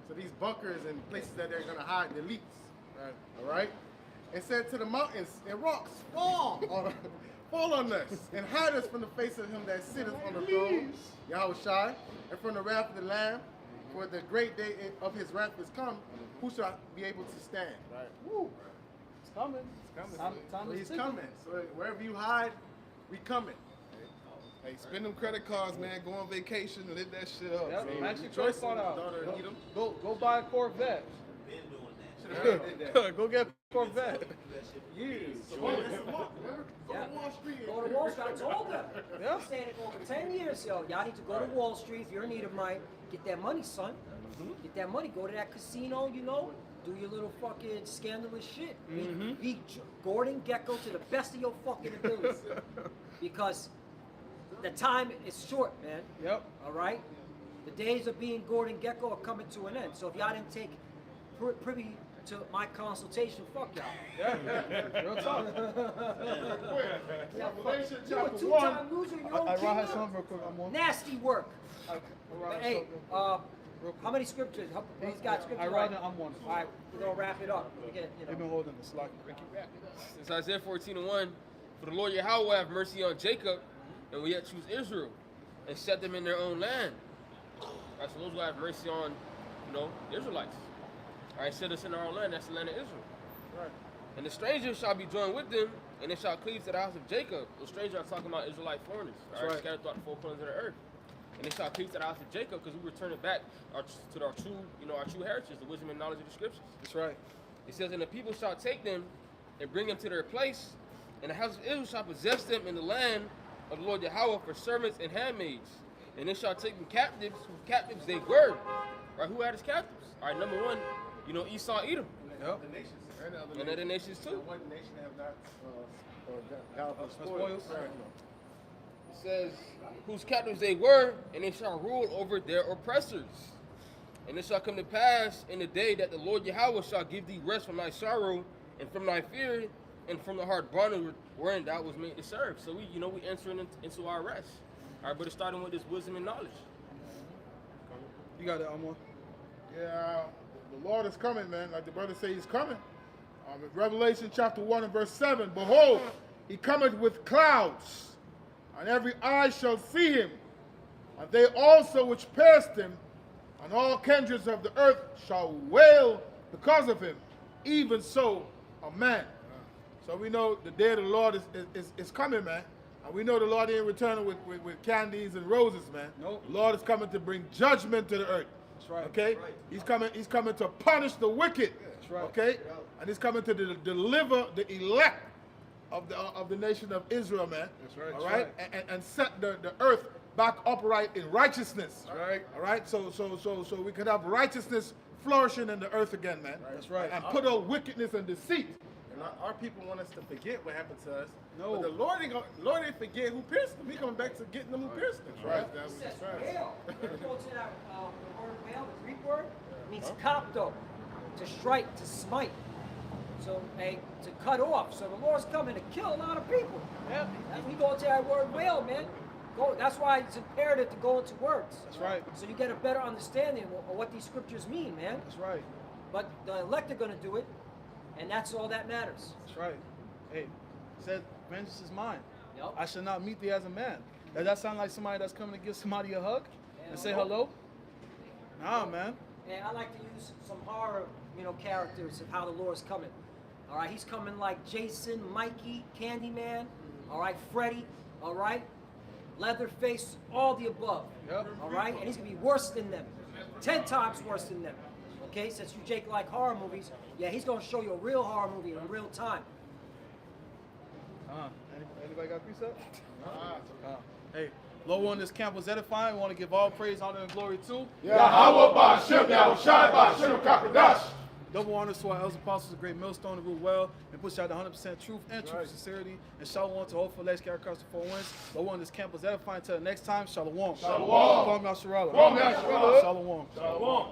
So these bunkers and places that they're going to hide the elites. Right. All right. And said to the mountains and rocks, fall on us, and hide us from the face of him that sitteth on the throne, Yahweh Shai, and from the wrath of the Lamb. For the great day of his wrath is come. Who shall be able to stand? Right. Woo. It's coming. Time So is he's ticking. coming. So wherever you hide, we coming. Hey, spend them credit cards, man. Go on vacation and live that shit up. Yep. man. Max your credit card out. Daughter of Edom. Go buy a Corvette. Been doing that. Go get a Corvette. Go to Wall Street. Go to Wall Street. I told them. Yeah. I'm saying it over 10 years, yo. Y'all need to go to Wall Street if you're in need of money. Get that money, son. Get that money. Go to that casino, do your little fucking scandalous shit. Be Gordon Gekko to the best of your fucking ability. Because the time is short, man. Yep. All right? The days of being Gordon Gekko are coming to an end. So if y'all didn't take privy to my consultation. Fuck y'all. Yeah, real talk. Revelation You a chapter 1. two-time loser in your own I had kingdom. something real quick. I'm on. Nasty work. Right, Hey, real quick. how many scriptures? He's got scriptures. I right? rather I'm one. All right, we're gonna wrap it up. We get, you They've know. been holding the slack. It's Isaiah 14:1. For the Lord Yahweh will have mercy on Jacob, and will yet choose Israel, and set them in their own land. All right, so those will have mercy on, the Israelites. All right, set us in our own land. That's the land of Israel. Right. And the strangers shall be joined with them, and they shall cleave to the house of Jacob. The strangers are talking about Israelite foreigners, all right, right. scattered throughout the four corners of the earth. And they shall cleave to the house of Jacob, because we return it back to our true, our true heritage, the wisdom and knowledge of the scriptures. That's right. It says, and the people shall take them and bring them to their place, and the house of Israel shall possess them in the land of the Lord Yahweh for servants and handmaids. And they shall take them captives, whose captives they were. Right, who had his captives? All right, number one, Esau, Edom. Yep. And other nations too. One nation have not galloped Spoils. It says, whose captives they were, and they shall rule over their oppressors. And it shall come to pass in the day that the Lord Yahweh shall give thee rest from thy sorrow and from thy fear and from the hard bondage wherein thou was made to serve. So we entering into our rest. All right, but it's starting with this wisdom and knowledge. You got it, Amor. Yeah, the Lord is coming, man. Like the brother say, he's coming. In Revelation chapter 1 and verse 7, behold, he cometh with clouds, and every eye shall see him, and they also which pierced him, and all kindreds of the earth shall wail because of him, even so, amen. So we know the day of the Lord is coming, man. And we know the Lord ain't returning with candies and roses, man. Nope. The Lord is coming to bring judgment to the earth. That's right. Okay? He's coming to punish the wicked. That's right. Okay? And he's coming to deliver the elect of the nation of Israel, man. That's right. All right? And set the earth back upright in righteousness. That's right. All right? So we could have righteousness flourishing in the earth again, man. That's right. And put out wickedness and deceit. And our people want us to forget what happened to us. No. But the Lord ain't forget who pierced them. He coming back to getting them who pierced them. That's right. It says wail. Go to that word wail, the Greek word, means kapto, to strike, to smite. So, to cut off. So the Lord's coming to kill a lot of people. Yeah. We go to that word wail, man. That's why it's imperative to go into words. That's right. So you get a better understanding of what these scriptures mean, man. That's right. But the elect are going to do it, and that's all that matters. That's right. Hey, it said, vengeance is mine. Yep. I shall not meet thee as a man. Does that sound like somebody that's coming to give somebody a hug and say hello? Nah, man. And I like to use some horror, characters of how the Lord's coming. All right, he's coming like Jason, Mikey, Candyman. All right, Freddy. All right, Leatherface, all the above. Yep. All right, and he's gonna be worse than them, 10 times worse than them. Okay, since you Jake like horror movies, yeah, he's gonna show you a real horror movie in real time. Anybody got precept? Hey, Lord, one, this camp was edifying. We want to give all praise, honor, and glory to Yahweh Ba'Shem, Yahushai Ba'Shem Kakadash. double honors to our elders, apostles, the great millstone, to rule well and push out the 100% truth and true sincerity. And shalom to all for let's carry across the 4 winds. Lord, one, this camp was edifying. Until the next time, shalom. Shalom. Kwam Yasharala. Kwam Yasharala. Shalom. Shalom.